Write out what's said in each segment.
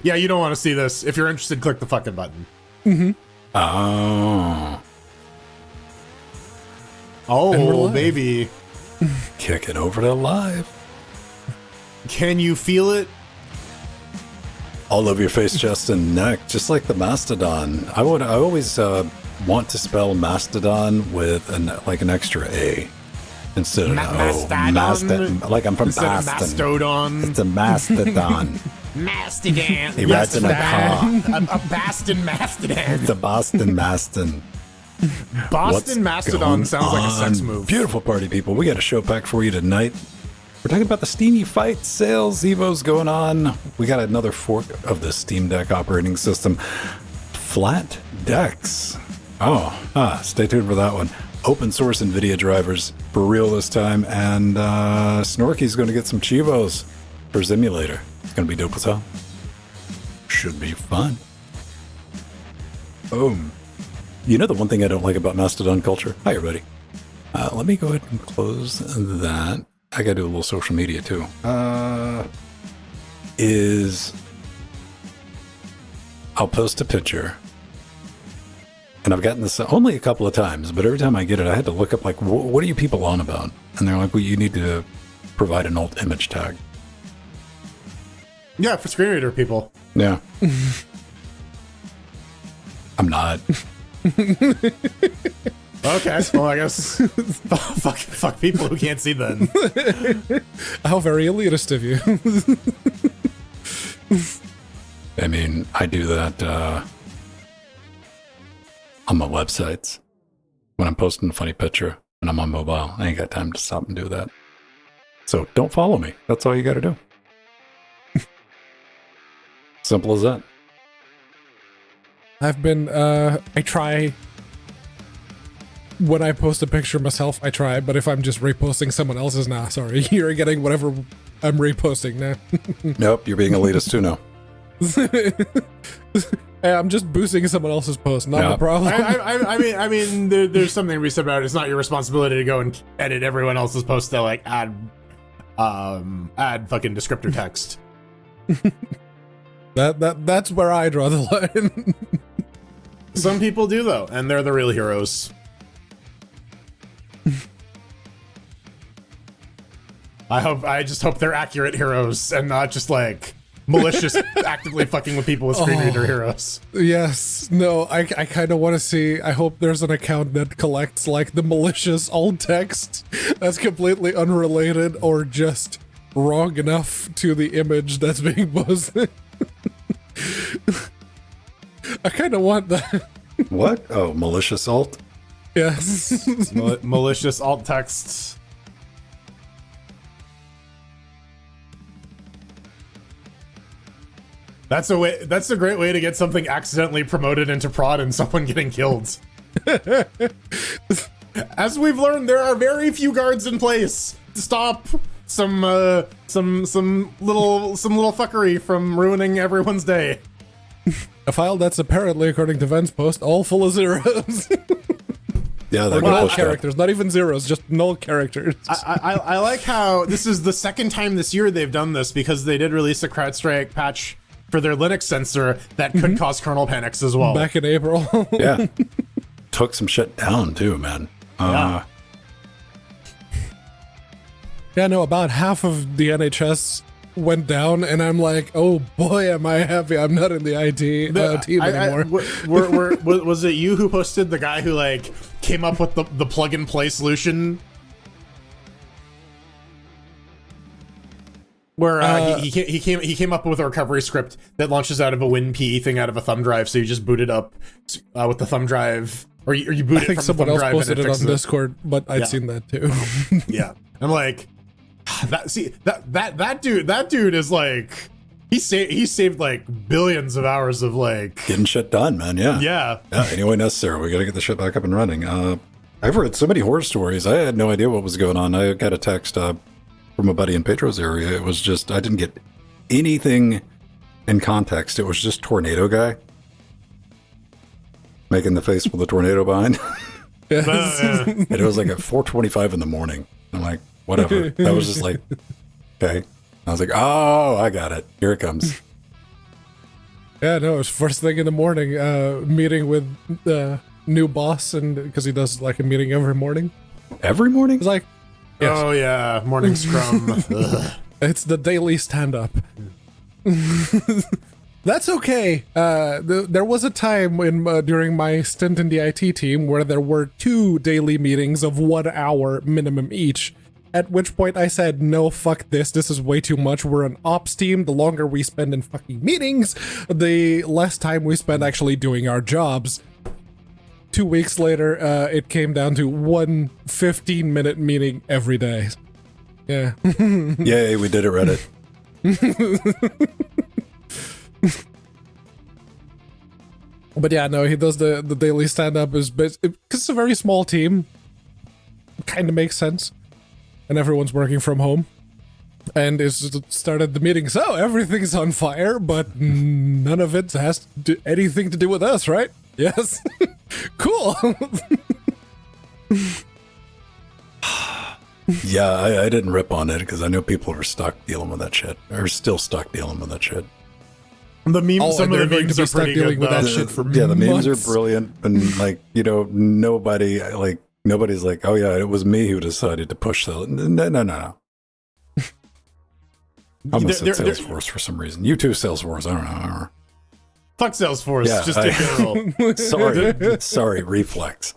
Yeah, you don't want to see this. If you're interested, click the fucking button. Mm-hmm. Oh. Oh, baby. Kick it over to live. Can you feel it? All over your face, chest, and neck, just like the mastodon. I always want to spell mastodon with an extra A instead of Mastodon? like I'm from Instead of Boston. mastodon. It's a mastodon. Mastodon. He rides in a car. A Boston mastodon. It's a Boston Maston. Boston mastodon sounds like a sex move. Beautiful party people. We got a show pack for you tonight. We're talking about the Steamy Fight sales, Evo's going on. We got another fork of the Steam Deck operating system. Flat decks. Stay tuned for that one. Open source NVIDIA drivers for real this time. And Snorky's going to get some Chivos for Simulator. It's going to be dope as hell. Should be fun. Boom. You know the one thing I don't like about Mastodon culture? Hi, everybody. Let me go ahead and close that. I gotta do a little social media too. I'll post a picture, and I've gotten this only a couple of times, but every time I get it, I had to look up like, what are you people on about? And they're like, well, you need to provide an alt image tag. Yeah, for screen reader people. Yeah. I'm not. Okay, well, I guess fuck people who can't see then. How very elitist of you. I mean, I do that on my websites. When I'm posting a funny picture and I'm on mobile, I ain't got time to stop and do that. So don't follow me. That's all you got to do. Simple as that. I've been, I try, when I post a picture myself, I try, but if I'm just reposting someone else's, sorry, you're getting whatever I'm reposting now. Nope, you're being elitist too now. Hey, I'm just boosting someone else's post, not a problem. I mean, there's something to be said about it. It's not your responsibility to go and edit everyone else's post to like add fucking descriptor text. That's where I draw the line. Some people do though, and they're the real heroes. I just hope they're accurate heroes and not just like malicious actively fucking with people with screen reader heroes. Yes. No, I kind of want to see, I hope there's an account that collects like the malicious alt text that's completely unrelated or just wrong enough to the image that's being posted. I kind of want that. What? Oh, malicious alt? Yes. Malicious alt texts. That's a great way to get something accidentally promoted into prod and someone getting killed. As we've learned, there are very few guards in place to stop some little fuckery from ruining everyone's day. A file that's apparently, according to Ven's post, all full of zeros. Yeah, or null characters, not even zeros, just null characters. I like how this is the second time this year they've done this, because they did release a CrowdStrike patch for their Linux sensor that could cause kernel panics as well. Back in April. Yeah. Took some shit down too, man. Yeah, no, about half of the NHS went down, and I'm like, oh boy, am I happy I'm not in the IT team anymore. Was it you who posted the guy who like came up with the plug and play solution? Where he came up with a recovery script that launches out of a WinPE thing out of a thumb drive, so you just boot it up with the thumb drive, or you boot it from the thumb drive. I think someone else posted it on Discord, but I'd seen that too. Yeah, I'm like, that dude is like, he saved like billions of hours of like getting shit done, man. Yeah. Any way necessary. We got to get the shit back up and running. I've heard so many horror stories. I had no idea what was going on. I got a text from a buddy in Pedro's area. It was just, I didn't get anything in context. It was just tornado guy making the face with the tornado behind. And it was like at 4:25 in the morning. I'm like, whatever. That was just like, okay. I was like, oh, I got it. Here it comes. Yeah, no, it was first thing in the morning, meeting with the new boss, and because he does like a meeting every morning. Every morning? It's like, yes. Oh yeah, morning scrum. It's the daily stand-up. That's okay. There was a time when during my stint in the IT team where there were 2 daily meetings of 1 hour minimum each. At which point I said, no, fuck this. This is way too much. We're an ops team. The longer we spend in fucking meetings, the less time we spend actually doing our jobs. 2 weeks later, it came down to 1 15-minute meeting every day. Yeah. Yay, we did it, Reddit. But yeah, no, he does the daily stand-up because it's a very small team. Kind of makes sense. And everyone's working from home. And it's started the meeting, so everything's on fire, but none of it has anything to do with us, right? Yes. Cool. Yeah, I didn't rip on it because I know people are stuck dealing with that shit. Or still stuck dealing with that shit. The memes, some of the memes are pretty good. With that shit for the memes months. are brilliant, and like nobody's like, oh yeah, it was me who decided to push the. No. I almost said Salesforce for some reason. You too, Salesforce. I don't know. Fuck Salesforce. Yeah, just in general. Sorry, reflex.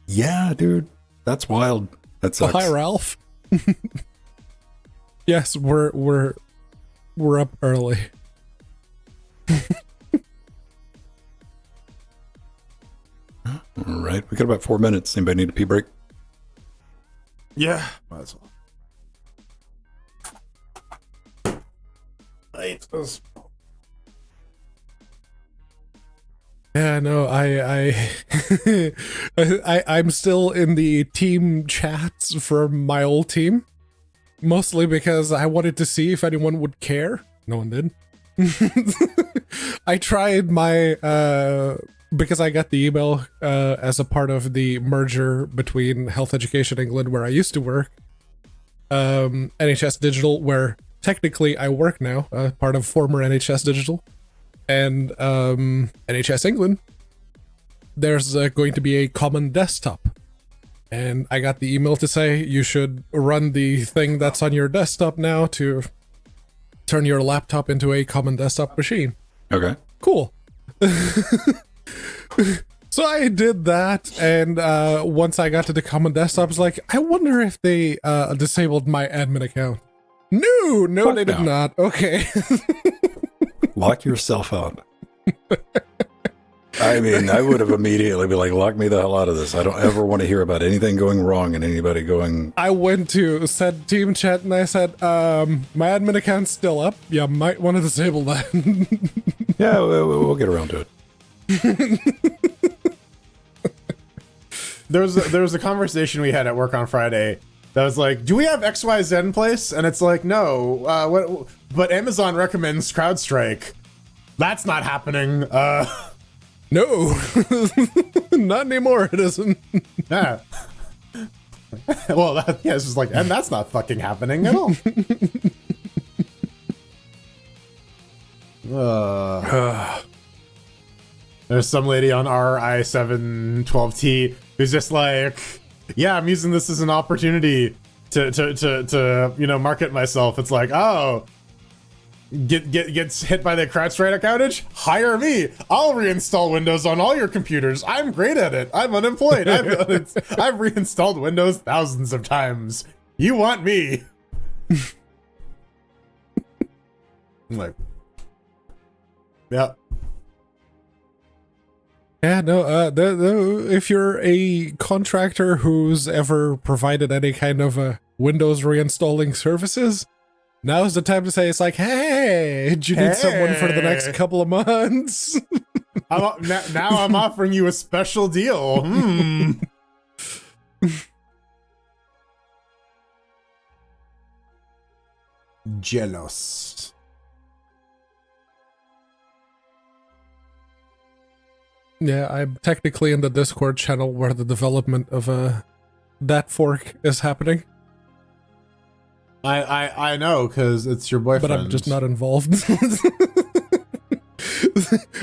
Yeah, dude, that's wild. That sucks. Hi, Ralph. Yes, we're up early. All right, we got about 4 minutes. Anybody need a pee break? Yeah, might as well. Yeah, no, I'm still in the team chats for my old team. Mostly because I wanted to see if anyone would care. No one did. I tried my, because I got the email as a part of the merger between Health Education England, where I used to work, NHS Digital, where technically I work now, part of former NHS Digital, and NHS England. There's going to be a common desktop. And I got the email to say you should run the thing that's on your desktop now to turn your laptop into a common desktop machine. Okay. Cool. So I did that, and once I got to the common desktop, I was like, I wonder if they disabled my admin account. No, they did not. Okay. Lock yourself out. I mean, I would have immediately been like, lock me the hell out of this. I don't ever want to hear about anything going wrong and anybody going... I went to said team chat and I said, my admin account's still up. You might want to disable that. Yeah, we'll get around to it. There was a conversation we had at work on Friday that was like, do we have XYZ in place? And it's like, no. But Amazon recommends CrowdStrike. That's not happening. No, not anymore. It isn't. Yeah. Well, it's just like, and that's not fucking happening at all. There's some lady on RI712T who's just like, yeah, I'm using this as an opportunity to market myself. It's like, oh, gets hit by the CrowdStrike outage? Hire me. I'll reinstall Windows on all your computers. I'm great at it. I'm unemployed. I've reinstalled Windows thousands of times. You want me? I'm like, yeah. Yeah, no, if you're a contractor who's ever provided any kind of Windows reinstalling services, now's the time to say, it's like, hey, do you need someone for the next couple of months? Now I'm offering you a special deal. Jealous. Yeah, I'm technically in the Discord channel where the development of that fork is happening. I know, because it's your boyfriend. But I'm just not involved.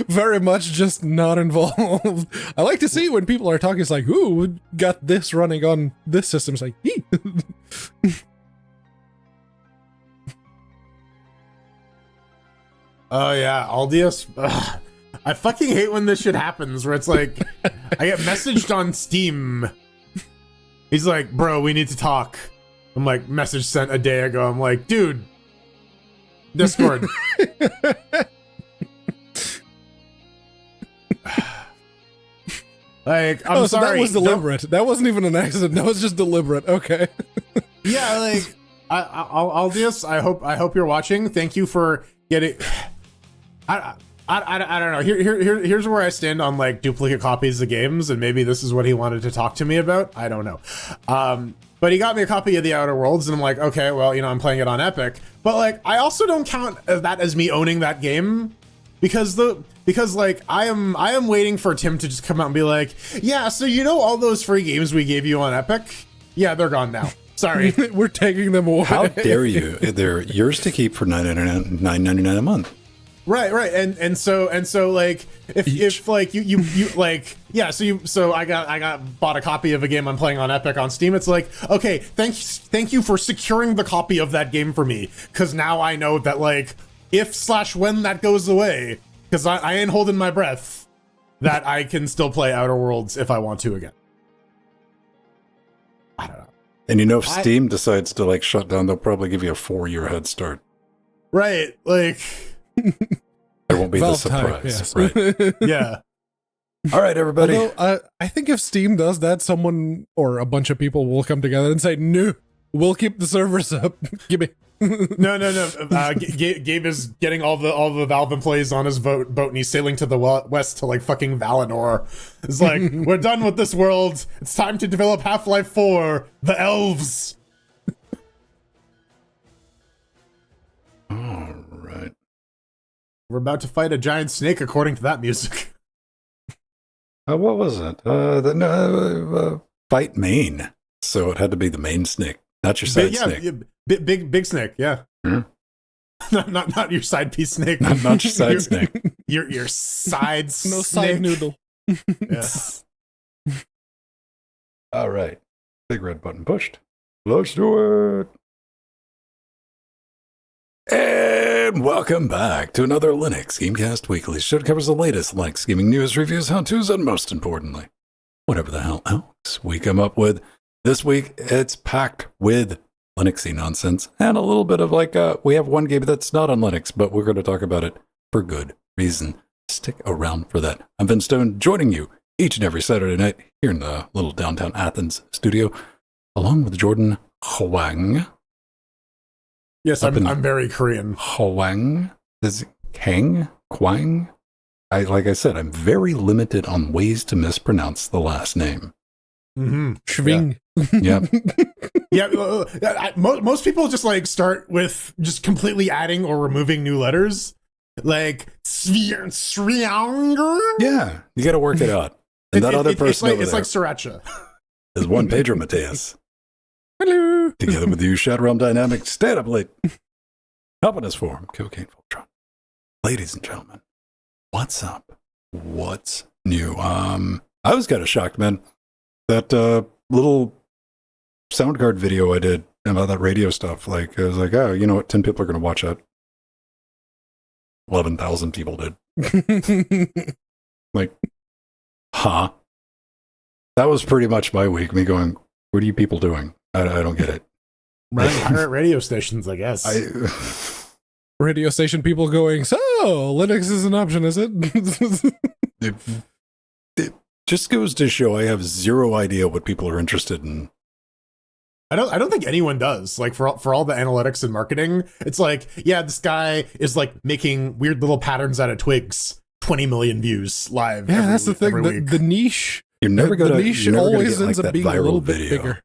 Very much just not involved. I like to see when people are talking, it's like, ooh, we got this running on this system. It's like, ee. Oh yeah, Aldius. Ugh. I fucking hate when this shit happens, where it's like, I get messaged on Steam. He's like, bro, we need to talk. I'm like, message sent a day ago. I'm like, dude, Discord. Like, I'm sorry. So that was deliberate. That wasn't even an accident. That was just deliberate. Okay. Yeah, like, Aldius, I hope you're watching. Thank you for getting. I don't know. Here's where I stand on like duplicate copies of games, and maybe this is what he wanted to talk to me about. I don't know. But he got me a copy of The Outer Worlds, and I'm like, okay, well, you know, I'm playing it on Epic. But like, I also don't count that as me owning that game, because like I am waiting for Tim to just come out and be like, yeah, so you know all those free games we gave you on Epic? Yeah, they're gone now. Sorry. We're taking them away. How dare you? They're yours to keep for $9.99 a month. Right, and so like if like you like, yeah, so I bought a copy of a game I'm playing on Epic on Steam. It's like, okay, thank you for securing the copy of that game for me, because now I know that like if/when that goes away, because I ain't holding my breath, that I can still play Outer Worlds if I want to again. I don't know. And you know, if Steam decides to like shut down, they'll probably give you a 4-year head start. Right, like. There won't be Valve the surprise, time, yes. right? Yeah. All right, everybody. Although, I think if Steam does that, someone or a bunch of people will come together and say, no, we'll keep the servers up. Give me. No. Gabe is getting all the Valve employees on his boat, and he's sailing to the west to like fucking Valinor. It's like, we're done with this world. It's time to develop Half-Life 4, the elves. All right. We're about to fight a giant snake, according to that music. What was it? Fight Maine. So it had to be the main snake, not your side snake. Yeah, big snake. Yeah. Mm-hmm. not your side piece snake. Not your side snake. Your side snake. No side noodle. Yeah. All right. Big red button pushed. Let's do it. And welcome back to another Linux Gamecast Weekly show that covers the latest Linux gaming news, reviews, how-tos, and most importantly, whatever the hell else we come up with. This week, it's packed with Linuxy nonsense and a little bit of like, we have one game that's not on Linux, but we're going to talk about it for good reason. Stick around for that. I'm Vin Stone, joining you each and every Saturday night here in the little downtown Athens studio, along with Jordan Huang. Yes, I'm very Korean. Huang? Is it Kang? Kwang? Like I said, I'm very limited on ways to mispronounce the last name. Mm-hmm. Schwing. Yeah. Yeah. Most people just like start with just completely adding or removing new letters. Like, Srianger? Yeah. You got to work it out. And that other person over it's there like Sriracha. is one Pedro Mateus. Hello. Together with you, Shadow Realm Dynamics, stayed up late. Helping us form, Cocaine Voltron. Ladies and gentlemen, what's up? What's new? I was kind of shocked, man. That little sound card video I did about that radio stuff. Like, I was like, oh, you know what? 10 people are going to watch that. 11,000 people did. Like, huh? That was pretty much my week. Me going, what are you people doing? I don't get it. Pirate radio stations, I guess. Radio station people going, so Linux is an option, is it? It just goes to show I have zero idea what people are interested in. I don't think anyone does. Like for all the analytics and marketing, it's like, yeah, this guy is like making weird little patterns out of twigs. 20 million views live. Yeah, that's the thing. The niche. You're never gonna. The niche always ends up being a little bit bigger.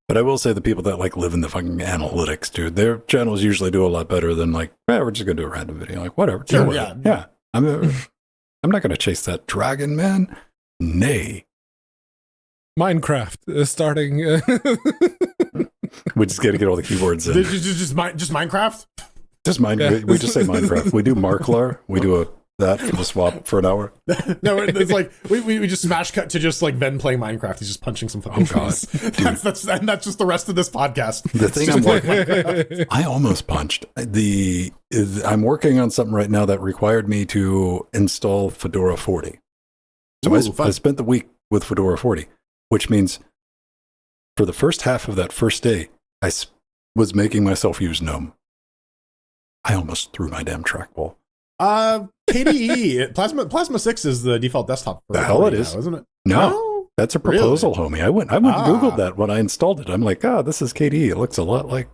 But I will say the people that like live in the fucking analytics, dude, their channels usually do a lot better than like, we're just gonna do a random video. Like, whatever. Sure, yeah. I'm not gonna chase that dragon, man. Nay. Minecraft is starting. We just got to get all the keywords in. Just Minecraft? Just we just say Minecraft. We do Marklar. We do that for the swap for an hour. No, it's like we just smash cut to just like Ven playing Minecraft. He's just punching some fucking trees. That's just the rest of this podcast. The thing I'm working, I almost punched. I'm working on something right now that required me to install Fedora 40. So I spent the week with Fedora 40, which means for the first half of that first day, I was making myself use GNOME. I almost threw my damn trackball. KDE Plasma 6 is the default desktop. The hell it is, now, isn't it? No, that's a proposal, homie. I went and Googled that when I installed it. I'm like, this is KDE. It looks a lot like.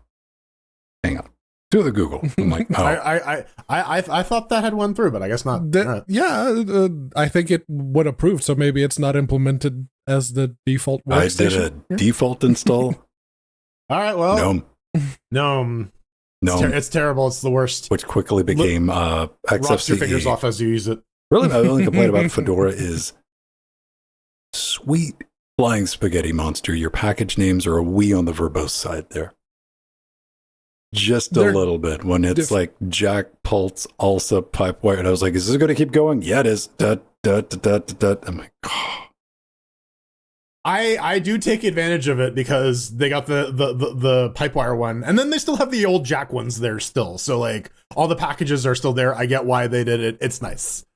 Hang on, do the Google. I'm like, oh. I thought that had won through, but I guess not. Yeah, I think it would approve. So maybe it's not implemented as the default workstation. I did a default install. All right, well, GNOME. It's terrible. It's the worst. Which quickly became XFCE. Rocks your fingers off as you use it. Really, my only complaint about Fedora is sweet flying spaghetti monster. Your package names are a wee on the verbose side there. Just a little bit. When it's like Jack, Pulse, Alsa, Pipewire. And I was like, is this going to keep going? Yeah, it is. I'm like, oh. I do take advantage of it because they got the Pipewire one, and then they still have the old Jack ones there still. So like all the packages are still there. I get why they did it. It's nice.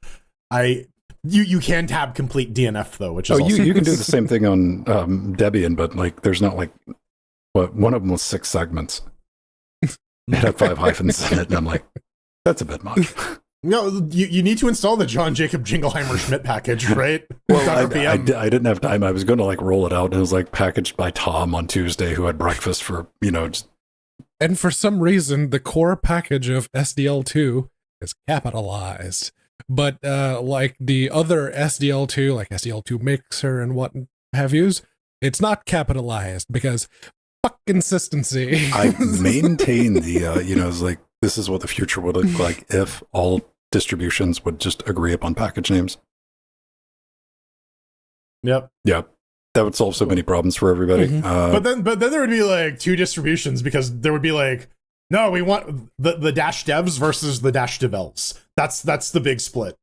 You can tab complete DNF though, which is you can do the same thing on Debian, but like there's not like one of them was 6 segments. It had 5 hyphens in it, and I'm like, that's a bit much. No, you need to install the John Jacob Jingleheimer Schmidt package, right? Well, I didn't have time. I was going to like roll it out, and it was like packaged by Tom on Tuesday, who had breakfast for, just... And for some reason, the core package of SDL2 is capitalized. But like the other SDL2, like SDL2 Mixer and what have yous, it's not capitalized because fuck consistency. I maintain the, it's like, this is what the future would look like if all distributions would just agree upon package names. Yep. That would solve so many problems for everybody. Mm-hmm. But then there would be like 2 distributions because there would be like, no, we want the dash devs versus the dash devels. That's the big split.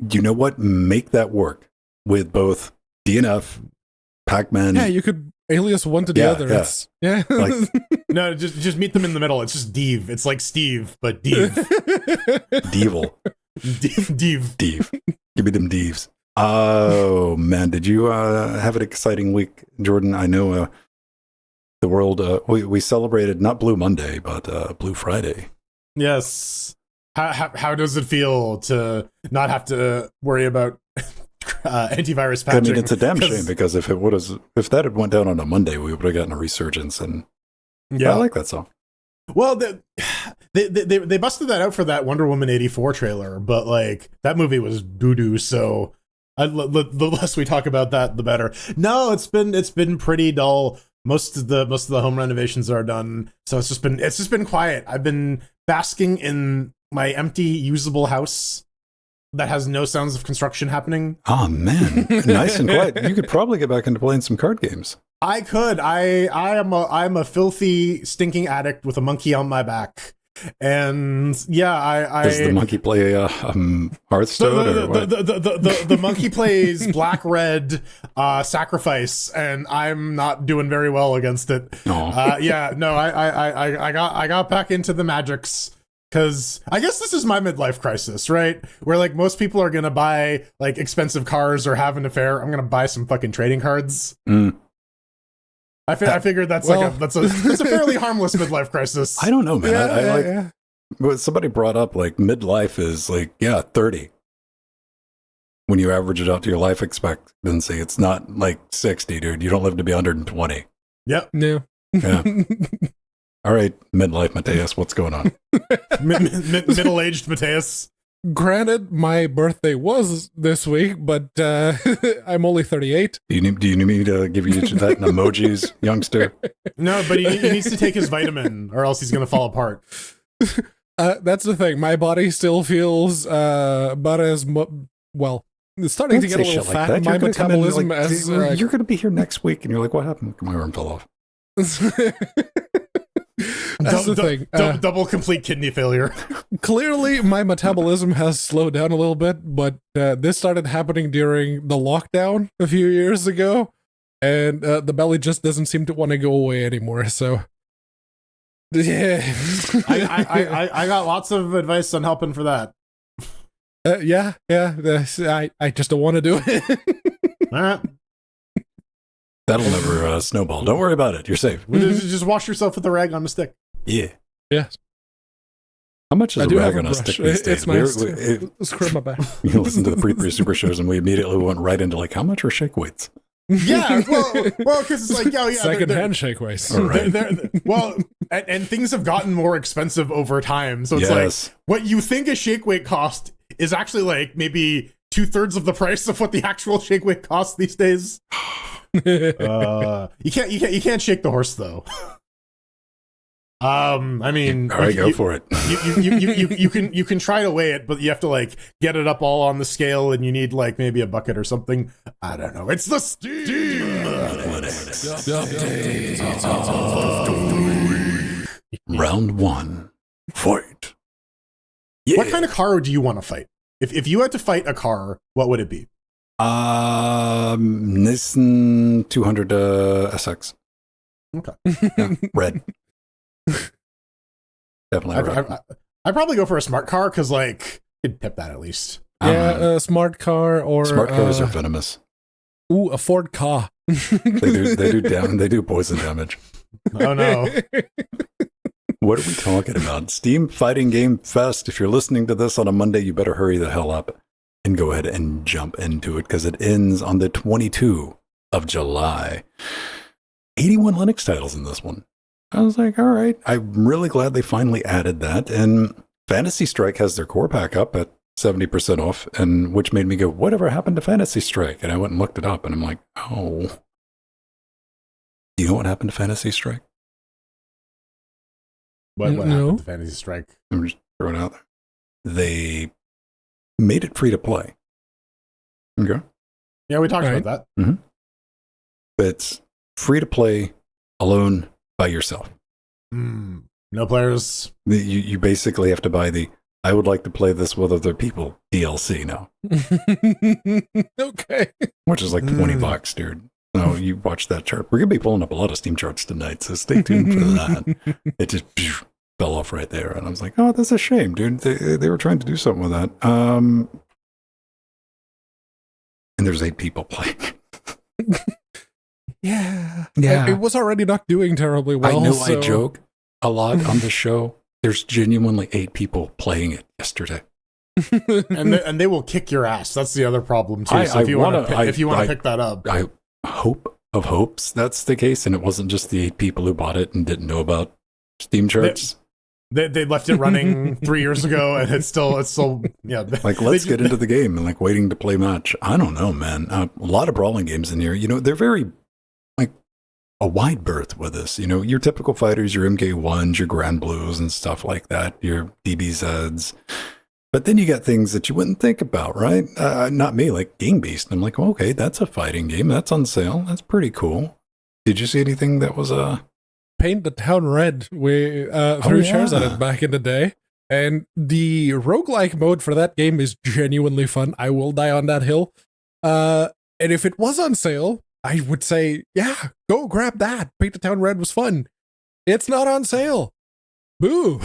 You know what? Make that work with both DNF, Pacman. Yeah, you could alias one to the other. Yeah. Like, no, just meet them in the middle. It's just Dev. It's like Steve, but Dev. Devil. Dev. Give me them Devs. Oh, man. Did you have an exciting week, Jordan? I know the world, we celebrated not Blue Monday, but Blue Friday. Yes. How does it feel to not have to worry about antivirus patching? I mean, it's a damn shame because if that had went down on a Monday, we would have gotten a resurgence, and I like that song. Well, they busted that out for that Wonder Woman 84 trailer, but like that movie was doo-doo, so the less we talk about that, the better. No, it's been pretty dull. Most of the home renovations are done, so it's just been quiet. I've been basking in my empty, usable house that has no sounds of construction happening. Oh man, nice and quiet. You could probably get back into playing some card games. I could. I'm a filthy, stinking addict with a monkey on my back, and yeah, Does the monkey play Hearthstone? The monkey plays black red sacrifice, and I'm not doing very well against it. I got back into the magics. Because I guess this is my midlife crisis, right? Where like most people are gonna buy like expensive cars or have an affair. I'm gonna buy some fucking trading cards. I figured that's a fairly harmless midlife crisis. I don't know, man. Well, somebody brought up like midlife is like 30. When you average it out to your life expectancy, it's not like 60, dude. You don't live to be 120. Yep. Yeah. All right, midlife Mateus, what's going on? Middle-aged Mateus. Granted, my birthday was this week, but I'm only 38. Do you need me to give you that in emojis, youngster? No, but he needs to take his vitamin, or else he's going to fall apart. That's the thing. My body still feels about as well. It's starting to get a little fat in my metabolism. You're going to be here next week, and you're like, what happened? My arm fell off. That's the thing. Double complete kidney failure. Clearly, my metabolism has slowed down a little bit, but this started happening during the lockdown a few years ago, and the belly just doesn't seem to want to go away anymore. So, yeah, I got lots of advice on helping for that. yeah. I just don't want to do it. All right. That'll never snowball. Don't worry about it. You're safe. Just wash yourself with a rag on a stick. Yeah. Yes. How much is I a do rag have on a a brush. stick these days? It's nice to scrub my back. You listen to the pre super shows, and we immediately went right into like, how much are shake weights? Yeah, well, because it's like, yeah, second handshake ways. All right. Well, and things have gotten more expensive over time. So it's like what you think a shake weight cost is actually like maybe 2/3 of the price of what the actual shake weight costs these days. You can't shake the horse though. I mean, all right, go for it. You can try to weigh it, but you have to like get it up all on the scale, and you need like maybe a bucket or something. I don't know. It's the Steam Round 1, fight. Yeah. What kind of car do you want to fight? If you had to fight a car, what would it be? Nissan 200 SX. Okay. Yeah, red. Definitely red. I'd probably go for a smart car because like you'd tip that at least. Yeah, a smart car or smart cars are venomous. Ooh, a Ford car. They do poison damage. Oh no. What are we talking about? Steam Fighting Game Fest. If you're listening to this on a Monday, you better hurry the hell up and go ahead and jump into it because it ends on the 22nd of July. 81 Linux titles in this one. I was like, all right. I'm really glad they finally added that. And Fantasy Strike has their core pack up at 70% off, and which made me go, whatever happened to Fantasy Strike? And I went and looked it up, and I'm like, oh. Do you know what happened to Fantasy Strike? What happened to Fantasy Strike? I'm just throwing it out there. They made it free to play. Okay. Yeah, we talked about that. Mm-hmm. It's free to play alone by yourself. No players. You basically have to buy the I would like to play this with other people DLC now. Okay. Which is like $20, dude. No, you watch that chart. We're going to be pulling up a lot of Steam charts tonight, so stay tuned for that. It just fell off right there. And I was like, oh, that's a shame, dude. They were trying to do something with that. And there's 8 people playing. Yeah. It was already not doing terribly well. I know I joke a lot on the show. There's genuinely 8 people playing it yesterday. and they will kick your ass. That's the other problem too. So if you want to pick that up, I hope of hopes that's the case, and it wasn't just the 8 people who bought it and didn't know about Steam charts. They left it running 3 years ago, and it's still yeah. Like, let's get into the game and like waiting to play match. I don't know, man. A lot of brawling games in here. You know, they're very like a wide berth with this. You know, your typical fighters, your MK1s, your Grand Blues, and stuff like that. Your DBZs. But then you got things that you wouldn't think about, right? Not me, like Game Beast. I'm like, well, okay, that's a fighting game. That's on sale. That's pretty cool. Did you see anything that was Paint the Town Red. We threw shares at it back in the day. And the roguelike mode for that game is genuinely fun. I will die on that hill. And if it was on sale, I would say, yeah, go grab that. Paint the Town Red was fun. It's not on sale. Boo.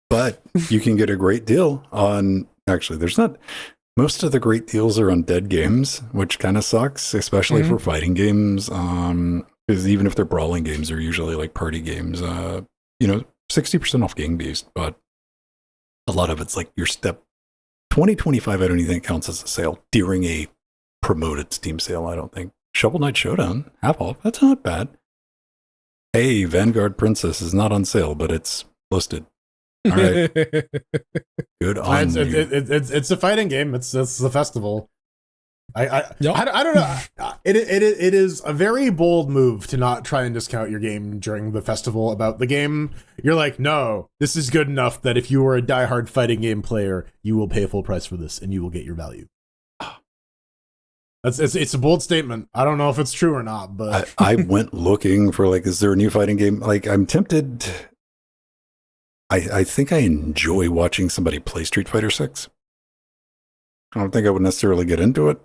But you can get a great deal on, actually, there's not, most of the great deals are on dead games, which kind of sucks, especially for fighting games. Because even if they're brawling games, they're usually like party games. 60% off Game Beast, but a lot of it's like your step 2025. I don't even think counts as a sale during a promoted Steam sale. I don't think. Shovel Knight Showdown, half off. That's not bad. Hey, Vanguard Princess is not on sale, but it's listed. All right. Good on you. It's a fighting game. It's the festival. I don't know. It is a very bold move to not try and discount your game during the festival about the game. You're like, no, this is good enough that if you were a diehard fighting game player, you will pay full price for this and you will get your value. It's a bold statement. I don't know if it's true or not, but I went looking for like, is there a new fighting game? Like, I'm tempted. I think I enjoy watching somebody play Street Fighter 6. I don't think I would necessarily get into it.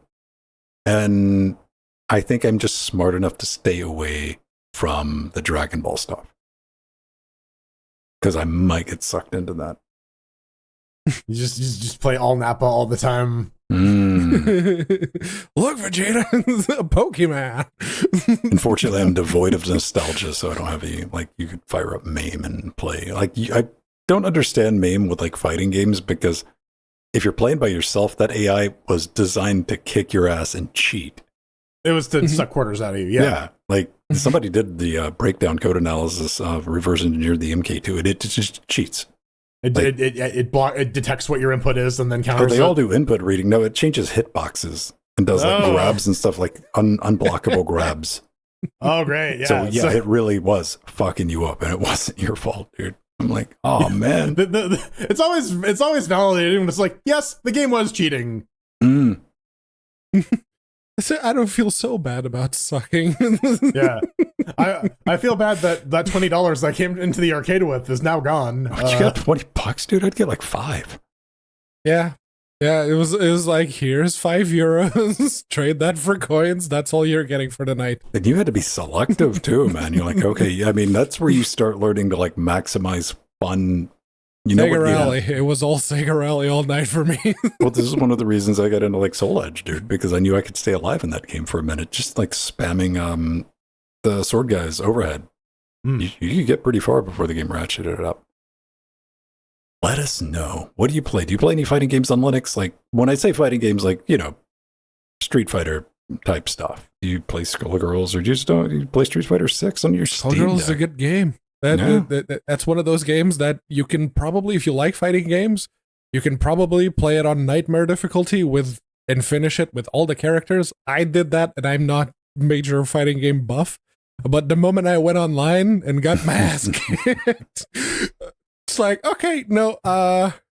And I think I'm just smart enough to stay away from the Dragon Ball stuff. Because I might get sucked into that. you just play all Nappa all the time. Look, Vegeta, a Pokemon. Unfortunately, I'm devoid of nostalgia, so I don't have any, like, you could fire up MAME and play. Like, I don't understand MAME with, like, fighting games, because if you're playing by yourself, that AI was designed to kick your ass and cheat. It was to suck quarters out of you, yeah. Like, somebody did the breakdown code analysis of reverse engineered the MK2, and it just cheats. It detects what your input is and then counters they all do input reading. No, it changes hitboxes and does like grabs and stuff, like unblockable grabs. Oh, great. Yeah. So it really was fucking you up, and it wasn't your fault, dude. I'm like, oh man. It's always validating when it's like, yes, the game was cheating. I don't feel so bad about sucking. Yeah. I feel bad that $20 I came into the arcade with is now gone. You got $20, dude? I'd get like 5. Yeah. Yeah, it was like, here's €5. Trade that for coins. That's all you're getting for tonight. And you had to be selective too, man. You're like, okay, I mean, that's where you start learning to like maximize fun. You know, Sega Rally. It was all Sega Rally all night for me. Well, this is one of the reasons I got into like Soul Edge, dude, because I knew I could stay alive in that game for a minute, just like spamming the sword guys overhead. You could get pretty far before the game ratcheted it up. Let us know. What do you play? Do you play any fighting games on Linux? Like, when I say fighting games, like, you know, Street Fighter type stuff. Do you play Skullgirls, or do you play Street Fighter 6 on your Steam Deck? Skullgirls is a good game. That's one of those games that you can probably, if you like fighting games, you can probably play it on nightmare difficulty and finish it with all the characters. I did that, and I'm not major fighting game buff. But the moment I went online and got my ass kicked, it's like, okay, no,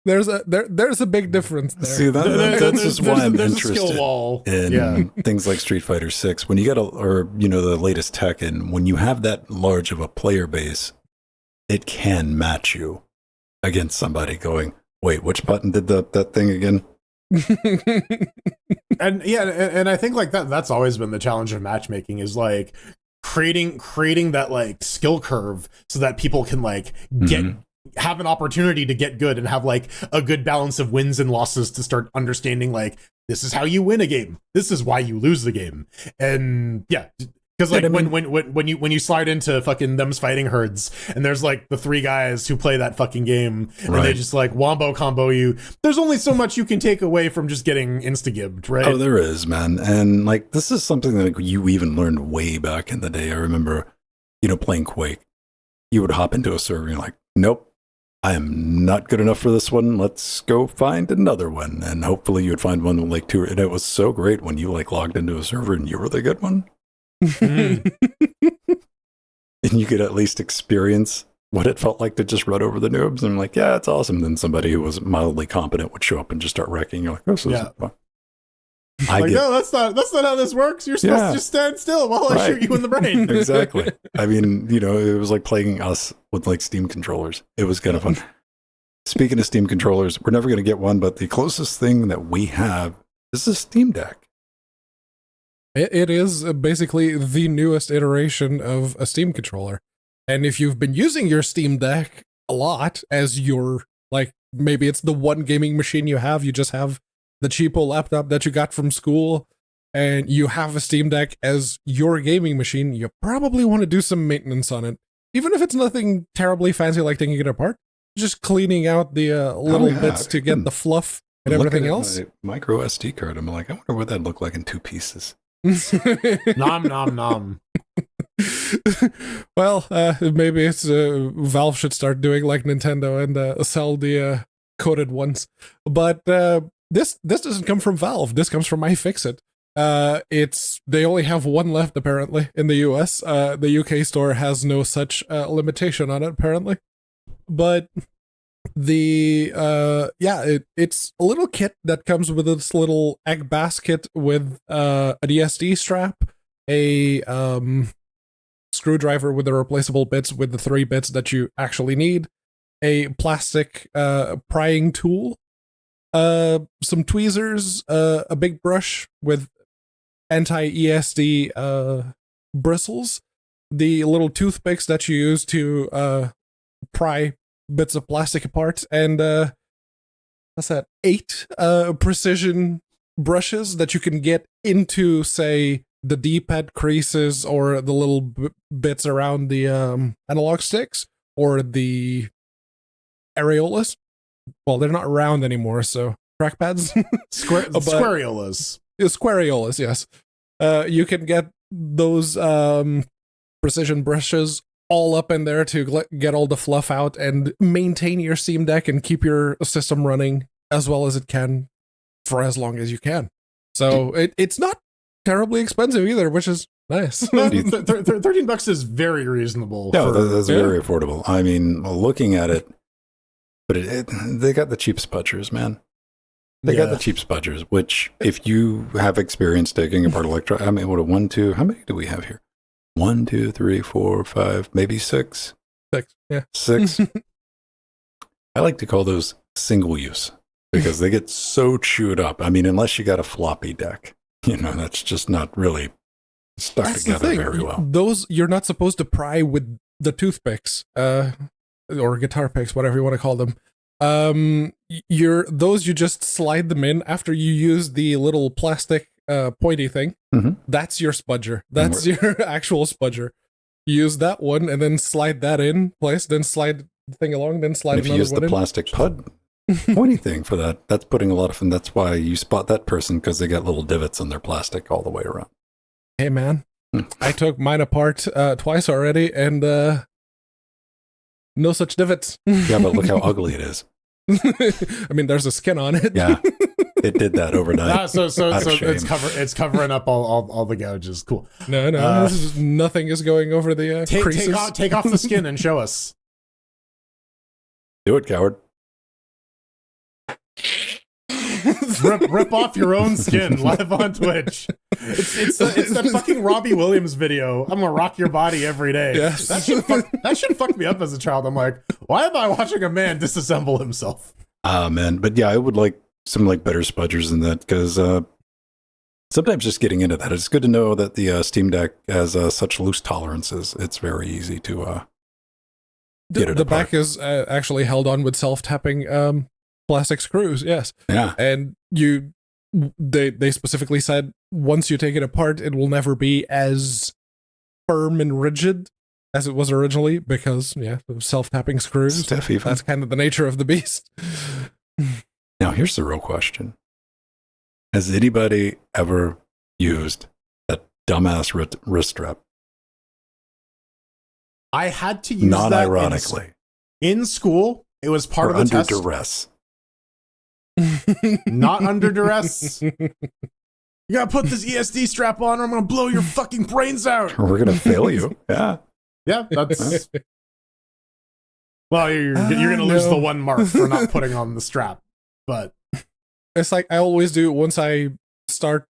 there's a big difference there. See, that's just why I'm interested in Yeah. things like Street Fighter 6. When you got the latest tech, and when you have that large of a player base, it can match you against somebody going, wait, which button did that thing again? and I think like that's always been the challenge of matchmaking, is like creating that like skill curve so that people can like have an opportunity to get good and have like a good balance of wins and losses to start understanding like, this is how you win a game, this is why you lose the game. And yeah, because like when you slide into fucking them's fighting herds and there's like the 3 guys who play that fucking game and they just like wombo combo you, there's only so much you can take away from just getting insta-gibbed, right? Oh, there is, man. And like, this is something that like, you even learned way back in the day. I remember, playing Quake. You would hop into a server and you're like, nope, I am not good enough for this one. Let's go find another one. And hopefully you would find one with like 2. And it was so great when you like logged into a server and you were the good one. And you could at least experience what it felt like to just run over the noobs. And I'm like, yeah, it's awesome. Then somebody who was mildly competent would show up and just start wrecking. You're like, oh, so fun. No, that's not how this works. You're supposed to just stand still while I shoot you in the brain. Exactly. I mean, it was like playing us with like Steam controllers. It was kind of fun. Speaking of Steam controllers, we're never going to get one, but the closest thing that we have is a Steam Deck. It is basically the newest iteration of a Steam controller. And if you've been using your Steam Deck a lot as your, like, maybe it's the one gaming machine you have, you just have the cheapo laptop that you got from school, and you have a Steam Deck as your gaming machine, you probably want to do some maintenance on it. Even if it's nothing terribly fancy like taking it apart, just cleaning out the little bits to get the fluff and everything else. Micro SD card. I'm like, I wonder what that'd look like in 2 pieces. Nom nom nom. Well, maybe it's Valve should start doing like Nintendo and sell the coated ones. But this doesn't come from Valve. This comes from iFixit. They only have one left apparently in the US. The UK store has no such limitation on it apparently. But it's a little kit that comes with this little egg basket with an ESD strap, a screwdriver with the replaceable bits with the 3 bits that you actually need, a plastic prying tool, some tweezers, a big brush with anti-ESD bristles, the little toothpicks that you use to pry bits of plastic apart, and what's that, 8 precision brushes that you can get into, say, the D-pad creases or the little bits around the analog sticks or the areolas. Well, they're not round anymore, so trackpads. Squareolas. Squareolas, yes. You can get those precision brushes all up in there to get all the fluff out and maintain your Steam Deck and keep your system running as well as it can for as long as you can. So it's not terribly expensive either, which is nice. $13 is very reasonable. No, that's very affordable. I mean, looking at it, but they got the cheap spudgers, man. They got the cheap spudgers, which if you have experience taking apart I mean, what, 1, 2, how many do we have here? 1, 2, 3, 4, 5, maybe 6. 6, yeah. 6. I like to call those single use because they get so chewed up. I mean, unless you got a floppy deck, that's just not really stuck together very well. Those, you're not supposed to pry with the toothpicks, or guitar picks, whatever you want to call them. You just slide them in after you use the little plastic pointy thing. Mm-hmm. That's your spudger. That's your actual spudger. You use that one and then slide that in place, then slide the thing along, then slide another one in. If you use the plastic pud pointy thing for that, that's putting a lot of fun. That's why you spot that person, because they got little divots in their plastic all the way around. Hey man, I took mine apart twice already, and no such divots. Yeah, but look how ugly it is. I mean, there's a skin on it. Yeah, it did that overnight. So it's covering up all the gouges. Cool. No, nothing is going over the creases. Take off the skin and show us. Do it, coward. rip off your own skin live on Twitch. It's that fucking Robbie Williams video. I'm gonna rock your body every day. Yes. That shit fucked me up as a child. I'm like, why am I watching a man disassemble himself? Man, but yeah, I would like some better spudgers than that, because sometimes just getting into that, it's good to know that the Steam Deck has such loose tolerances. It's very easy to get it the apart. back is actually held on with self-tapping plastic screws. Yes. Yeah. And they specifically said once you take it apart, it will never be as firm and rigid as it was originally, because the self-tapping screws. Stiff even. That's kind of the nature of the beast. Now here's the real question: has anybody ever used that dumbass wrist strap? I had to use not that ironically in school. It was part of the under test. duress. Not under duress. You gotta put this ESD strap on, or I'm gonna blow your fucking brains out. We're gonna fail you. Yeah, that's. Well, you're gonna lose the 1 mark for not putting on the strap, but it's like I always do once I start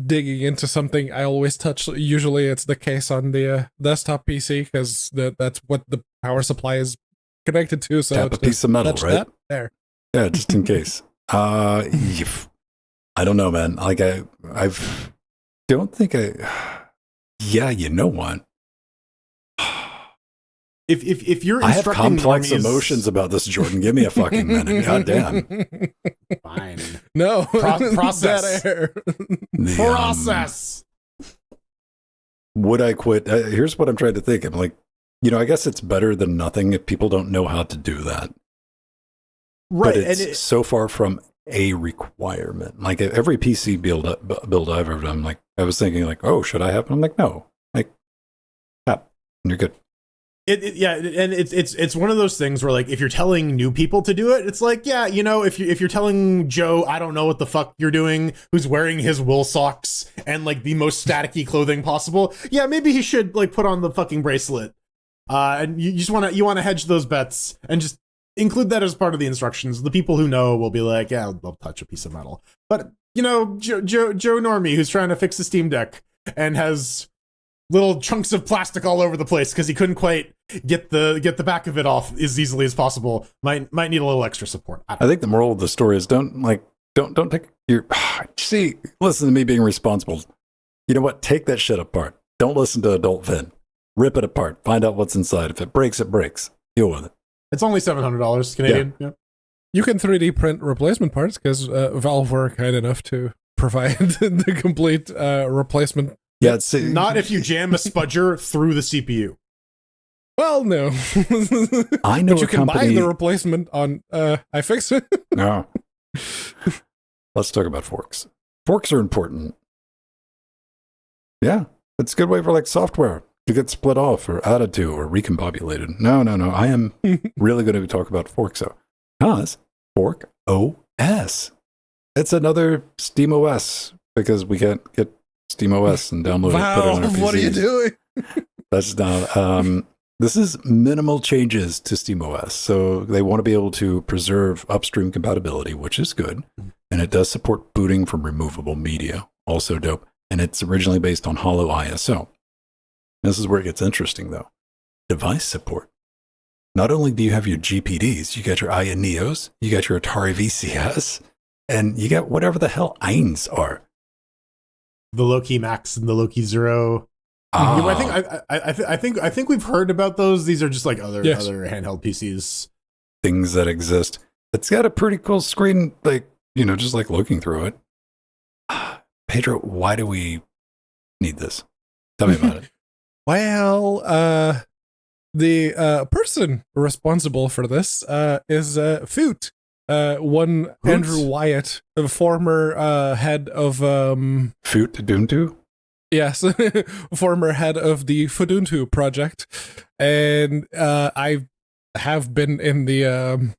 digging into something. I always touch. Usually, it's the case on the desktop PC, because that's what the power supply is connected to. So tap a piece of metal, right? That there. Yeah, just in case. I don't know, man. Don't think yeah, you know what? If you're I have complex normies, emotions about this, Jordan. Give me a fucking minute. God damn. Fine. No. Process. Dead air. Process. Would I quit? Here's what I'm trying to think. I'm like, I guess it's better than nothing if people don't know how to do that. Right. But it's so far from a requirement. Like every PC build I've ever done, I was thinking oh, should I have? I'm like, no. Tap, and you're good. And it's one of those things where if you're telling new people to do it, it's if you're telling Joe, I don't know what the fuck you're doing, who's wearing his wool socks and the most staticky clothing possible, maybe he should put on the fucking bracelet. and you just want to hedge those bets and just include that as part of the instructions. The people who know will be like, yeah, they'll touch a piece of metal. But Joe Normie, who's trying to fix the Steam Deck and has little chunks of plastic all over the place because he couldn't quite get the back of it off as easily as possible, might need a little extra support. I think the moral of the story is don't take your listen to me being responsible. You know what? Take that shit apart. Don't listen to Adult Vin. Rip it apart. Find out what's inside. If it breaks, it breaks. Deal with it. It's only $700 Canadian. Yeah. You can 3D print replacement parts because Valve were kind enough to provide the complete replacement. Yeah, not if you jam a spudger through the CPU. Well, no. I know but you can buy the replacement on iFixit. No. Let's talk about forks. Forks are important. Yeah, it's a good way for like software to get split off or added to or recombobulated. No. I am really going to talk about forks though. Because Fork OS. It's another Steam OS because we can't get Steam OS and download it. Put it on our PCs. What are you doing? That's not. This is minimal changes to Steam OS. So they want to be able to preserve upstream compatibility, which is good. And it does support booting from removable media. Also dope. And it's originally based on Holo ISO. This is where it gets interesting, though. Device support. Not only do you have your GPDs, you got your Aya Neos, you got your Atari VCS, and you got whatever the hell EINs are. The Loki Max and the Loki Zero. I think we've heard about those. These are just like other handheld PCs. Things that exist. It's got a pretty cool screen, like, just like looking through it. Pedro, why do we need this? Tell me about it. Well, the person responsible for this is Foot. Andrew Wyatt, a former head of Foot Duntu? Yes, former head of the Fuduntu project, and I have been in the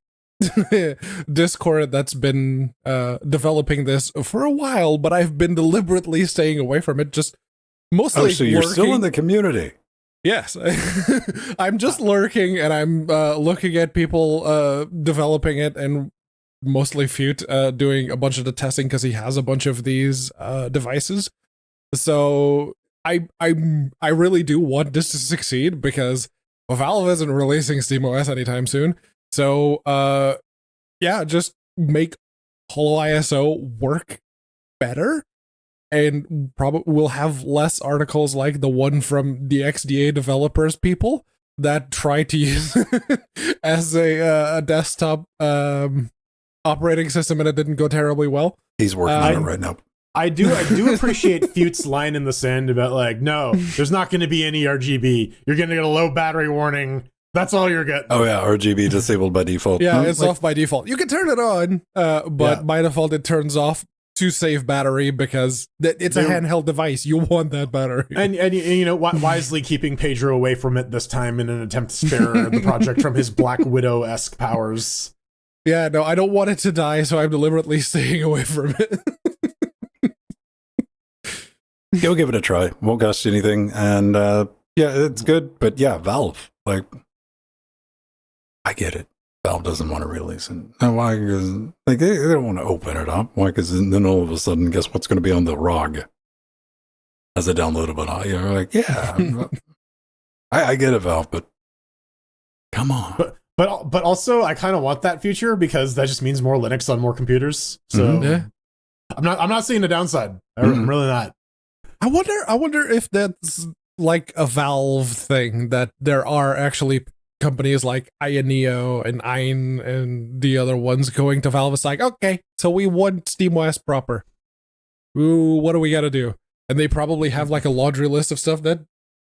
Discord that's been developing this for a while, but I've been deliberately staying away from it. Just mostly. Oh, so you're still in the community? Yes, I'm just lurking, and I'm looking at people developing it, and mostly Fute doing a bunch of the testing because he has a bunch of these devices. So I really do want this to succeed because Valve isn't releasing SteamOS anytime soon. So just make Holo ISO work better, and probably we'll have less articles like the one from the XDA developers people that try to use as a desktop operating system and it didn't go terribly well. He's working on it right now. I do appreciate Fute's line in the sand about like, no, there's not going to be any RGB. You're going to get a low battery warning. That's all you're getting. Oh yeah, RGB disabled by default. Yeah, it's off by default. You can turn it on, but by default it turns off to save battery because it's a handheld device. You want that battery. And wisely keeping Pedro away from it this time in an attempt to spare the project from his Black Widow-esque powers. Yeah, no, I don't want it to die, so I'm deliberately staying away from it. Go give it a try. Won't cost you anything. And it's good. But yeah, Valve, like, I get it. Valve doesn't want to release it. And why? Because like, they don't want to open it up. Why? Because then all of a sudden, guess what's going to be on the ROG as a downloadable? You're like, yeah, I get it, Valve, but come on. But also, I kind of want that future because that just means more Linux on more computers. So I'm not seeing a downside. I'm really not. I wonder if that's like a Valve thing, that there are actually companies like Ioneo and Ein and the other ones going to Valve. It's like, okay, so we want SteamOS proper. Ooh, what do we got to do? And they probably have like a laundry list of stuff that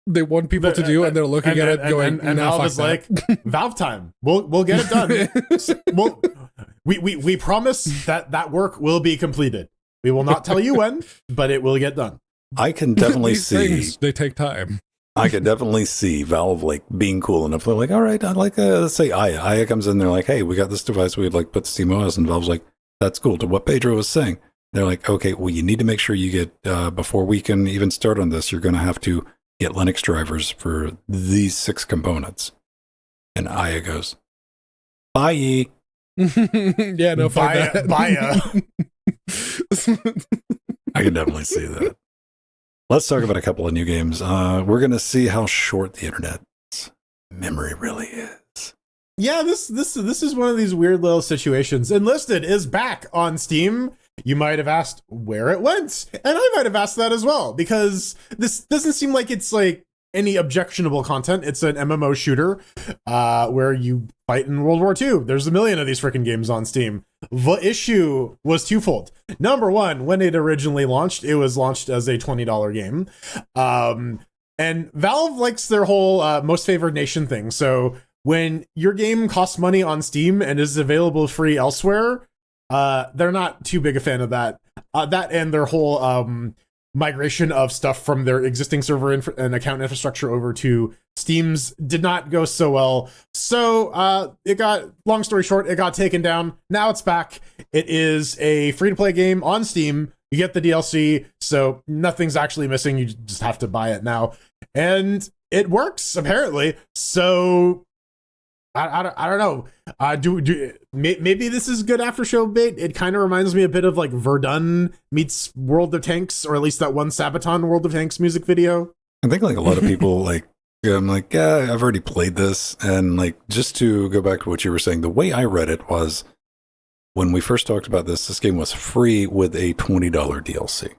they want people to do, and they're looking at it going, and Valve is like, Valve time. We'll get it done. we promise that work will be completed. We will not tell you when, but it will get done. I can definitely see things, they take time. I can definitely see Valve like being cool enough. They're like, all right, I'd like let's say Aya comes in. They're like, hey, we got this device. We'd like put SteamOS, and Valve's like, that's cool. To what Pedro was saying, they're like, okay, well, you need to make sure you get before we can even start on this. You're going to have to get Linux drivers for these 6 components. And Aya goes, bye ye. Yeah, no, fuck that. Baya. I can definitely see that. Let's talk about a couple of new games. We're going to see how short the internet's memory really is. Yeah, this is one of these weird little situations. Enlisted is back on Steam. You might have asked where it went, and I might have asked that as well, because this doesn't seem like it's like any objectionable content. It's an MMO shooter where you fight in World War II. There's a million of these freaking games on Steam. The issue was twofold. Number one, when it originally launched, it was launched as a $20 game. And Valve likes their whole most favored nation thing. So when your game costs money on Steam and is available free elsewhere, they're not too big a fan of that. That and their whole migration of stuff from their existing server and account infrastructure over to Steam's did not go so well. So it got, long story short, it got taken down. Now it's back. It is a free-to-play game on Steam. You get the DLC, so nothing's actually missing. You just have to buy it now. And it works, apparently. So I don't know. Maybe this is good after show bait. It kind of reminds me a bit of like Verdun meets World of Tanks, or at least that one Sabaton World of Tanks music video. I think like a lot of people like, I'm like, yeah, I've already played this. And like, just to go back to what you were saying, the way I read it was when we first talked about this game was free with a $20 DLC.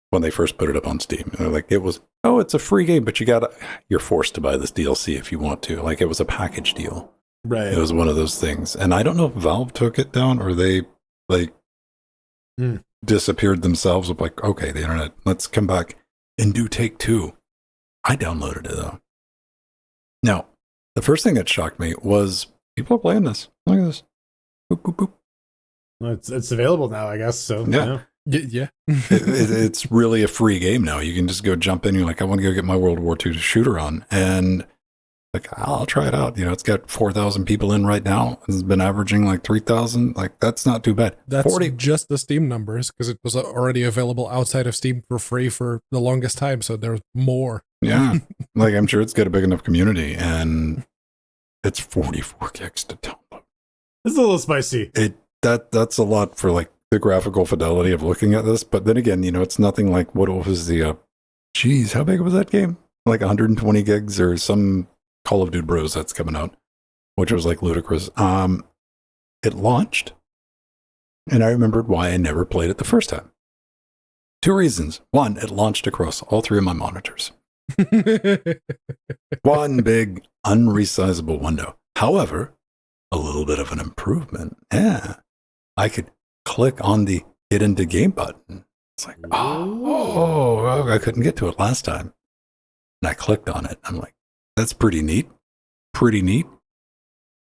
When they first put it up on Steam, and they're like, it was, oh, it's a free game, but you're forced to buy this DLC if you want to. Like, it was a package deal. Right. It was one of those things. And I don't know if Valve took it down or they like disappeared themselves with like, okay, the internet, let's come back and do take 2. I downloaded it though. Now, the first thing that shocked me was people are playing this. Look at this. Boop, boop, boop. Well, it's available now, I guess. So yeah. Yeah. It's really a free game now. You can just go jump in. You're like, I want to go get my World War II shooter on. And like, I'll try it out. You know, it's got 4,000 people in right now. It's been averaging like 3,000. Like, that's not too bad. That's just the Steam numbers, because it was already available outside of Steam for free for the longest time. So there's more. Yeah. Like, I'm sure it's got a big enough community, and it's 44 gigs to download. It's a little spicy. That's a lot for like the graphical fidelity of looking at this. But then again, you know, it's nothing like what was the, how big was that game? Like 120 gigs or some Call of Duty Bros that's coming out, which was like ludicrous. It launched, and I remembered why I never played it the first time. 2 reasons. One, it launched across all 3 of my monitors. One big unresizable window. However, a little bit of an improvement. Yeah. I could click on the get into game button. It's like, oh, I couldn't get to it last time. And I clicked on it. I'm like, that's pretty neat. Pretty neat.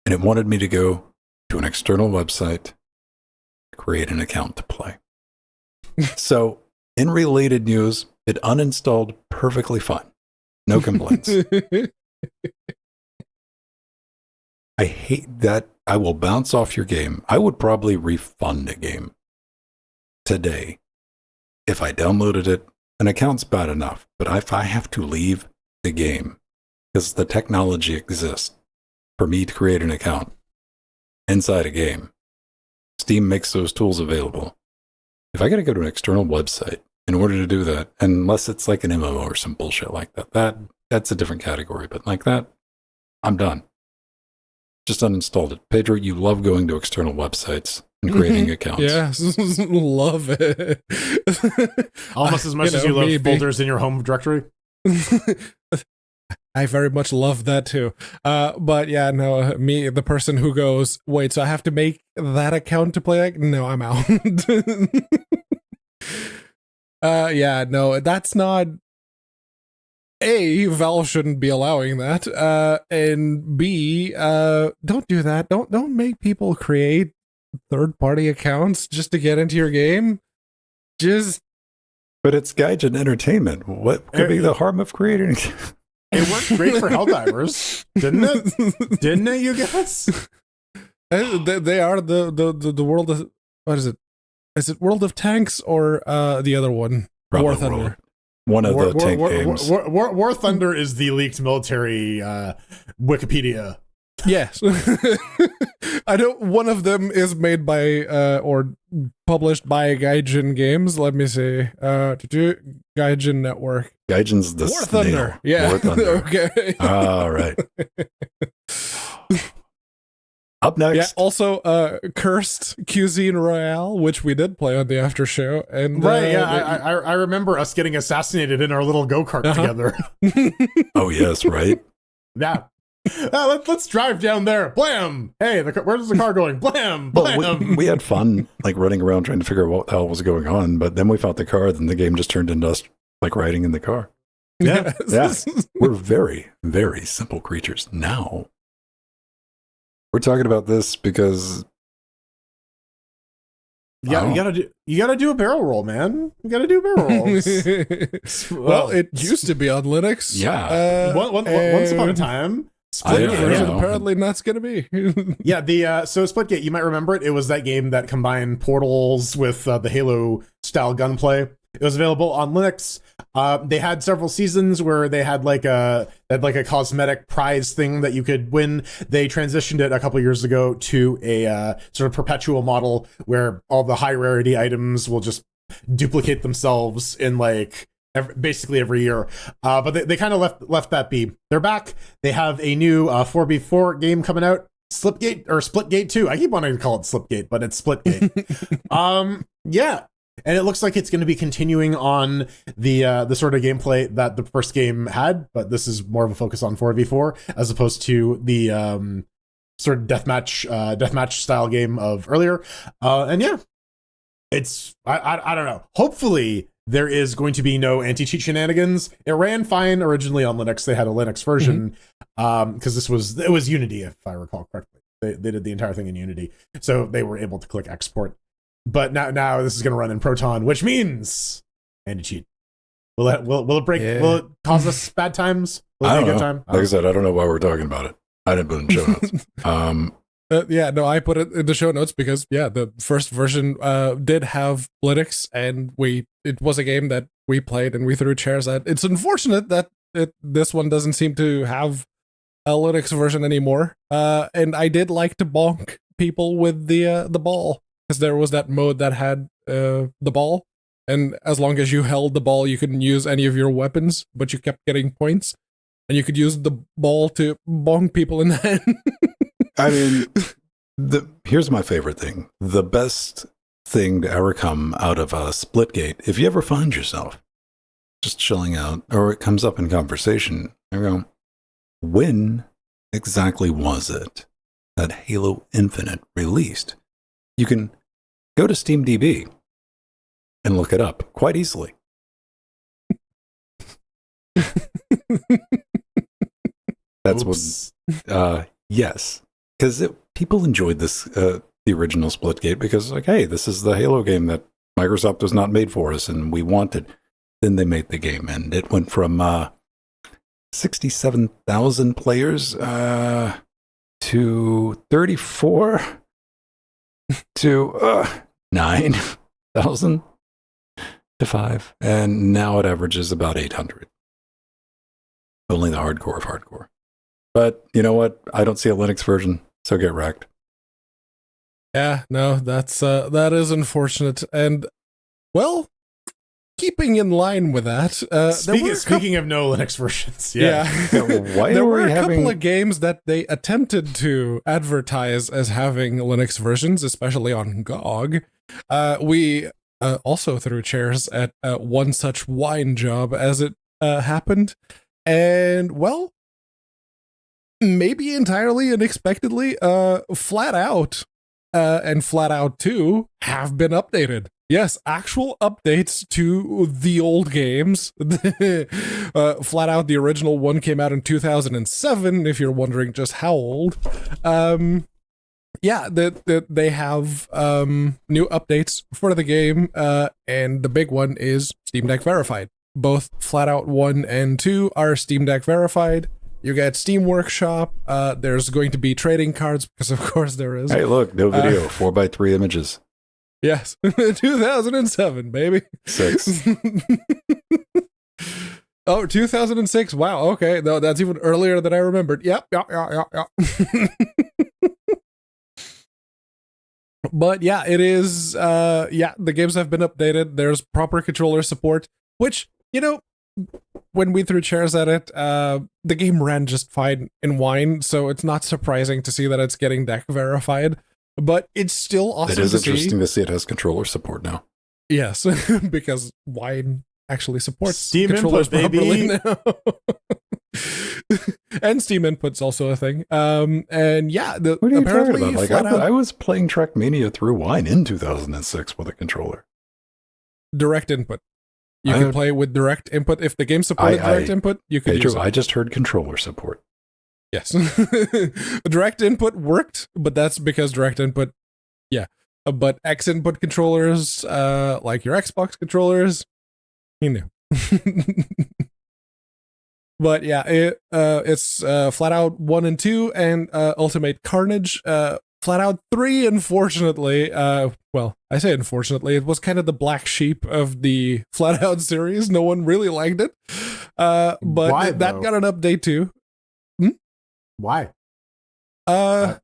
And it wanted me to go to an external website, create an account to play. So, in related news, it uninstalled perfectly fine. No complaints. I hate that. I will bounce off your game. I would probably refund a game today if I downloaded it. An account's bad enough, but if I have to leave the game, because the technology exists for me to create an account inside a game, Steam makes those tools available. If I got to go to an external website in order to do that, unless it's like an MMO or some bullshit like that, that's a different category. But like that, I'm done. Just uninstalled it. Pedro, you love going to external websites and creating accounts. Yeah, love it. Almost as much as you love folders in your home directory. I very much love that too. But yeah, no, me, the person who goes, wait, so I have to make that account to play? Like, no, I'm out. Yeah, no, that's not. A, Valve shouldn't be allowing that. And B, don't do that. Don't make people create third-party accounts just to get into your game. But it's Gaijin Entertainment. What could be the harm of creating? It worked great for Helldivers, didn't it? Didn't it, you guys? They are the world of, what is it? Is it World of Tanks or the other one? Probably War Thunder. One of the tank games. War Thunder is the leaked military Wikipedia. Yes. I know one of them is made by or published by Gaijin Games. Let me see. Gaijin Network. Gaijin's the War Thunder. snail. Yeah. War Thunder. Okay. All right. Up next. Yeah, also Cursed Cuisine Royale, which we did play on the after show. And Right, yeah, I remember us getting assassinated in our little go-kart together. Oh, yes, right? Yeah. Let's drive down there. Blam! Hey, where's the car going? Blam! Blam! Well, we had fun, like, running around trying to figure out what the hell was going on, but then we found the car, then the game just turned into us, like, riding in the car. Yeah. Yeah. We're very, very simple creatures. Now, we're talking about this because... Yeah, you gotta do a barrel roll, man. You gotta do barrel rolls. Well, it used to be on Linux. Yeah. Once upon a time. Splitgate version know. apparently not going to be. Yeah, so Splitgate, you might remember it. It was that game that combined portals with the Halo style gunplay. It was available on Linux. They had several seasons where they had like a cosmetic prize thing that you could win. They transitioned it a couple years ago to a sort of perpetual model where all the high rarity items will just duplicate themselves in like basically every year. But they kind of left that be. They're back. They have a new 4v4 game coming out. Splitgate 2. I keep wanting to call it Slipgate, but it's Splitgate. Yeah. And it looks like it's going to be continuing on the sort of gameplay that the first game had, but this is more of a focus on 4v4 as opposed to the sort of deathmatch style game of earlier. And yeah, it's I don't know. Hopefully there is going to be no anti-cheat shenanigans. It ran fine originally on Linux. They had a Linux version because it was Unity, if I recall correctly. They did the entire thing in Unity, so they were able to click export. But now this is going to run in Proton, which means anti-cheat. Will it break? Yeah. Will it cause us bad times? Will it be a good time? Like I said, I don't know why we're talking about it. I didn't put it in show notes. Yeah, no, I put it in the show notes because the first version did have Linux, and it was a game that we played and we threw chairs at. It's unfortunate that this one doesn't seem to have a Linux version anymore. And I did like to bonk people with the ball. Because there was that mode that had the ball, and as long as you held the ball, you couldn't use any of your weapons, but you kept getting points, and you could use the ball to bonk people in the head. I mean, here's my favorite thing. The best thing to ever come out of a Splitgate, if you ever find yourself just chilling out, or it comes up in conversation, you go, when exactly was it that Halo Infinite released? You can go to SteamDB and look it up quite easily. That's Oops. What, yes. Because people enjoyed this, the original Splitgate, because, like, hey, this is the Halo game that Microsoft was not made for us, and we wanted. Then they made the game, and it went from 67,000 players to 34. To 9,000 to 5, and now it averages about 800. Only the hardcore of hardcore. But you know what? I don't see a Linux version, so get wrecked. Yeah, no, that is unfortunate. And well, keeping in line with that, speaking of no Linux versions, there were a couple of games that they attempted to advertise as having Linux versions, especially on GOG. We also threw chairs at one such wine job as it happened, and well, maybe entirely unexpectedly, Flat Out and Flat Out 2 have been updated. Yes, actual updates to the old games. Flat Out, the original one came out in 2007, if you're wondering just how old. Yeah, they have new updates for the game, and the big one is Steam Deck verified. Both Flat Out 1 and 2 are Steam Deck verified. You get Steam Workshop. There's going to be trading cards, because of course there is. Hey, look, no video, 4x3 images. Yes, 2007, baby. 6. Oh, 2006. Wow. Okay. No, that's even earlier than I remembered. Yep. Yeah. But yeah, it is. The games have been updated. There's proper controller support, which, when we threw chairs at it, the game ran just fine in Wine, so it's not surprising to see that it's getting deck verified. But it's still awesome. It is interesting to see it has controller support now. Yes, because Wine actually supports Steam controllers input, baby. properly now. And Steam input's also a thing. And yeah, What are you talking about? Like, flat out I was playing Trackmania through Wine in 2006 with a controller. direct input. You can play with direct input. If the game supported direct input, you could use it. I just heard controller support. Yes. Direct input worked, but that's because direct input, but X input controllers, like your Xbox controllers, you knew. But yeah, it's Flat Out 1 and 2 and Ultimate Carnage. Flat Out 3, unfortunately, well, I say unfortunately, it was kind of the black sheep of the Flat Out series. No one really liked it. But Why, that got an update too. Why? I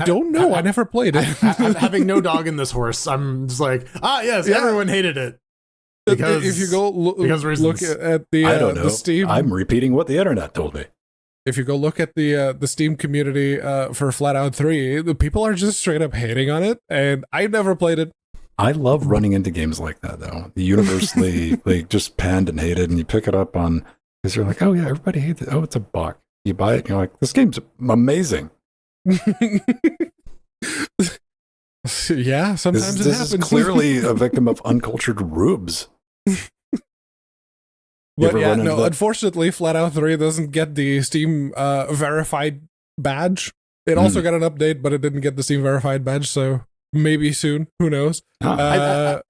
don't know. I never played it. Having no dog in this horse, I'm just like, yes, everyone hated it. Because, if you go look at the I don't know. the Steam, I'm repeating what the internet told me. if you go look at the Steam community for Flat Out 3, the people are just straight up hating on it, and I've never played it. I love running into games like that, though. The universally like just panned and hated, and you pick it up on because you're like, oh yeah, everybody hates it. Oh, it's a buck. You buy it, and you're like, this game's amazing. Yeah, sometimes it happens. This is clearly a victim of uncultured rubes. But yeah, no, unfortunately, Flat Out 3 doesn't get the Steam verified badge. It also got an update, but it didn't get the Steam verified badge, so maybe soon. Who knows? To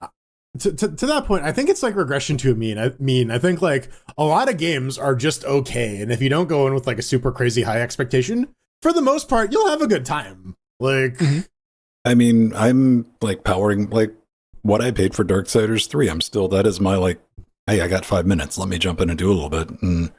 that point, I think it's like regression to a mean. I think like a lot of games are just okay, and if you don't go in with like a super crazy high expectation, for the most part, you'll have a good time. Like, I mean, I'm like powering like what I paid for Darksiders 3. That is my like, hey, I got 5 minutes. Let me jump in and do a little bit. And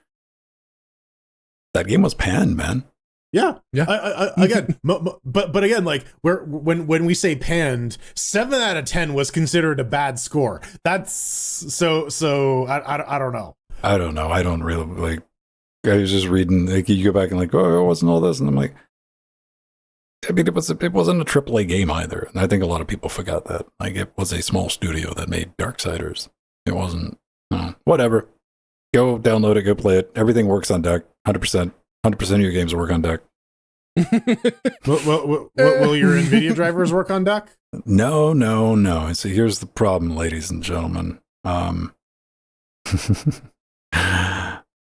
that game was panned, man. Yeah. Again, but again, like when we say panned, 7 out of 10 was considered a bad score. That's so I don't know. I don't know. I don't really like. I was just reading. Like, you go back and like, oh, it wasn't all this, and I'm like, I mean, it wasn't a AAA game either, and I think a lot of people forgot that. Like, it was a small studio that made Darksiders. It wasn't. Whatever. Go download it. Go play it. Everything works on deck. 100%. 100% of your games work on deck. Will your NVIDIA drivers work on deck? No. So here's the problem, ladies and gentlemen.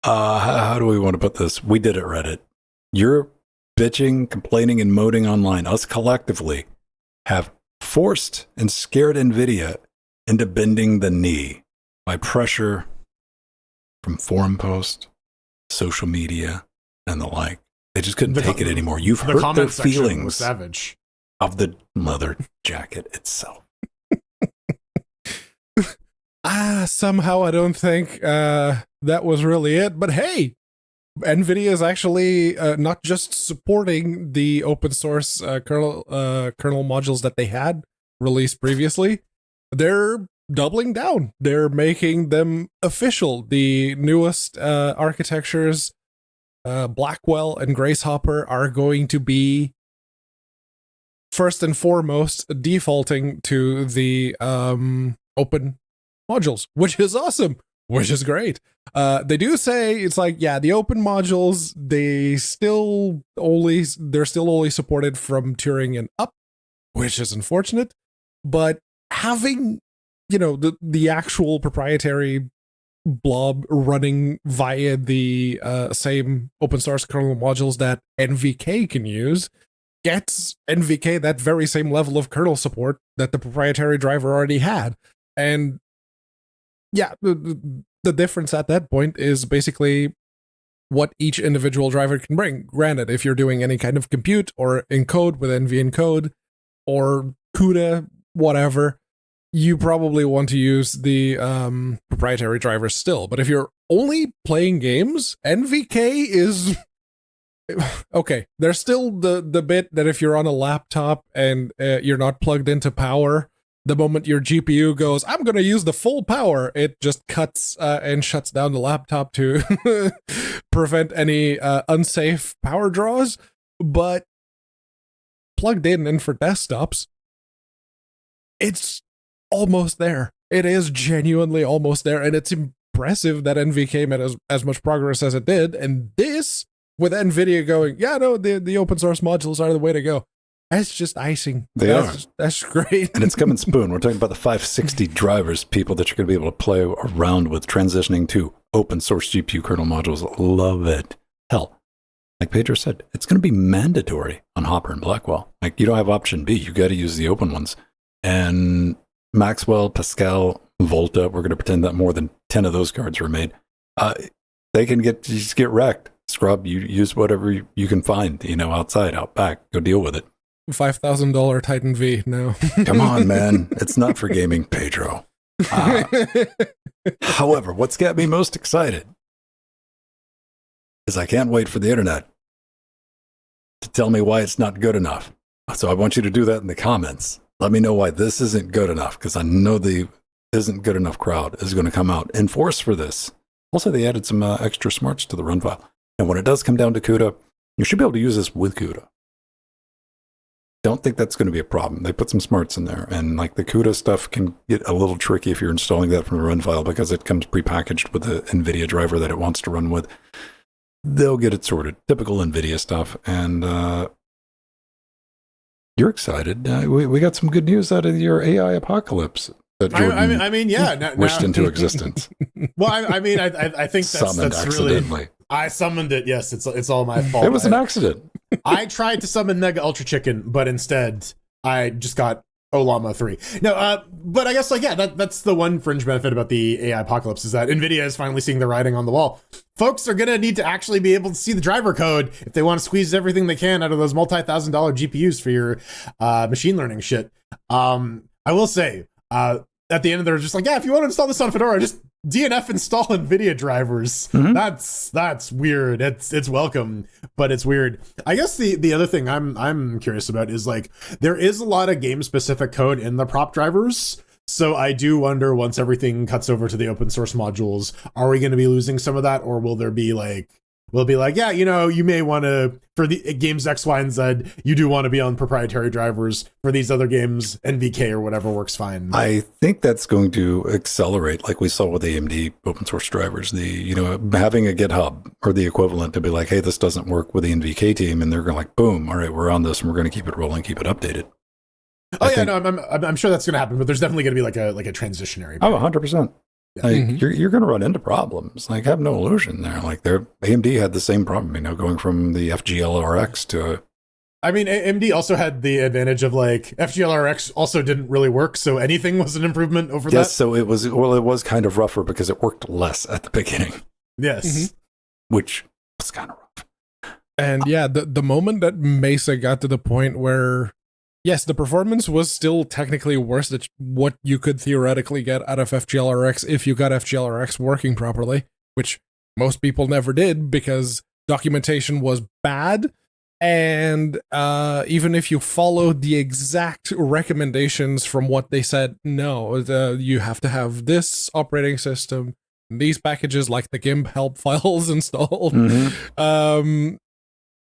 How do we want to put this? We did it, Reddit. You're bitching, complaining, and moaning online. Us collectively have forced and scared NVIDIA into bending the knee by pressure from forum posts, social media, and the like. They just couldn't take it anymore. You've hurt their feelings savage. Of the leather jacket itself. Somehow I don't think that was really it. But hey, NVIDIA is actually not just supporting the open source kernel modules that they had released previously. They're doubling down. They're making them official. The newest architectures, Blackwell and Gracehopper, are going to be first and foremost defaulting to the open modules, which is awesome, which is great. They do say it's like, yeah, the open modules, they're still only supported from Turing and up, which is unfortunate. But having, the actual proprietary blob running via the same open source kernel modules that NVK can use gets NVK that very same level of kernel support that the proprietary driver already had. And yeah, the difference at that point is basically what each individual driver can bring. Granted, if you're doing any kind of compute or encode with NV encode or CUDA, whatever, you probably want to use the proprietary drivers still. But if you're only playing games, NVK is okay. There's still the bit that if you're on a laptop and you're not plugged into power, the moment your GPU goes, I'm going to use the full power, it just cuts and shuts down the laptop to prevent any unsafe power draws. But plugged in and for desktops, it's almost there. It is genuinely almost there, and it's impressive that NVK made as much progress as it did. And this, with NVIDIA going, yeah, no, the open source modules are the way to go. That's just icing. That's great. And it's coming spoon. We're talking about the 560 drivers, people that you're going to be able to play around with, transitioning to open source GPU kernel modules. Love it. Hell, like Pedro said, it's going to be mandatory on Hopper and Blackwell. Like, you don't have option B. You got to use the open ones. And Maxwell, Pascal, Volta, we're going to pretend that more than 10 of those cards were made. They can just get wrecked. Scrub, you use whatever you can find, outside, out back. Go deal with it. $5,000 Titan V now. Come on, man. It's not for gaming, Pedro. However, what's got me most excited is I can't wait for the internet to tell me why it's not good enough. So I want you to do that in the comments. Let me know why this isn't good enough, because I know the isn't good enough crowd is going to come out in force for this. Also, they added some extra smarts to the run file. And when it does come down to CUDA, you should be able to use this with CUDA. Don't think that's going to be a problem. They put some smarts in there, and like the CUDA stuff can get a little tricky if you're installing that from the run file, because it comes prepackaged with the NVIDIA driver that it wants to run with. They'll get it sorted. Typical NVIDIA stuff. And you're excited. We got some good news out of your AI apocalypse that Jordan wished into existence. Well, I think summoned that's accidentally. Really, I summoned it. Yes, it's all my fault. It was an accident. I tried to summon Mega Ultra Chicken, but instead I just got Olama 3. No, but I guess that's the one fringe benefit about the AI apocalypse, is that NVIDIA is finally seeing the writing on the wall. Folks are going to need to actually be able to see the driver code if they want to squeeze everything they can out of those multi-$1,000 GPUs for your machine learning shit. I will say, at the end, they're just like, yeah, if you want to install this on Fedora, just DNF install NVIDIA drivers. Mm-hmm. That's weird. It's welcome, but it's weird. I guess the other thing I'm curious about is, like, there is a lot of game specific code in the prop drivers. So I do wonder, once everything cuts over to the open source modules, are we going to be losing some of that, or will there be like, yeah, you may want to, for the games X, Y, and Z, you do want to be on proprietary drivers. For these other games, NVK or whatever works fine. I think that's going to accelerate, like we saw with AMD open source drivers, having a GitHub or the equivalent to be like, hey, this doesn't work with the NVK team. And they're going like, boom, all right, we're on this and we're going to keep it rolling, keep it updated. I'm sure that's going to happen, but there's definitely going to be like a transitionary period. Oh, 100%. Like, you're going to run into problems. Like, have no illusion there. Like, AMD had the same problem, going from the FGLRX to. I mean, AMD also had the advantage of, like, FGLRX also didn't really work, so anything was an improvement over that. Yes, so it was kind of rougher because it worked less at the beginning. Yes, which was kind of rough. And yeah, the moment that Mesa got to the point where, yes, the performance was still technically worse than what you could theoretically get out of FGLRX if you got FGLRX working properly, which most people never did because documentation was bad. And even if you followed the exact recommendations from what they said, no, you have to have this operating system, these packages like the GIMP help files installed.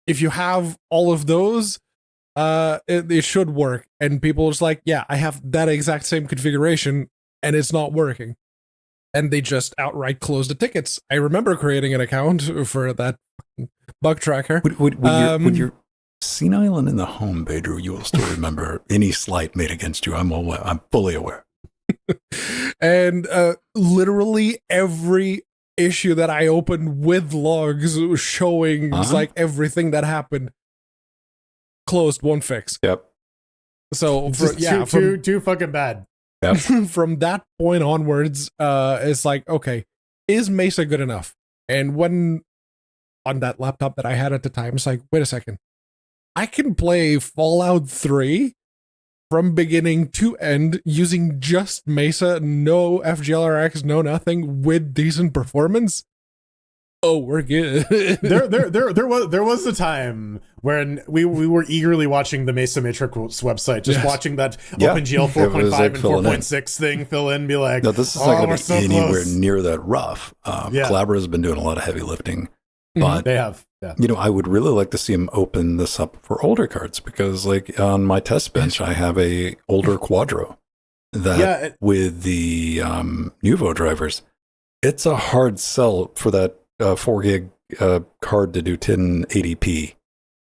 If you have all of those, it should work. And people are just like, yeah, I have that exact same configuration and it's not working. And they just outright close the tickets. I remember creating an account for that bug tracker. When you're senile and in the home, Pedro, you will still remember any slight made against you. I'm fully aware. And literally every issue that I opened with logs showing like everything that happened, closed, won't fix. Yep. So too fucking bad. Yep. From that point onwards, it's like, okay, is Mesa good enough? And when on that laptop that I had at the time, it's like, wait a second, I can play Fallout 3 from beginning to end using just Mesa, no FGLRX, no nothing, with decent performance. Oh, we're good. there was a time when we were eagerly watching the Mesa Matrix website, just watching that OpenGL 4.5 and 4.6 thing fill in, be like, no, this is not going to be anywhere close. near that rough. Collabora has been doing a lot of heavy lifting, but they have. Yeah. You know, I would really like to see them open this up for older cards, because like on my test bench, I have a older Quadro that with the Nuvo drivers, it's a hard sell for that 4 gig card to do 1080p.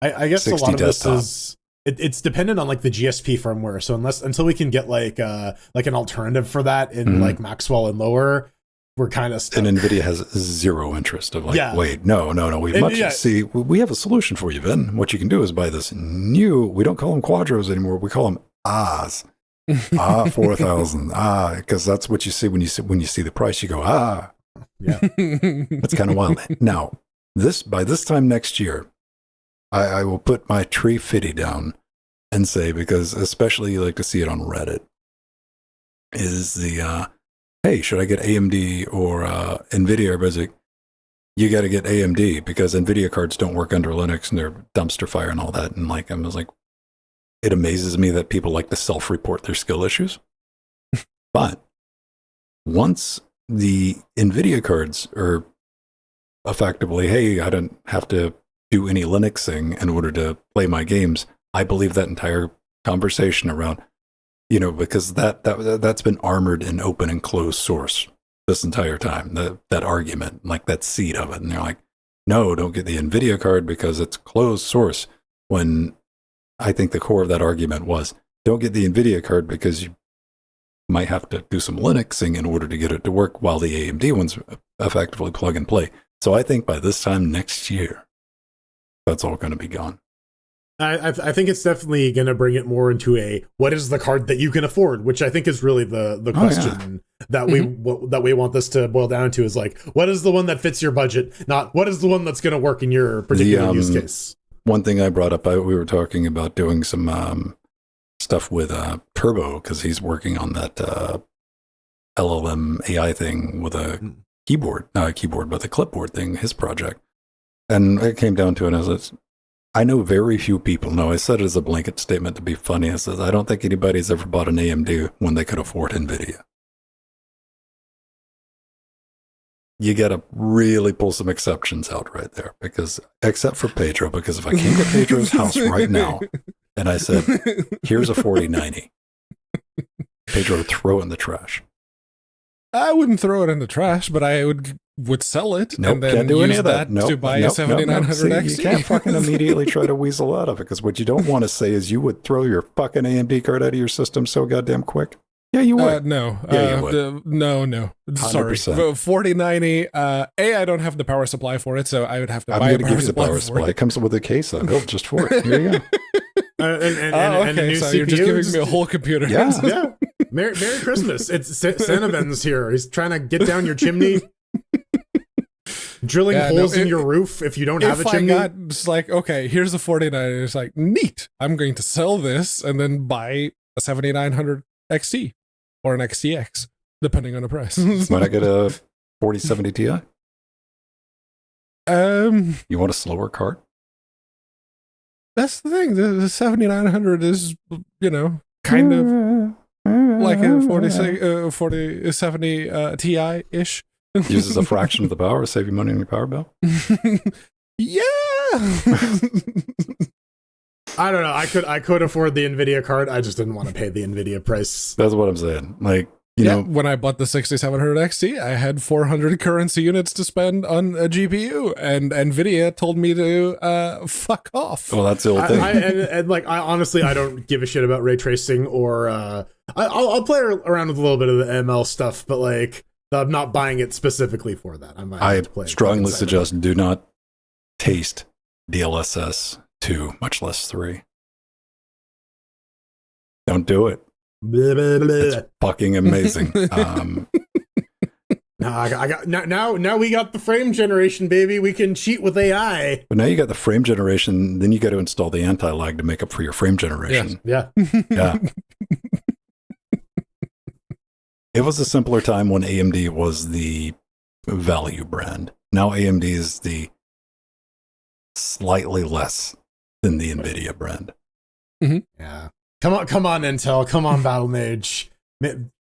I guess a lot of this is it's dependent on like the GSP firmware. So until we can get like an alternative for that in like Maxwell and lower, we're kind of stuck. And NVIDIA has zero interest of like, wait, no. See, we have a solution for you, Ben. What you can do is buy this new. We don't call them Quadros anymore. We call them Ahs. 4,000. Because that's what you see when you see the price. You go Yeah, that's kind of wild. Now, by this time next year, I will put my tree fitty down and say, because especially you like to see it on Reddit, is the hey, should I get AMD or NVIDIA? Everybody's like, you got to get AMD because NVIDIA cards don't work under Linux and they're dumpster fire and all that. And like, I was like, it amazes me that people like to self-report their skill issues. But once the NVIDIA cards are effectively, hey, I don't have to do any Linuxing in order to play my games, I believe that entire conversation around, you know, because that's been armored in open and closed source this entire time, that argument, like that seed of it. And they're like, no, don't get the NVIDIA card because it's closed source. When I think the core of that argument was, don't get the NVIDIA card because you might have to do some Linuxing in order to get it to work, while the AMD ones effectively plug and play. So I think by this time next year, that's all going to be gone. I think it's definitely going to bring it more into a, what is the card that you can afford, which I think is really the question that we want this to boil down to, is like, what is the one that fits your budget, not what is the one that's going to work in your particular use case. One thing I brought up, we were talking about doing some stuff with Turbo, because he's working on that LLM AI thing with a not a keyboard, but the clipboard thing, his project. And it came down to it, and I was like, I know very few people. No, I said it as a blanket statement to be funny. I said, I don't think anybody's ever bought an AMD when they could afford NVIDIA. You got to really pull some exceptions out right there, because except for Pedro, because if I came to Pedro's house right now and I said, here's a 4090, Pedro would throw it in the trash. I wouldn't throw it in the trash, but I would sell it. Nope, and then can't do any use of that. to buy a 7900 XT. You can't fucking immediately try to weasel out of it, because what you don't want to say is you would throw your fucking AMD card out of your system so goddamn quick. Yeah, you would. No. Yeah, you would. No. Sorry. 4090. I don't have the power supply for it, so I would have to buy a power supply. It comes with a case I built just for it. Here you go. And a new so CPU. You're just giving me a whole computer. Yeah. Merry Christmas. It's Santaven's here. He's trying to get down your chimney. Drilling holes in your roof if you don't have a chimney. It's like, okay, here's a 4090. It's like, neat. I'm going to sell this and then buy a 7900 XT or an XTX, depending on the price. Might I get a 4070 Ti? You want a slower card? That's the thing. The 7900 is, kind of like a 4070 Ti-ish. Uses a fraction of the power to save you money on your power bill? Yeah. I don't know. I could afford the NVIDIA card. I just didn't want to pay the NVIDIA price. That's what I'm saying. Like, you know, when I bought the 6700 XT, I had 400 currency units to spend on a GPU, and NVIDIA told me to fuck off. Well, that's the old thing. I honestly, I don't give a shit about ray tracing, or I'll play around with a little bit of the ML stuff, but like, I'm not buying it specifically for that. I strongly suggest do not taste DLSS 2, much less 3. Don't do it. It's fucking amazing. No, I got now we got the frame generation, baby. We can cheat with AI. But now you got the frame generation, then you got to install the anti-lag to make up for your frame generation. Yeah. Yeah. It was a simpler time when AMD was the value brand. Now AMD is the slightly less than the NVIDIA brand. Mm-hmm. Yeah. Come on, Intel. Come on, Battle Mage.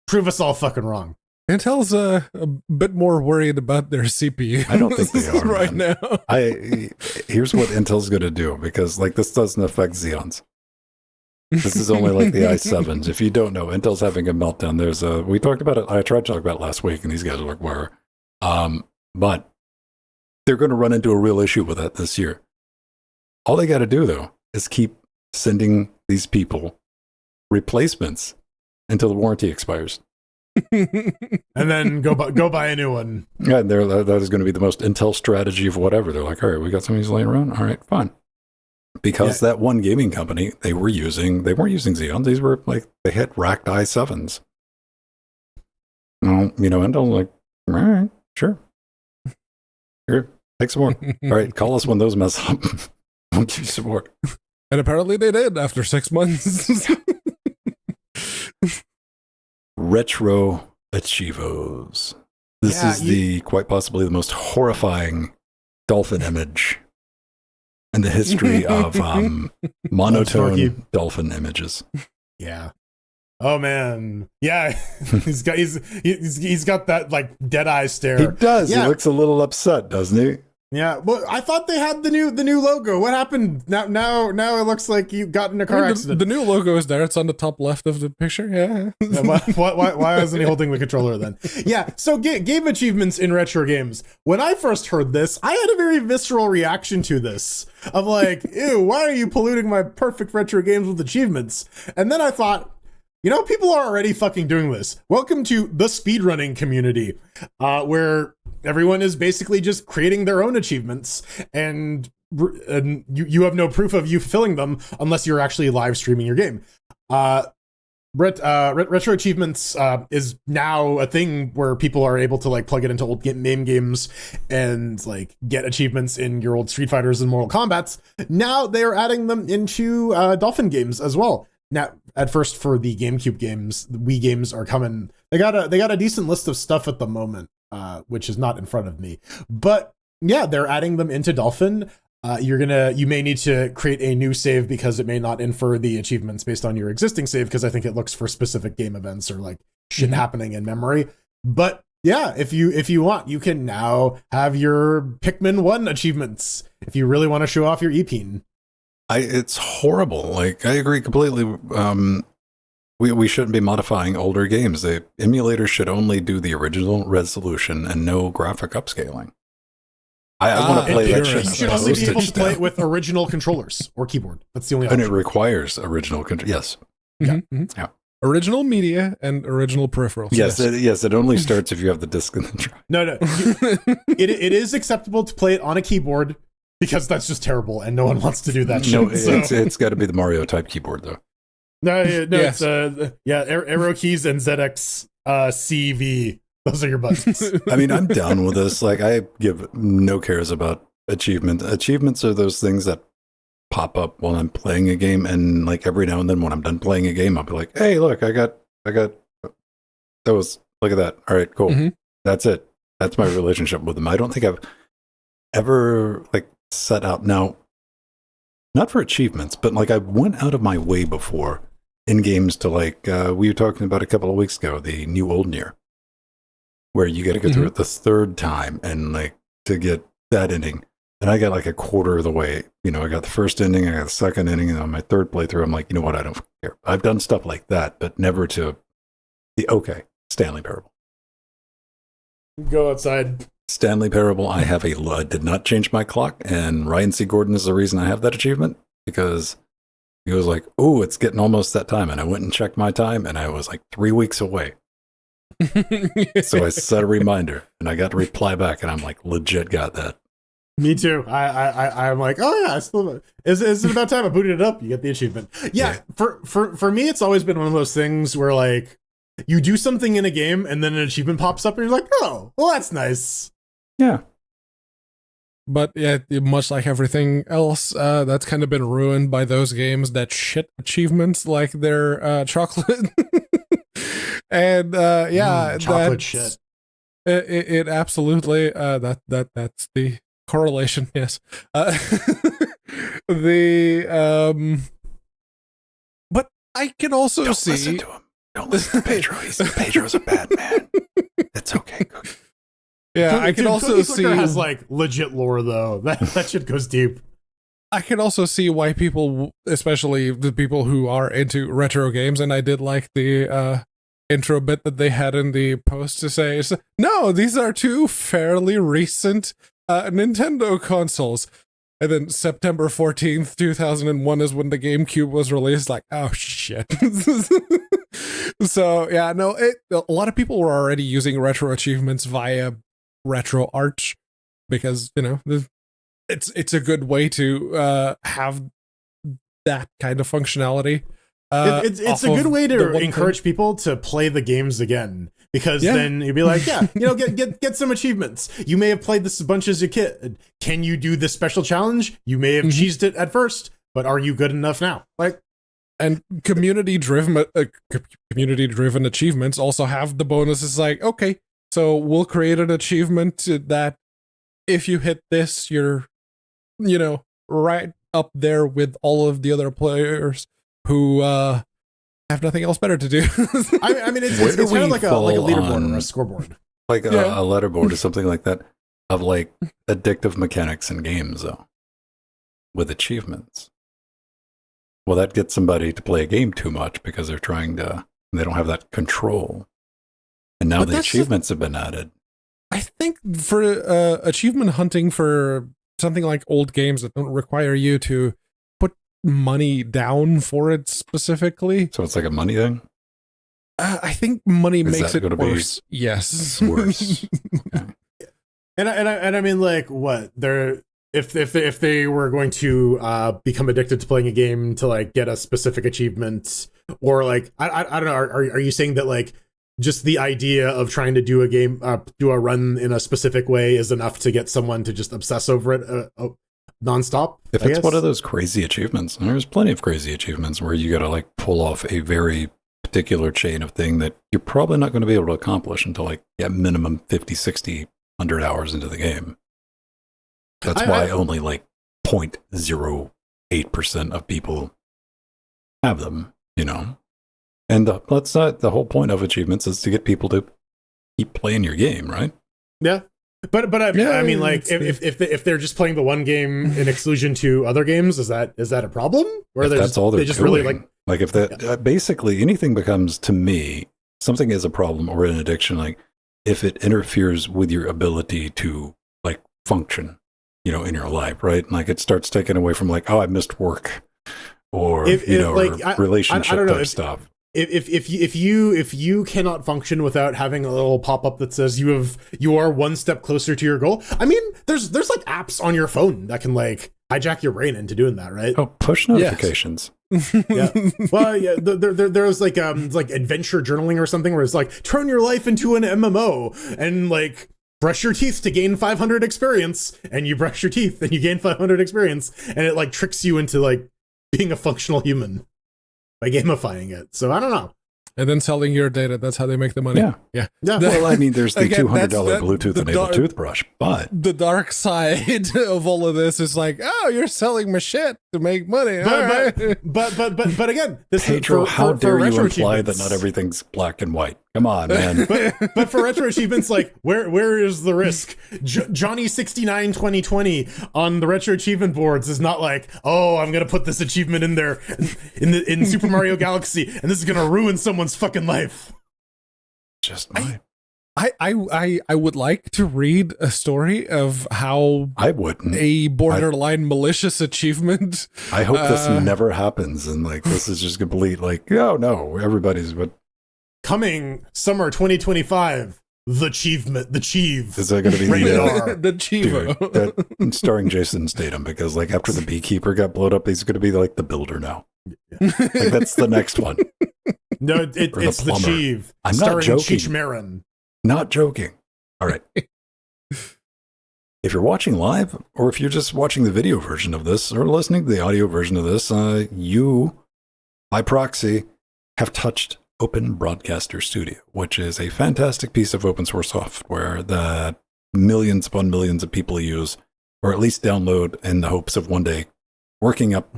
Prove us all fucking wrong. Intel's a bit more worried about their CPU. I don't think they are right man. now. Here's what Intel's going to do, because like this doesn't affect Xeons. This is only like the i7s. If you don't know, Intel's having a meltdown. We talked about it. I tried to talk about it last week, and these guys are like, where? But they're going to run into a real issue with that this year. All they got to do, though, is keep sending these people replacements until the warranty expires. And then go buy a new one. Yeah, that is going to be the most Intel strategy of whatever. They're like, all right, we got some of these laying around. All right, fine. Because that one gaming company, they weren't using Xeons. These were like, they had racked i7s. Well, Intel's like, all right, sure. Here, take some more. All right, call us when those mess up. I'll give you some more. And apparently they did after 6 months. Retro Achievos. This is quite possibly the most horrifying dolphin image in the history of monotone dolphin images. Yeah. Oh man. Yeah. he's got that like dead eye stare. He does. Yeah. He looks a little upset, doesn't he? Yeah. Well, I thought they had the new logo. What happened? Now it looks like you got in a car accident. The new logo is there. It's on the top left of the picture. Yeah. Why isn't he holding the controller then? Yeah. So game achievements in retro games. When I first heard this, I had a very visceral reaction to this of like, ew, why are you polluting my perfect retro games with achievements? And then I thought, people are already fucking doing this. Welcome to the speedrunning community, where everyone is basically just creating their own achievements, and you have no proof of you fulfilling them unless you're actually live streaming your game. Retro achievements is now a thing where people are able to like plug it into old name games and like get achievements in your old Street Fighters and Mortal Kombats. Now they are adding them into Dolphin games as well. Now, at first for the GameCube games, the Wii games are coming. They got a decent list of stuff at the moment, which is not in front of me. But yeah, they're adding them into Dolphin. You may need to create a new save because it may not infer the achievements based on your existing save, because I think it looks for specific game events or like shit happening in memory. But yeah, if you want, you can now have your Pikmin 1 achievements if you really want to show off your EPeen. It's horrible. Like, I agree completely. We shouldn't be modifying older games. The emulators should only do the original resolution and no graphic upscaling. I want to play that shit. You should only be able to play it with original controllers or keyboard. That's the only option. And it requires original control. Yes. Yeah. Original media and original peripherals. Yes. It only starts if you have the disc in the drive. No. It is acceptable to play it on a keyboard, because that's just terrible and no one wants to do that shit. No, it's got to be the Mario type keyboard though. No, yes. It's arrow keys and ZX CV. Those are your buttons. I mean, I'm down with this. Like, I give no cares about achievements. Achievements are those things that pop up while I'm playing a game, and like every now and then when I'm done playing a game, I'll be like, hey, look, I got look at that. All right, cool. Mm-hmm. That's it. That's my relationship with them. I don't think I've ever like set out, now, not for achievements, but like I went out of my way before in games to like, we were talking about a couple of weeks ago, the New Old Year, where you got to go through it the third time and like to get that ending. And I got like a quarter of the way. I got the first ending, I got the second ending, and on my third playthrough, I'm like, you know what? I don't care. I've done stuff like that, but never to the Stanley Parable. Go outside. Stanley Parable, I did not change my clock, and Ryan C. Gordon is the reason I have that achievement, because he was like, oh, it's getting almost that time. And I went and checked my time, and I was like 3 weeks away. So I set a reminder, and I got to reply back, and I'm like, legit got that. Me too. I'm like, oh yeah, I still is it about time I booted it up? You get the achievement. Yeah. For me, it's always been one of those things where like you do something in a game and then an achievement pops up and you're like, oh, well, that's nice. Yeah. But yeah, much like everything else, that's kind of been ruined by those games that shit achievements like their chocolate. And chocolate shit. It absolutely that's the correlation. Yes. But I can also Don't see. listen to him. Don't listen to Pedro. Pedro's a bad man. It's okay. Yeah, I can also Cookie see Clicker has like legit lore though. That shit goes deep. I can also see why people, especially the people who are into retro games, and I did like the intro bit that they had in the post to say, no, these are two fairly recent Nintendo consoles. And then September 14th, 2001 is when the GameCube was released. Like, oh shit. So yeah, no, a lot of people were already using retro achievements via retro arch because, you know, it's a good way to have that kind of functionality. It's a good way to encourage people to play the games again, because then you'd be like, yeah, you know, get some achievements. You may have played this a bunch as a kid. Can you do this special challenge? You may have cheesed it at first, but are you good enough now? Like, and community-driven achievements also have the bonuses like, okay, so we'll create an achievement that if you hit this, you're, you know, right up there with all of the other players who have nothing else better to do. I mean, it's kind of like a leaderboard or a scoreboard. Like a letterboard or something like that of like addictive mechanics in games, though, with achievements. Well, that gets somebody to play a game too much because they don't have that control. And now the achievements have been added. I think for achievement hunting for something like old games that don't require you to put money down for it specifically. So it's like a money thing? I think money makes it worse. Yes. Worse. Okay. And I mean, like, what they're if they were going to become addicted to playing a game to like get a specific achievement, or like I don't know, are you saying that like just the idea of trying to do a run in a specific way is enough to get someone to just obsess over it nonstop? If it's one of those crazy achievements, and there's plenty of crazy achievements where you got to like pull off a very particular chain of thing that you're probably not going to be able to accomplish until like minimum 50, 60, 100 hours into the game. That's why only like 0.08% of people have them, you know? And that's not the whole point of achievements, is to get people to keep playing your game, right? Yeah. But I mean, like, if they're just playing the one game in exclusion to other games, is that a problem? Or that's all they're just doing. Really like if that basically anything becomes, to me, something is a problem or an addiction, like if it interferes with your ability to like function, you know, in your life, right? Like it starts taking away from like, oh, I missed work, or relationship type stuff. If you cannot function without having a little pop-up that says you are one step closer to your goal, I mean, there's like apps on your phone that can like hijack your brain into doing that, right? Oh, push notifications. Yeah. Well, yeah. There's like adventure journaling or something where it's like turn your life into an MMO and like brush your teeth to gain 500 experience, and you brush your teeth and you gain 500 experience, and it like tricks you into like being a functional human by gamifying it. So I don't know. And then selling your data, that's how they make the money. Yeah. Well, I mean, there's the $200 Bluetooth-enabled toothbrush, but the dark side of all of this is like, oh, you're selling my shit to make money. But again, this Pedro, is how dare you imply achievements. that not everything's black and white? Come on, man. but for retro achievements, like where is the risk? Johnny 69 2020 on the retro achievement boards is not like, oh, I'm gonna put this achievement in there in Super Mario Galaxy, and this is gonna ruin someone's fucking life. Just mine. I would like to read a story of how I wouldn't. A borderline malicious achievement. I hope this never happens, and like this is just complete like, oh no, everybody's but coming summer 2025. The Chieve. Is that going to be the Chivo? Starring Jason Statham, because like after the beekeeper got blown up, he's going to be like the builder now. Yeah. Like that's the next one. No, Or the it's the plumber. Chief. I'm not starring joking. Cheech Marin. Not joking. All right. If you're watching live, or if you're just watching the video version of this, or listening to the audio version of this, you, by proxy, have touched Open Broadcaster Studio, which is a fantastic piece of open source software that millions upon millions of people use, or at least download in the hopes of one day working up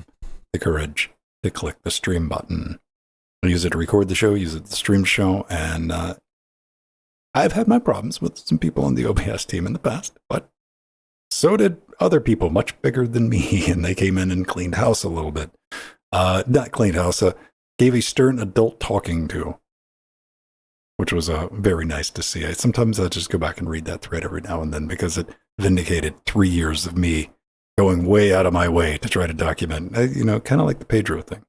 the courage to click the stream button. I use it to record the show, use it to stream the show, and I've had my problems with some people on the OBS team in the past, but so did other people much bigger than me, and they came in and cleaned house a little bit. Not cleaned house, gave a stern adult talking to, which was very nice to see. Sometimes I just go back and read that thread every now and then because it vindicated 3 years of me going way out of my way to try to document, kind of like the Pedro thing.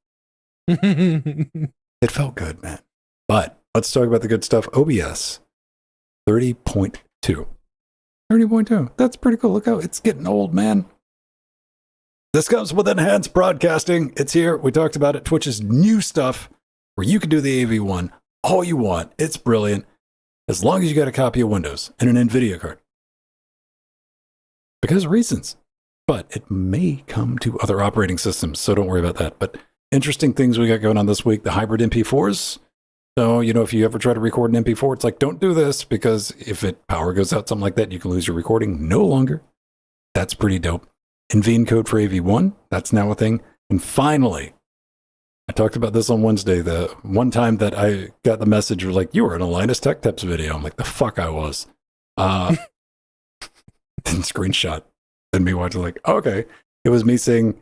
It felt good, man. But let's talk about the good stuff. OBS 30.2. 30.2. That's pretty cool. Look how it's getting old, man. This comes with enhanced broadcasting. It's here. We talked about it. Twitch's new stuff where you can do the AV1 all you want. It's brilliant. As long as you got a copy of Windows and an NVIDIA card. Because of reasons. But it may come to other operating systems, so don't worry about that. But interesting things we got going on this week. The hybrid MP4s. So, if you ever try to record an MP4, it's like, don't do this, because if power goes out, something like that, you can lose your recording no longer. That's pretty dope. NVIDIA for AV1, that's now a thing. And finally, I talked about this on Wednesday, the one time that I got the message was like, you were in a Linus Tech Tips video. I'm like, the fuck I was. Then screenshot. And me watching like, okay. It was me saying,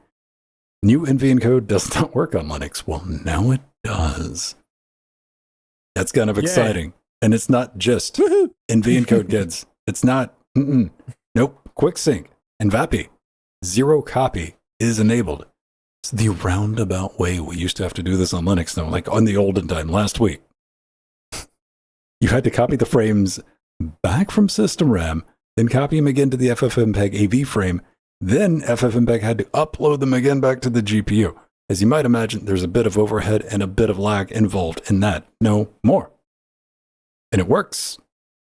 new NVIDIA does not work on Linux. Well, now it does. That's kind of exciting. And it's not just NVIDIA kids. It's not. Nope. QuickSync and VAPI. Zero copy is enabled. It's the roundabout way we used to have to do this on Linux, though, like on the olden time last week. You had to copy the frames back from system RAM, then copy them again to the FFmpeg AV frame, then FFmpeg had to upload them again back to the GPU. As you might imagine, there's a bit of overhead and a bit of lag involved in that. No more. And it works.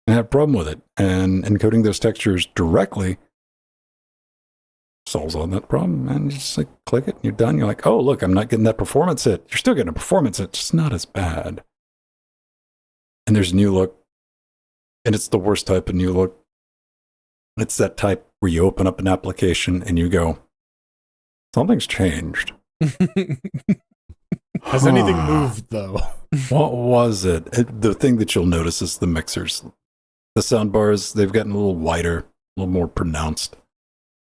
I have a problem with it. And encoding those textures directly solves all that problem. And you just like click it and you're done. You're like, oh, look, I'm not getting that performance hit. You're still getting a performance hit, just not as bad. And there's a new look. And it's the worst type of new look. It's that type where you open up an application and you go, something's changed. Has anything moved, though? What was it? The thing that you'll notice is the mixers. The sound bars, they've gotten a little wider, a little more pronounced.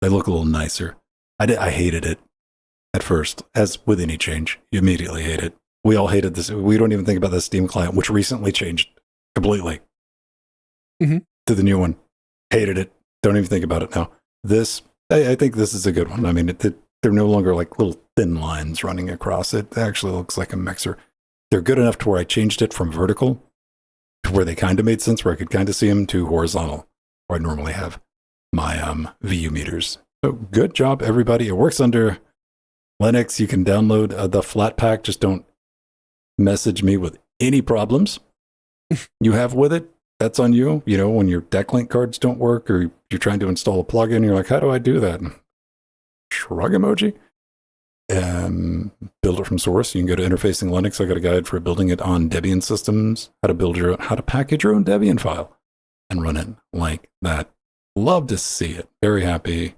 They look a little nicer. I hated it at first. As with any change, you immediately hate it. We all hated this. We don't even think about the Steam client, which recently changed completely to the new one. Hated it. Don't even think about it now. This, I think this is a good one. I mean, they're no longer like little thin lines running across it. It actually looks like a mixer. They're good enough to where I changed it from vertical to where they kind of made sense, where I could kind of see them, to horizontal, where I normally have my VU meters. So good job, everybody. It works under Linux. You can download the Flatpak. Just don't message me with any problems you have with it. That's on you. When your DeckLink cards don't work, or you're trying to install a plugin, you're like, how do I do that? Shrug emoji. Build it from source. You can go to Interfacing Linux. I got a guide for building it on Debian systems, how to package your own Debian file and run it like that. Love to see it. Very happy.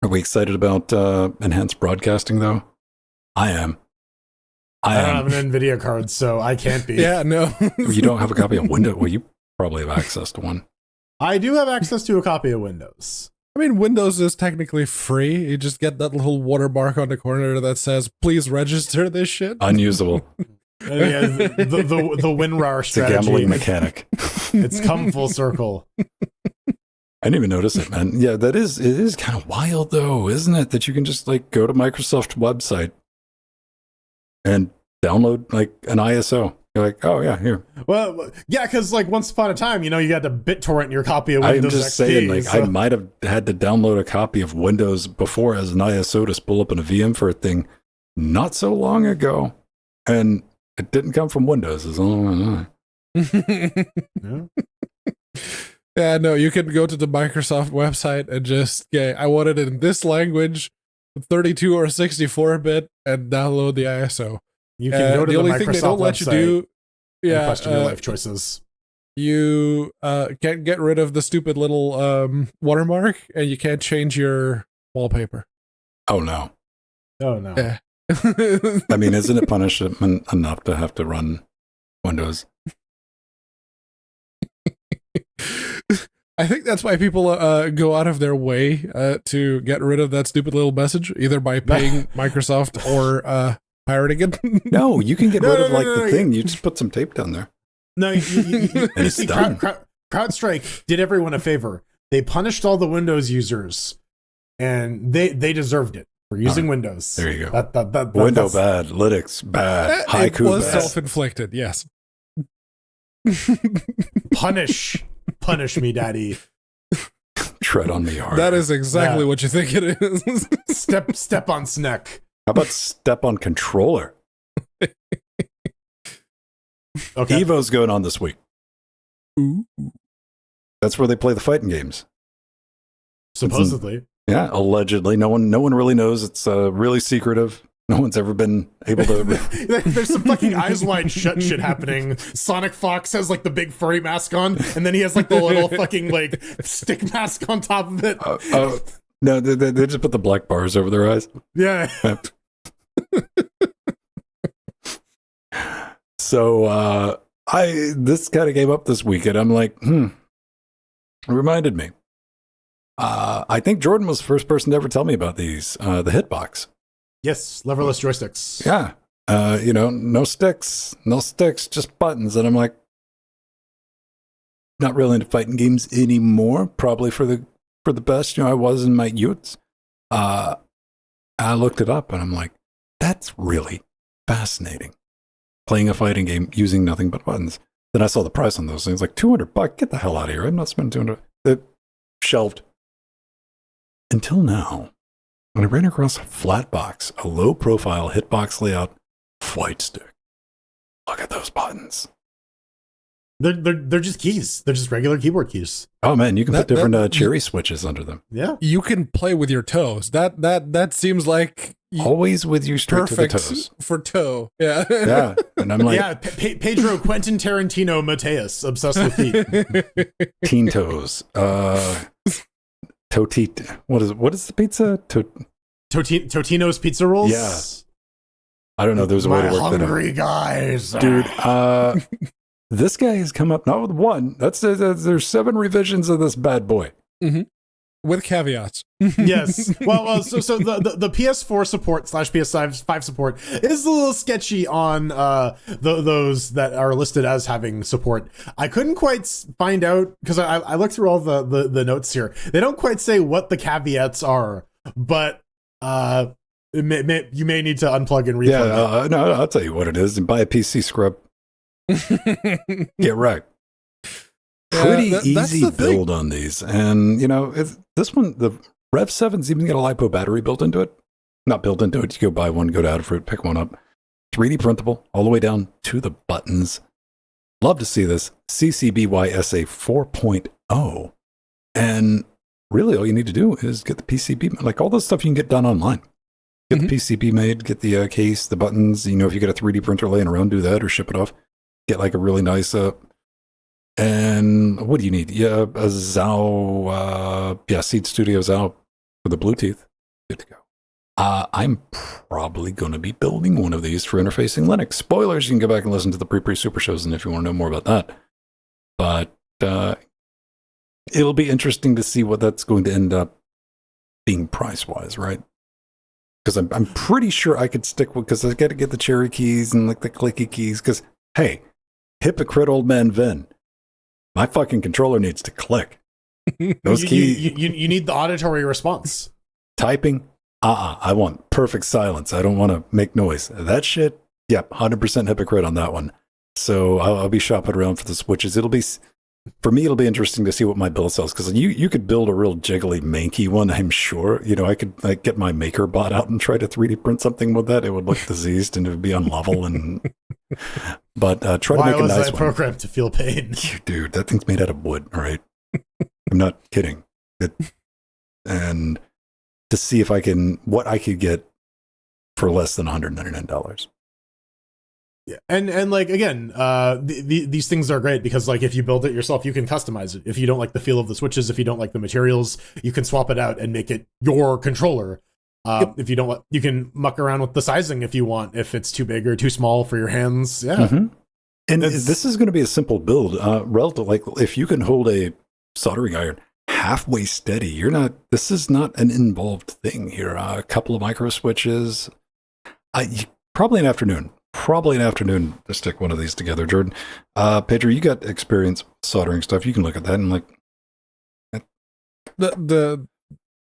Are we excited about enhanced broadcasting, though? I am. I don't have an NVIDIA card, so I can't be. Yeah, no. You don't have a copy of Windows? Well, you probably have access to one. I do have access to a copy of Windows. I mean, Windows is technically free. You just get that little watermark on the corner that says, please register this shit. Unusable. Yeah, the WinRAR It's strategy. a gambling mechanic. It's come full circle. I didn't even notice it, man. Yeah, it is kind of wild, though, isn't it? That you can just like go to Microsoft's website and download like an ISO. You're like, oh yeah, here. Well, yeah, because like once upon a time, you had to BitTorrent your copy of I'm Windows XP. just saying, like, so. I might have had to download a copy of Windows before as an ISO to spool up in a VM for a thing not so long ago. And It didn't come from Windows. Is all I know. Yeah. Yeah, no, you can go to the Microsoft website and just, I want it in this language, 32 or 64-bit, and download the ISO. You can go to the only Microsoft thing they don't let you website do, and question your life choices. You can't get rid of the stupid little watermark, and you can't change your wallpaper. Oh, no. Oh, no. Yeah. I mean, isn't it punishment enough to have to run Windows? I think that's why people go out of their way to get rid of that stupid little message, either by paying Microsoft or pirating it. No, you can get rid of the thing. You just put some tape down there. No, you see, CrowdStrike did everyone a favor. They punished all the Windows users, and they deserved it for using Windows. There you go. That Windows bad, Linux bad, Haiku it was bad. self-inflicted, yes. Punish me, daddy. Tread on me hard. That is exactly what you think it is. Step on Sneck. How about step on controller? Okay. Evo's going on this week. Ooh. That's where they play the fighting games. Supposedly. Yeah, allegedly. No one really knows. It's really secretive. No one's ever been able to. There's some fucking eyes wide shut shit happening. Sonic Fox has like the big furry mask on, and then he has like the little fucking like stick mask on top of it. No, they just put the black bars over their eyes. Yeah. So this kind of came up this weekend. I'm like, it reminded me. I think Jordan was the first person to ever tell me about these, the Hitbox. Yes, leverless joysticks. Yeah. No sticks, just buttons. And I'm like, not really into fighting games anymore, probably for the best. I was in my youths. I looked it up and I'm like, that's really fascinating. Playing a fighting game using nothing but buttons. Then I saw the price on those things, like $200. Get the hell out of here. I'm not spending $200. It shelved. Until now, when I ran across a flat box, a low profile hitbox layout fight stick. Look at those buttons. They're just keys. They're just regular keyboard keys. Oh man, you can put different cherry switches under them. Yeah. You can play with your toes. That seems like always with you straight to the perfect toes. for toe. Yeah. Yeah. And I'm like, yeah, Pedro Quentin Tarantino Mateus, obsessed with feet. teen toes. Totita. What is the pizza? Totino's pizza rolls? Yeah. I don't know. There's a way to work that out. Hungry guys. Dude, this guy has come up not with one. There's 7 revisions of this bad boy. Mm-hmm. With caveats. Yes. Well, so the PS4 support / PS5 support is a little sketchy on those that are listed as having support. I couldn't quite find out because I looked through all the notes here. They don't quite say what the caveats are, but you may need to unplug and replug. Yeah, no, I'll tell you what it is. And buy a PC scrub. Get wrecked. Pretty easy build on these. And, this one, the Rev 7's even got a LiPo battery built into it. Not built into it. You go buy one, go to Adafruit, pick one up. 3D printable all the way down to the buttons. Love to see this. CCBY SA 4.0. And really all you need to do is get the PCB. Like all this stuff you can get done online. Get the PCB made, get the case, the buttons. If you get a 3D printer laying around, do that or ship it off. Get like a really nice... and what do you need? Yeah, a Zao, Seed Studio Zao for the Bluetooth. Good to go. I'm probably going to be building one of these for interfacing Linux. Spoilers, you can go back and listen to the pre-super shows and if you want to know more about that. But it'll be interesting to see what that's going to end up being price-wise, right? Because I'm pretty sure I could stick with, because I got to get the cherry keys and like the clicky keys, because, hey, hypocrite old man Vin. My fucking controller needs to click. Those keys. You need the auditory response. Typing, I want perfect silence. I don't want to make noise. That shit, yep, 100% hypocrite on that one. So I'll be shopping around for the switches. For me, it'll be interesting to see what my build sells, because you could build a real jiggly, manky one, I'm sure. I could get my maker bot out and try to 3D print something with that. It would look diseased and it would be unlevel and But try to Why make a was nice I one. programmed to feel pain? Dude, that thing's made out of wood, all right? I'm not kidding. And to see if what I could get for less than $199. Yeah, and like again, these things are great because like if you build it yourself, you can customize it. If you don't like the feel of the switches, if you don't like the materials, you can swap it out and make it your controller. If you don't, you can muck around with the sizing if you want. If it's too big or too small for your hands, yeah. Mm-hmm. And this is going to be a simple build. Relative, like if you can hold a soldering iron halfway steady, this is not an involved thing here. A couple of micro switches, probably an afternoon to stick one of these together. Jordan, Pedro, you got experience soldering stuff. You can look at that and like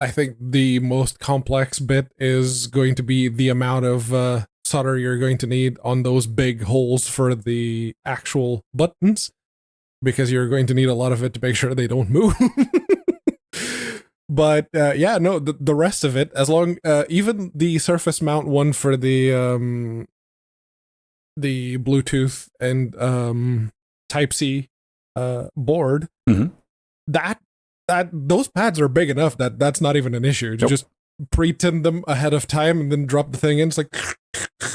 I think the most complex bit is going to be the amount of solder you're going to need on those big holes for the actual buttons, because you're going to need a lot of it to make sure they don't move. But the rest of it, as long even the surface mount one for the Bluetooth and Type-C board, mm-hmm. that those pads are big enough that that's not even an issue. You just pre-tin them ahead of time and then drop the thing in. It's like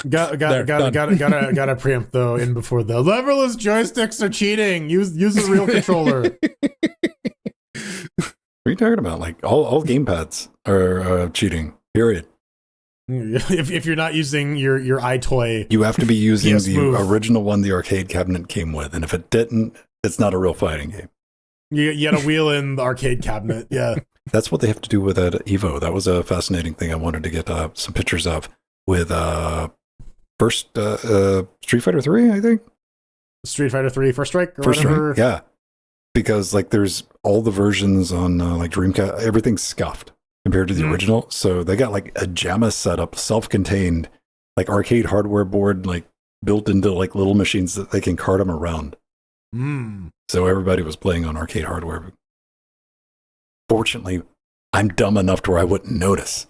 gotta preempt though in before the leverless joysticks are cheating. Use a real controller. What are you talking about? Like all gamepads are cheating. Period. If you're not using your iToy, you have to be using the move. original one the arcade cabinet came with, and if it didn't, it's not a real fighting game. You gotta wheel in the arcade cabinet. Yeah, that's what they have to do with that Evo. That was a fascinating thing I wanted to get some pictures of with first Street Fighter 3, I think. Street Fighter 3 First Strike or First whatever. Strike, yeah. Because like there's all the versions on like Dreamcast, everything's scuffed compared to the original. So they got like a JAMA setup, self-contained, like arcade hardware board, like built into like little machines that they can cart them around. So everybody was playing on arcade hardware. Fortunately, I'm dumb enough to where I wouldn't notice.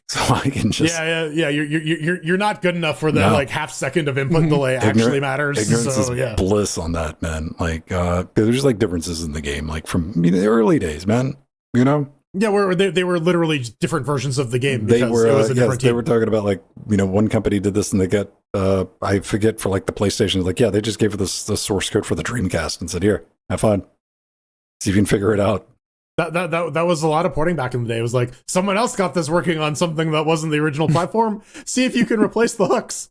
So I can just You're not good enough for that like half second of input delay actually matters. Ignorance so, is bliss on that, man. Like there's like differences in the game, like from the early days, man. You know. Yeah, where they were literally different versions of the game. They were, it was a different team. They were talking about like one company did this and they got I forget for like the PlayStation. Like they just gave us the source code for the Dreamcast and said, here, have fun, see if you can figure it out. That was a lot of porting back in the day. It was like someone else got this working on something that wasn't the original platform. See if you can replace the hooks.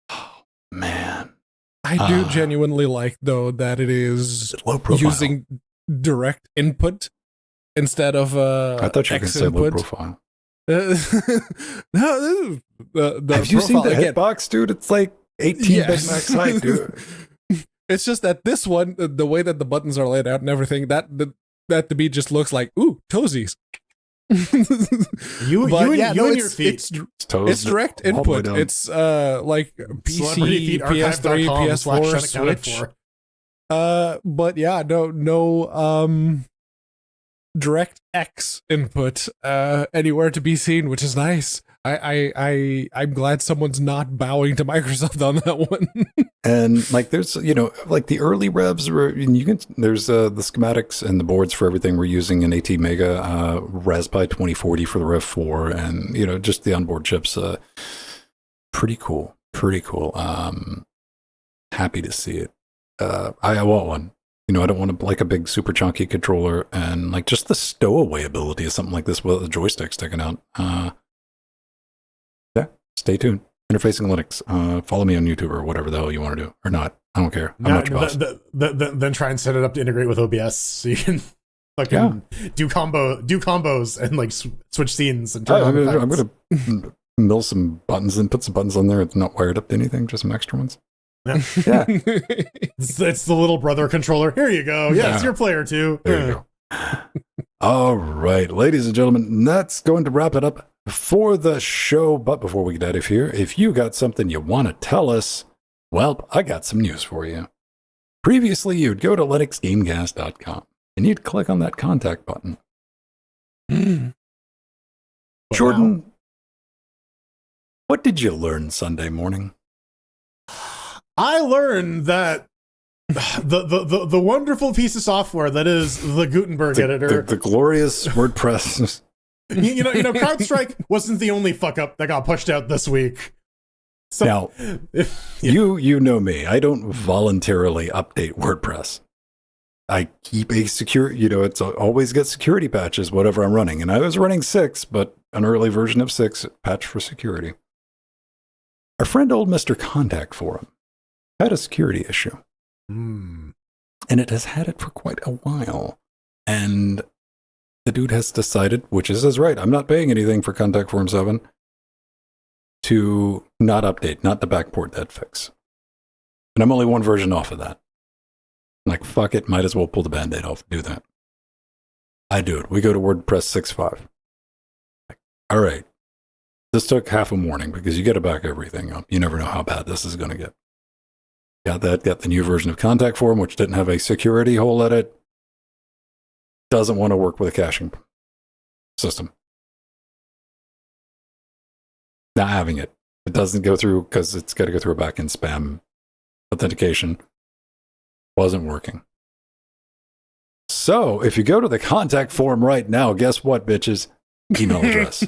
Oh man, I do genuinely like though that it is low profile. Using direct input instead of I thought you were going to say low profile. No, have you seen the hitbox, dude? It's like 18 bit max height, dude. It's just that this one, the way that the buttons are laid out and everything, that to me just looks like toesies. you and your feet. It's direct input. It's like PC, PS3, PS4, Switch. But yeah, no direct X input anywhere to be seen, which is nice. I'm glad someone's not bowing to Microsoft on that one. And like there's like the early revs where there's the schematics and the boards for everything. We're using an AT Mega Raspberry 2040 for the Rev 4, and just the onboard chips. Pretty cool. Happy to see it. I want one. I don't want like a big super chunky controller, and like just the stowaway ability of something like this with a joystick sticking out. Yeah, stay tuned. Interfacing Linux. Follow me on YouTube or whatever the hell you want to do, or not. I don't care. I'm not your boss. Then try and set it up to integrate with OBS so you can do combos and like switch scenes and turn on I'm gonna mill some buttons and put some buttons on there. It's not wired up to anything, just some extra ones. Yeah. It's the little brother controller. Here you go. Yeah, it's your player too. There you go. All right, ladies and gentlemen, that's going to wrap it up for the show. But before we get out of here, if you got something you want to tell us, well, I got some news for you. Previously, you'd go to linuxgamecast.com and you'd click on that contact button. Jordan, what did you learn Sunday morning? I learned that the wonderful piece of software that is the Gutenberg editor, the glorious WordPress. you know, CrowdStrike wasn't the only fuck up that got pushed out this week. So, Now, you know me. I don't voluntarily update WordPress. I keep a secure, it's always get security patches, whatever I'm running. And I was running 6, but an early version of 6 patch for security. Our friend old Mr. Contact Forum had a security issue. And it has had it for quite a while. And the dude has decided, which is his right, I'm not paying anything for Contact Form 7, to not update, not the backport that fix. And I'm only one version off of that. Like, fuck it, might as well pull the Band-Aid off, do that. I do it. We go to WordPress 6.5. Like, all right. This took half a morning because you got to back everything up. You never know how bad this is going to get. Got the new version of Contact Form, which didn't have a security hole at it. Doesn't want to work with a caching system. Not having it. It doesn't go through because it's got to go through a backend spam authentication. Wasn't working. So if you go to the contact form right now, guess what, bitches? Email address.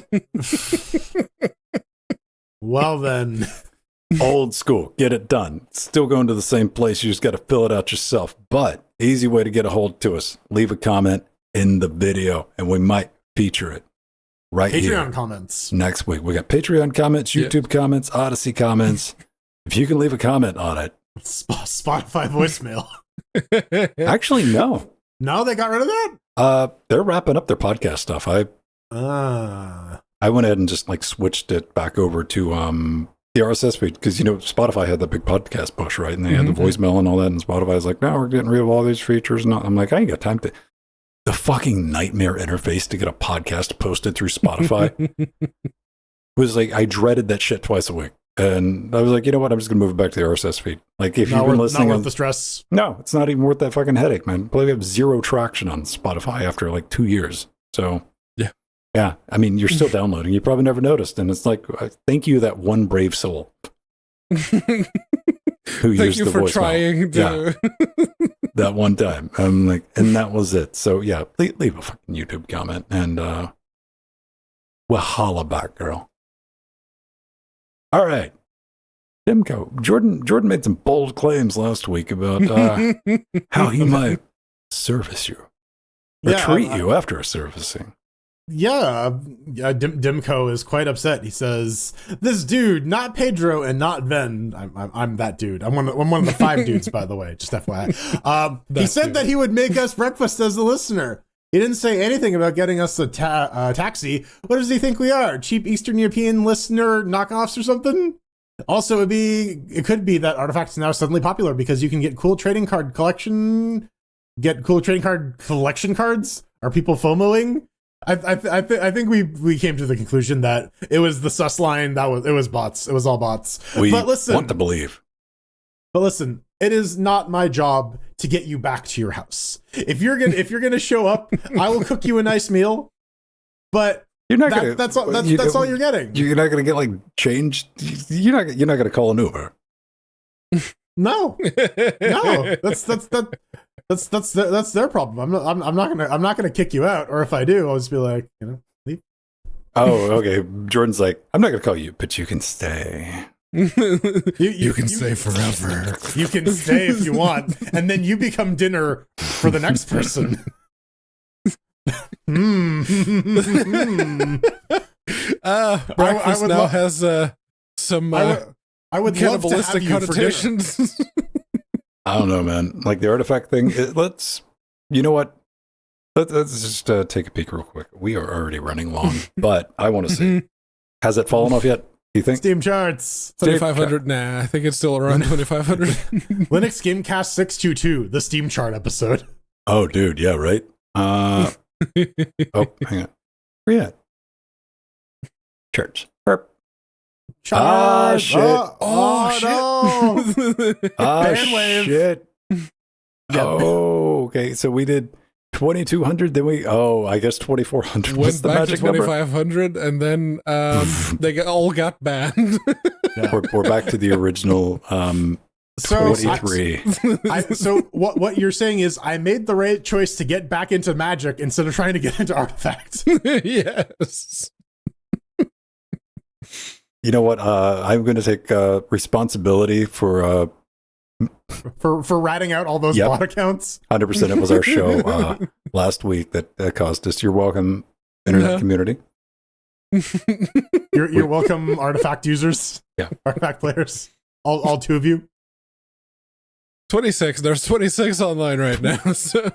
Well then. Old school. Get it done. Still going to the same place. You just got to fill it out yourself. But easy way to get a hold to us. Leave a comment in the video and we might feature it right here. Patreon comments. Next week. We got Patreon comments, YouTube comments, Odyssey comments. If you can leave a comment on it. Spotify voicemail. Actually, no. No, they got rid of that? They're wrapping up their podcast stuff. I went ahead and just like switched it back over to the RSS feed because Spotify had that big podcast push, right? And they had the voicemail and all that, and Spotify's like, no, we're getting rid of all these features. And I'm like, I ain't got time to. The fucking nightmare interface to get a podcast posted through Spotify was like, I dreaded that shit twice a week. And I was like, you know what? I'm just going to move it back to the RSS feed. Like, if you've been listening, not worth the stress. No, it's not even worth that fucking headache, man. We have 0 traction on Spotify after like 2 years. So, yeah. I mean, you're still downloading. You probably never noticed. And it's like, thank you, that one brave soul who used the voicemail. Thank you for trying to. Yeah. That one time. I'm like, and that was it. So, yeah, leave a fucking YouTube comment and we'll holla back, girl. All right. Timco. Jordan made some bold claims last week about how he might service you or treat you after a servicing. Yeah, Dimco is quite upset. He says, "This dude, not Pedro and not Ven. I'm that dude. I'm one of the 5 dudes, by the way. Just FYI. He said that he would make us breakfast as a listener. He didn't say anything about getting us a taxi. What does he think we are? Cheap Eastern European listener knockoffs or something? Also, it could be that Artifact's now suddenly popular because you can get cool trading card collection cards. Are people FOMOing? I think we came to the conclusion that it was the sus line. It was bots. It was all bots. But listen, want to believe. But listen, it is not my job to get you back to your house. If you're gonna show up, I will cook you a nice meal. But that's all you're getting. You're not gonna get like change. You're not gonna call an Uber. No. That's their problem. I'm not gonna kick you out. Or if I do, I'll just be like, leave. Oh, okay. Jordan's like, I'm not gonna call you, but you can stay. You can stay forever. You can stay if you want, and then you become dinner for the next person. Breakfast now has some I would cannibalistic connotations. I don't know, man. Like the artifact thing. You know what? Let's just take a peek real quick. We are already running long, but I want to see. Has it fallen off yet? Do you think? Steam charts 2500. Nah, I think it's still around 2500. Linux Gamecast 622, the Steam chart episode. Oh, dude, yeah, right. Oh, hang on. Where you at? Church. Herp. Charge. Shit. No. Shit. Yep. Oh, okay. So we did 2200, then I guess 2400 was the magic number. 2500, and then all got banned. We're back to the original So 23. So what you're saying is I made the right choice to get back into Magic instead of trying to get into Artifact. Yes. You know what? I'm going to take responsibility for ratting out all those Yep. bot accounts. 100%. It was our show last week that caused us. You're welcome, internet community. You're welcome, Artifact users. Yeah. Artifact players. All two of you. 26. There's 26 online right now. So.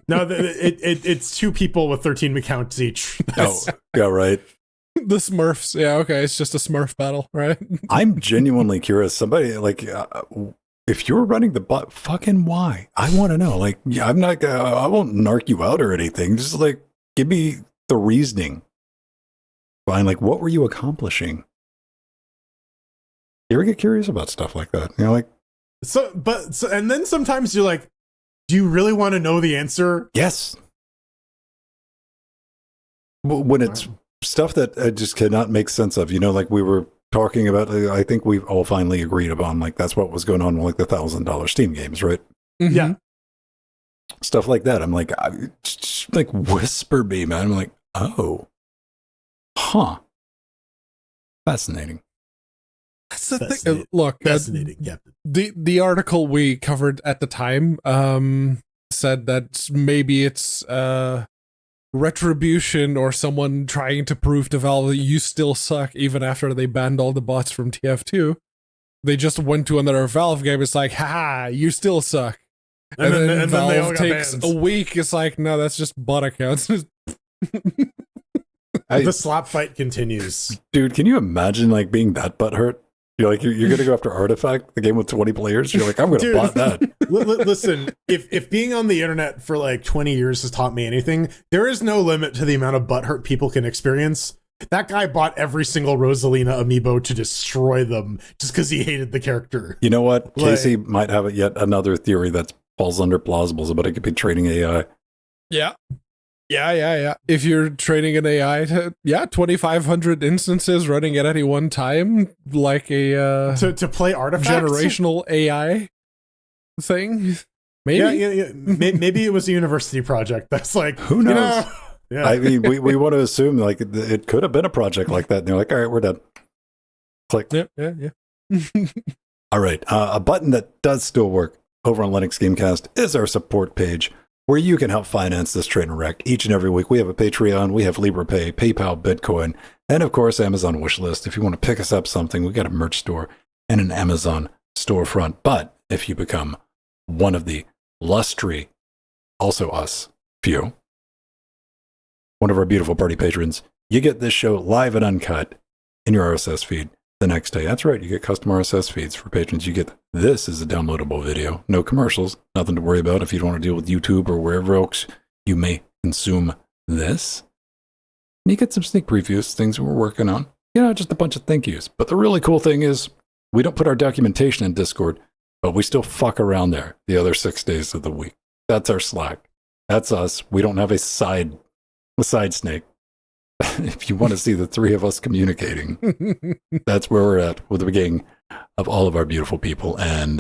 No, it's two people with 13 accounts each. Oh, yeah, right. The Smurfs. Yeah, okay. It's just a Smurf battle, right? I'm genuinely curious. Somebody, like, if you're running the bot, fucking why? I want to know. Like, yeah, I'm not, I won't narc you out or anything. Just, like, give me the reasoning. Fine, like, what were you accomplishing? You ever get curious about stuff like that? You know, like, and then sometimes you're like, do you really want to know the answer? yes. When it's stuff that I just cannot make sense of, you know, like we were talking about, I think we've all finally agreed upon, like, that's what was going on with, like, the $1,000 Steam games, right? Mm-hmm. Yeah. Stuff like that. I'm like, just, like, whisper me, man. I'm like, oh, huh. Fascinating. That's the thing. Fascinating. Look, Fascinating. Yeah. the article we covered at the time said that maybe it's retribution or someone trying to prove to Valve that you still suck even after they banned all the bots from TF2. They just went to another Valve game. It's like, haha, you still suck. And then Valve they all got takes banned. a week. It's like, no, that's just bot accounts. The slap fight continues. Dude, can you imagine, like, being that butthurt? You're like, you're going to go after Artifact, the game with 20 players? You're like, I'm going to bot that. Listen, if being on the internet for like 20 years has taught me anything, there is no limit to the amount of butthurt people can experience. That guy bought every single Rosalina amiibo to destroy them just because he hated the character. You know what? Like, Casey might have yet another theory that falls under plausibles, but it could be trading AI. Yeah. Yeah. If you're training an AI to 2,500 instances running at any one time, like a to play Artifact? generational AI thing, maybe. Yeah. Maybe it was a university project. That's like, Who knows? Yeah. I mean, we want to assume, like, it could have been a project like that. And they're like, all right, we're done. Click. Yeah. All right. A button that does still work over on Linux Gamecast is our support page, where you can help finance this train wreck. Each and every week, we have a Patreon, we have LibrePay, PayPal, Bitcoin, and of course, Amazon wishlist. If you want to pick us up something, we got a merch store and an Amazon storefront. But if you become one of the lustry, also us, few, one of our beautiful party patrons, you get this show live and uncut in your RSS feed the next day. That's right, you get custom RSS feeds for patrons. You get this as a downloadable video, no commercials, nothing to worry about if you don't want to deal with YouTube or wherever else you may consume this. And you get some sneak previews, things we're working on. You know, just a bunch of thank yous. But the really cool thing is, we don't put our documentation in Discord, but we still fuck around there the other 6 days of the week. That's our Slack. That's us. We don't have a side snake. If you want to see the three of us communicating, that's where we're at with the gang of all of our beautiful people. And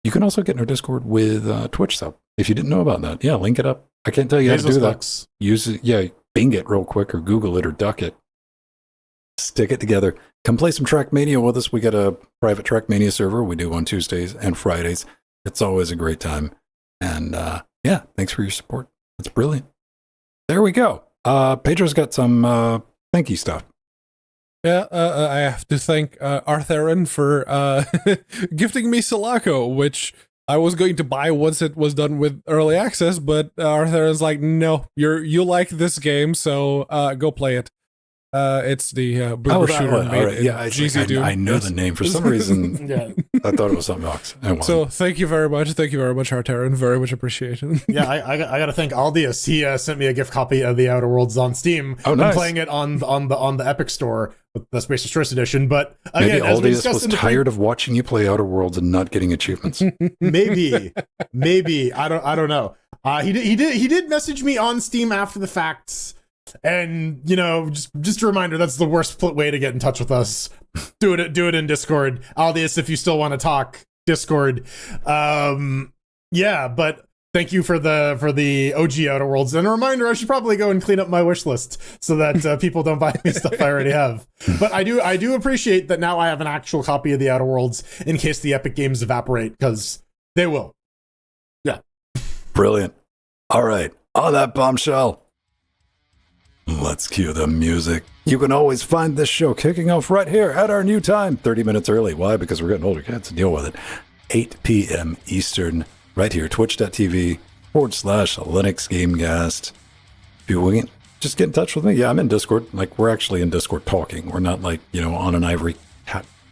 you can also get in our Discord with Twitch sub. If you didn't know about that, yeah, link it up. I can't tell you how to do that. Use it, yeah, Bing it real quick or Google it or duck it. Stick it together. Come play some Trackmania with us. We got a private Trackmania server we do on Tuesdays and Fridays. It's always a great time. And yeah, thanks for your support. It's brilliant. There we go. Pedro's got some thank you stuff. Yeah, I have to thank Artheron for gifting me Sulaco, which I was going to buy once it was done with early access, but Artheron's like, no, you like this game, so go play it. It's the boomer shooter made yeah, I know the name. For some reason, Yeah. I thought it was something else. So thank you very much. Thank you very much, Arteron. Very much appreciated. Yeah, I got to thank Aldius. He sent me a gift copy of The Outer Worlds on Steam. Oh, nice. I'm playing it on the Epic Store with the Space Choice Edition. But maybe again, as we Aldius discussed was tired of watching you play Outer Worlds and not getting achievements. maybe I don't know. He did message me on Steam after the fact. And you know, just a reminder, that's the worst way to get in touch with us. Do it in Discord. Aldius, if you still want to talk, Discord. Yeah, but thank you for the OG Outer Worlds. And a reminder, I should probably go and clean up my wish list so that people don't buy me stuff I already have. But I do appreciate that now I have an actual copy of the Outer Worlds in case the Epic games evaporate, because they will. Yeah. Brilliant. All right. On that bombshell, let's cue the music. You can always find this show kicking off right here at our new time, 30 minutes early. Why? Because we're getting older kids. Deal with it. 8 p.m. Eastern, right here, twitch.tv/Linux Gamecast. If you want, just get in touch with me. Yeah, I'm in Discord. Like, we're actually in Discord talking. We're not like, on an ivory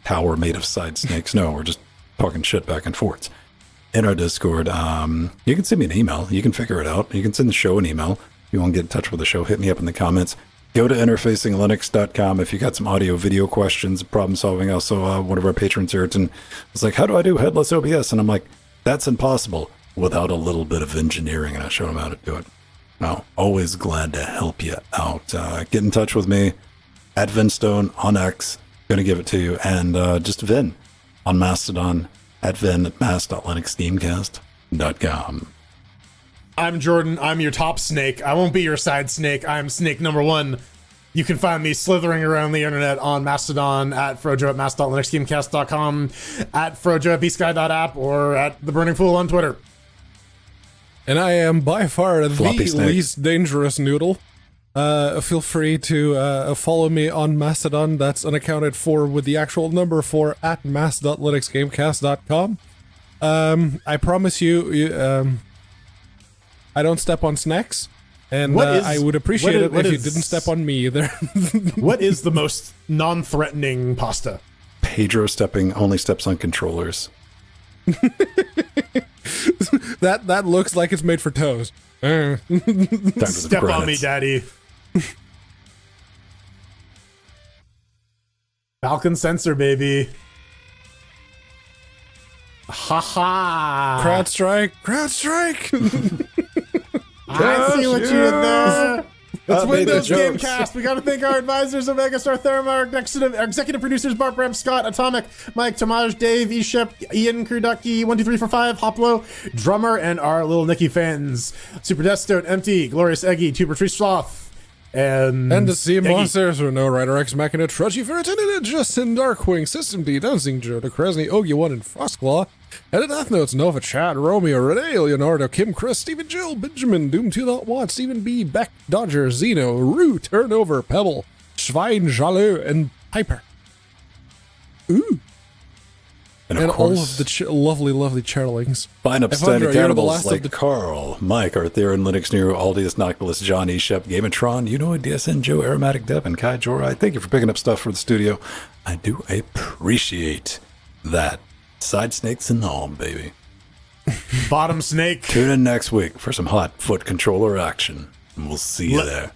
tower made of side snakes. No, we're just talking shit back and forth. In our Discord, you can send me an email. You can figure it out. You can send the show an email. If you want to get in touch with the show, hit me up in the comments. Go to interfacinglinux.com if you got some audio video questions, problem solving. Also, one of our patrons here was like, how do I do headless OBS? And I'm like, that's impossible without a little bit of engineering. And I showed him how to do it. Now, always glad to help you out. Get in touch with me at Vinstone on X. Going to give it to you. And just Vin on Mastodon at vin@mass.linuxgamecast.com. I'm Jordan. I'm your top snake. I won't be your side snake. I'm snake number one. You can find me slithering around the internet on Mastodon at frojo@mass.linuxgamecast.com, at frojo@bsky.app, or at the Burning Fool on Twitter. And I am by far the Floppy snake. least dangerous noodle. Feel free to follow me on Mastodon. That's unaccounted for with the actual number 4 at mass.linuxgamecast.com. I promise you, I don't step on snacks, and I would appreciate it if you didn't step on me either. What is the most non-threatening pasta? Pedro only steps on controllers. That looks like it's made for toes. Time for the Step on me, credits. daddy. Falcon sensor, baby. Ha ha. Crowd strike! Crowd strike! I see what you did there. It's made the Windows jokes. Gamecast. We got to thank our advisors, Omega Star Theramark, our executive producers, Bart Bram, Scott, Atomic, Mike, Tomaj, Dave, Eshep, Ian, Kurducky, 12345, Hoplo, Drummer, and our little Nicky fans. Super Deathstone, Empty, Glorious Eggy, Tuber Tree Sloth, and And the sea Eggy. monsters were no Rider X Machina, Trudgy Ferritinid, Justin Darkwing, System D, Dancing Joe, DeCresney, Ogi1, and Frostclaw, Edit Death Notes, Nova, Chad, Romeo, Renee, Leonardo, Kim, Chris, Stephen, Jill, Benjamin, Doom 2.1, Stephen B, Beck, Dodger, Zeno, Rue, Turnover, Pebble, Schwein, Jalou, and Piper. Ooh. And And of all course, of the lovely charlings. fine Evandro, upstanding you're the cannibals last of like the- Carl, Mike, Arthur, and Linux Nero, Aldius, Noctilus, John, Eshep, Gamatron, DSN, Joe, Aromatic Dev, and Kai Jorai. Thank you for picking up stuff for the studio. I do appreciate that. Side snakes and all, baby. Bottom Snake, Tune in next week for some hot foot controller action. And we'll see you there.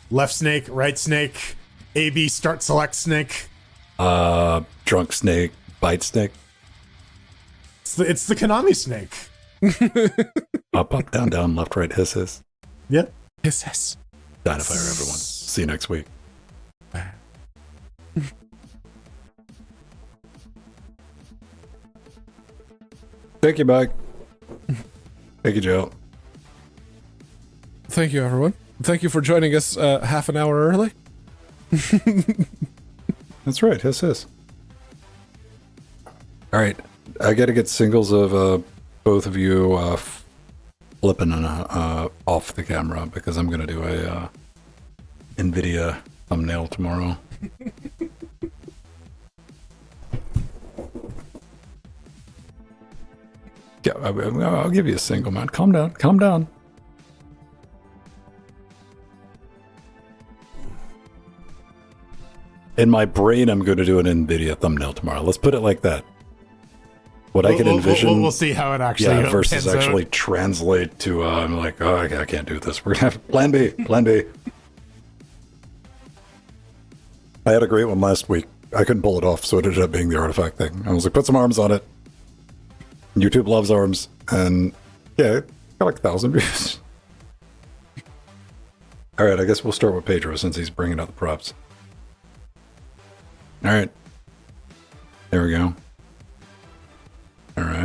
Left Snake, Right Snake, AB Start Select Snake. Drunk snake, bite snake, It's the Konami Snake. up, up, down, down, left, right, hiss, hiss. Yeah. Hiss. Dynafire, everyone. See you next week. Thank you, Mike. Thank you, Joe. Thank you, everyone. Thank you for joining us half an hour early. That's right, hiss, hiss. All right, I got to get singles of both of you flipping off the camera because I'm going to do a NVIDIA thumbnail tomorrow. Yeah, I'll give you a single, man. Calm down. Calm down. In my brain, I'm going to do an NVIDIA thumbnail tomorrow. Let's put it like that. What I can envision. We'll see how it actually Yeah, versus pans out. actually translate to, I'm like, oh, I can't do this. We're going to have plan B. Plan B. I had a great one last week. I couldn't pull it off, so it ended up being the artifact thing. I was like, put some arms on it. YouTube loves arms, and yeah, it got like 1,000 views. All right, I guess we'll start with Pedro since he's bringing out the props. All right. There we go. All right.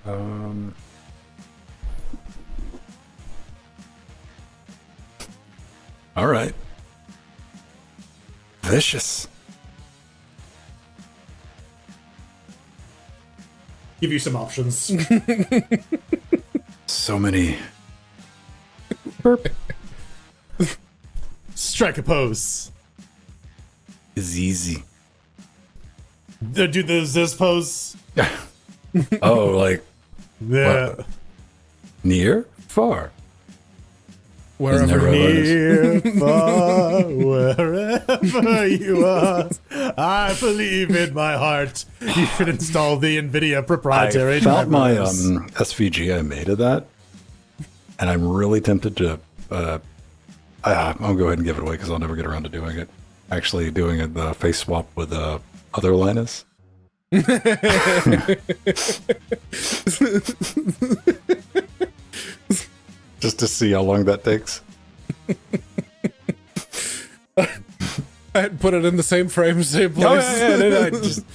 All right. Vicious. Give you some options. So many. Burp. Strike a pose. Is easy. Do the Ziz pose. Oh, like Yeah. what? Near? Far? Wherever. Never- Near, far, wherever you are, I believe in my heart. You should install the NVIDIA proprietary I found my drivers. SVG I made of that, and I'm really tempted to. I'll go ahead and give it away because I'll never get around to doing it. Actually, doing the face swap with other Linus. Just to see how long that takes. I'd put it in the same frame, same place. Oh, yeah, I just,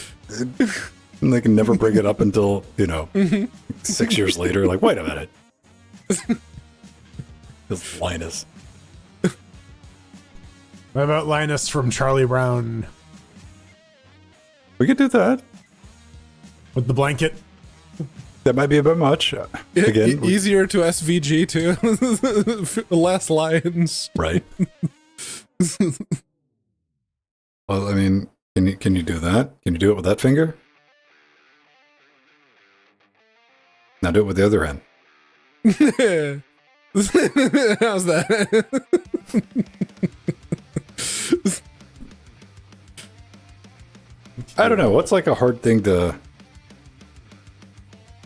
and they can never bring it up until 6 years later. Like, wait a minute, this Linus. What about Linus from Charlie Brown We could do that. with the blanket? That might be a bit much. Again, Easier to SVG too. Less lines. right? Well, I mean, can you do that? Can you do it with that finger? Now do it with the other hand. How's that? I don't know. What's like a hard thing to...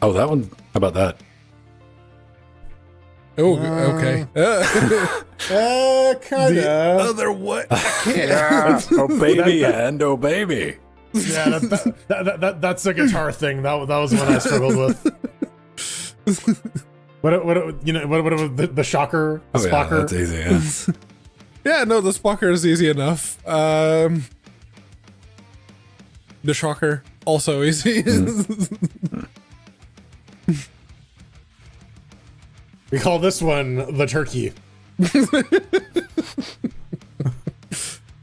Oh, that one? How about that? Oh, okay. Kind of. Other what? Yeah. Oh, baby hand. Oh, baby. Yeah, that's a guitar thing. That was one I struggled with. What the shocker? The Oh, yeah, spocker? that's easy, yeah. Yeah, no, the spocker is easy enough. The shocker, also easy. We call this one the turkey.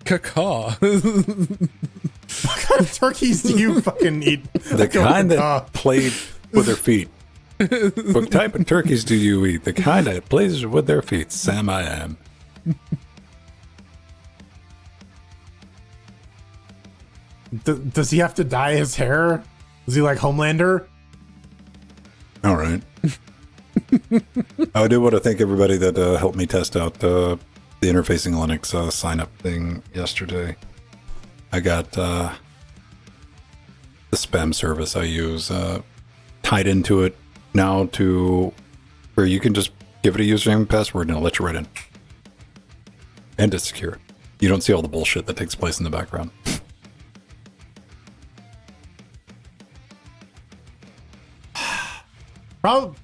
Caca. What kind of turkeys do you fucking eat? The kind that played with their feet. What type of turkeys do you eat? The kind that plays with their feet. Sam I am. Does he have to dye his hair? Is he like Homelander? All right. I do want to thank everybody that helped me test out the interfacing Linux sign up thing yesterday. I got the spam service I use tied into it now to where you can just give it a username and password and it'll let you right in. And it's secure. You don't see all the bullshit that takes place in the background.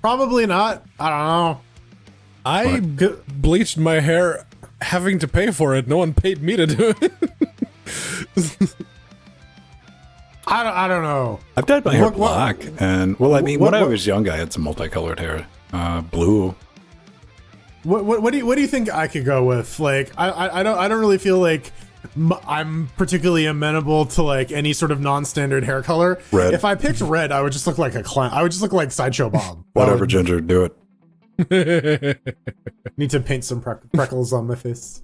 Probably not. I don't know. I bleached my hair having to pay for it. No one paid me to do it. I don't know. I've dyed my hair What- black, and well, I mean, what- when I what- was young, I had some multicolored hair, blue. What do you think I could go with? Like, I don't really feel like I'm particularly amenable to like any sort of non-standard hair color. Red. If I picked red, I would just look like a clown. I would just look like Sideshow Bob. Whatever, Ginger, do it. Need to paint some freckles on my face.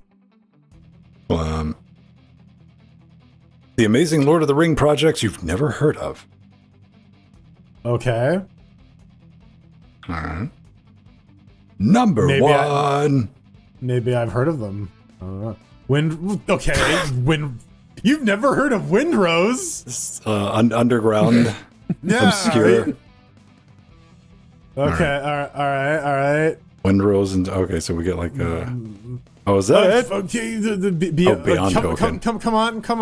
The Amazing Lord of the Ring projects you've never heard of. Okay. All right. Number Maybe one. Maybe I've heard of them. I don't know. You've never heard of Windrose? Underground. Yeah. Obscure. right? Okay. All right. Windrose and okay, so we get like oh, is that it? Okay. Beyond Token. Come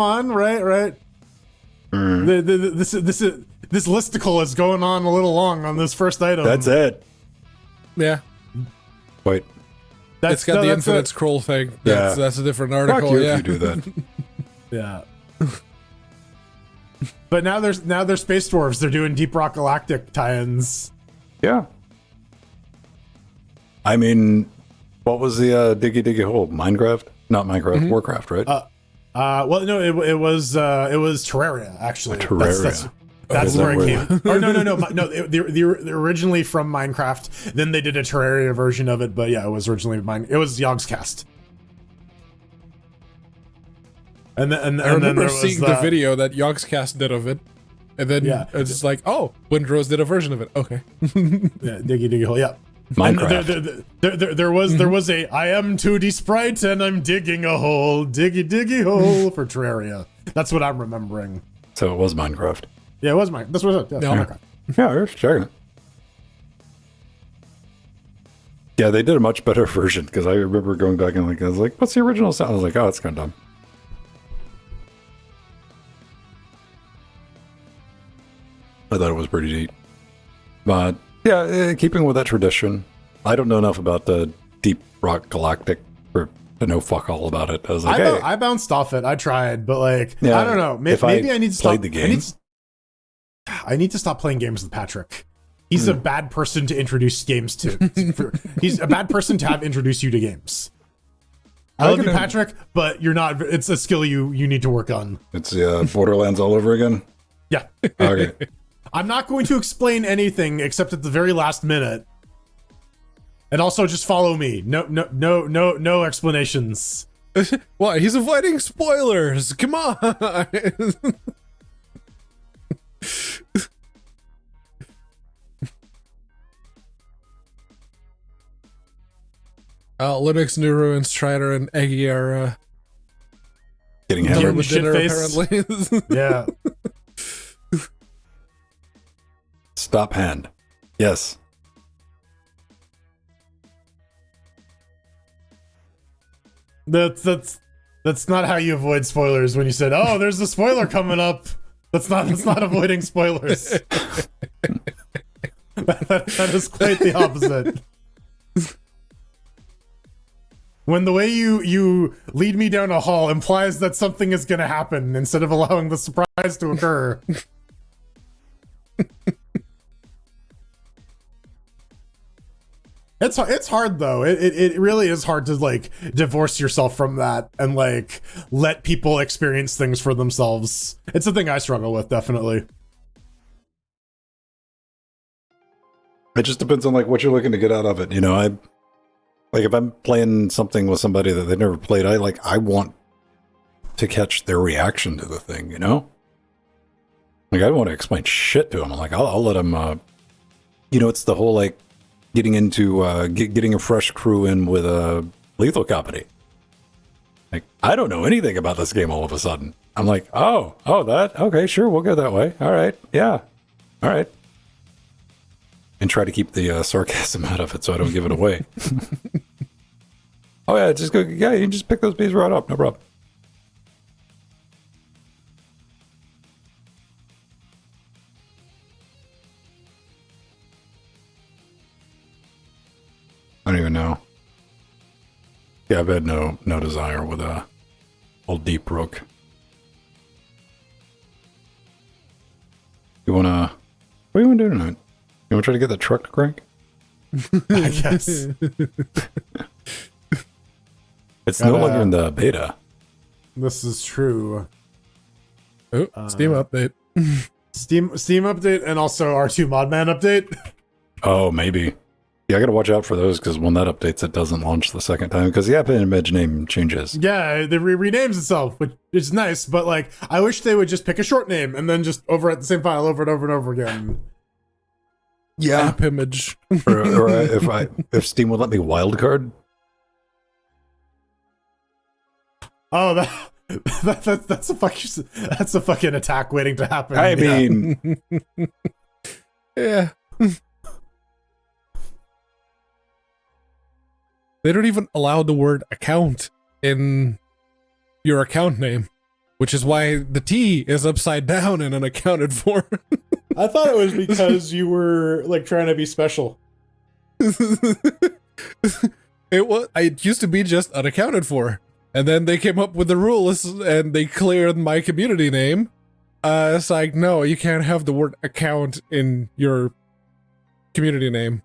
on. Right. This listicle is going on a little long on this first item. That's it. Yeah. Wait. It's got the infinite scroll thing. That's a different article. Fuck you Yeah. if you do that. Yeah. But now they're Space Dwarves. They're doing Deep Rock Galactic tie-ins. Yeah. I mean, what was the Diggy Diggy Hole? Minecraft? Not Minecraft, Warcraft, right? Well, no, it was Terraria actually. Terraria. That's where it came. Or no. They're originally from Minecraft. Then they did a Terraria version of it. But yeah, it was originally It was Yogscast. And then I remember there was seeing the video that Yogscast did of it, and then it's like, oh, Windrose did a version of it. Okay. Yeah, Diggy Diggy Hole. Yeah. Minecraft. There was a I am 2D sprite and I'm digging a hole, diggy hole for Terraria. That's what I'm remembering. So it was Minecraft. Yeah, it was mine. That's what it was. Yeah, Minecraft. Yeah, I was checking it. Yeah, they did a much better version because I remember going back and I was like, what's the original sound? I was like, oh, it's kind of dumb. I thought it was pretty neat. But yeah, keeping with that tradition, I don't know enough about the Deep Rock Galactic to know fuck all about it. I was like, I bounced off it. I tried, but like, I don't know. Maybe I need to stop the game. I need to stop playing games with Patrick. He's a bad person to introduce games to. He's a bad person to have introduce you to games. I love you, Patrick, but you're not. It's a skill you need to work on. It's Borderlands all over again. Yeah. Okay. I'm not going to explain anything except at the very last minute. And also just follow me. No explanations. Why? He's avoiding spoilers. Come on. Linux, New Ruins, Strider, and Eggy are getting Getting hammered. shit dinner, face. apparently. Yeah. Stop hand. Yes. That's not how you avoid spoilers when you said, "Oh, there's a spoiler coming up." That's not avoiding spoilers. that is quite the opposite. When the way you lead me down a hall implies that something is going to happen instead of allowing the surprise to occur. It's hard though. It really is hard to like divorce yourself from that and like let people experience things for themselves. It's a thing I struggle with, definitely. It just depends on like what you're looking to get out of it. You know, like if I'm playing something with somebody that they've never played, I want to catch their reaction to the thing, you know? Like I don't want to explain shit to them. Like I'll let them you know, it's the whole like getting into getting a fresh crew in with a Lethal Company. Like I don't know anything about this game all of a sudden. I'm like, oh, that okay, sure, we'll go that way. All right, yeah, all right, and try to keep the sarcasm out of it so I don't give it away. Oh yeah, just go. Yeah, you can just pick those bees right up, no problem. I don't even know. Yeah, I've had no desire with a old Deep Rook. What do you wanna do tonight? You wanna try to get the truck to crank? I guess. It's no longer in the beta. This is true. Oh, Steam update. Steam update and also R2 Modman update. Oh, maybe. Yeah, I gotta watch out for those because when that updates, it doesn't launch the second time because the app image name changes. Yeah, it renames itself, which is nice, but like I wish they would just pick a short name and then just overwrite the same file over and over and over again. Yeah. App image. or if Steam would let me wildcard. Oh, that's a fucking attack waiting to happen. I mean, Yeah. They don't even allow the word account in your account name, which is why the T is upside down and unaccounted for. I thought it was because you were like trying to be special. It used to be just unaccounted for. And then they came up with the rules and they cleared my community name. It's like, no, you can't have the word account in your community name.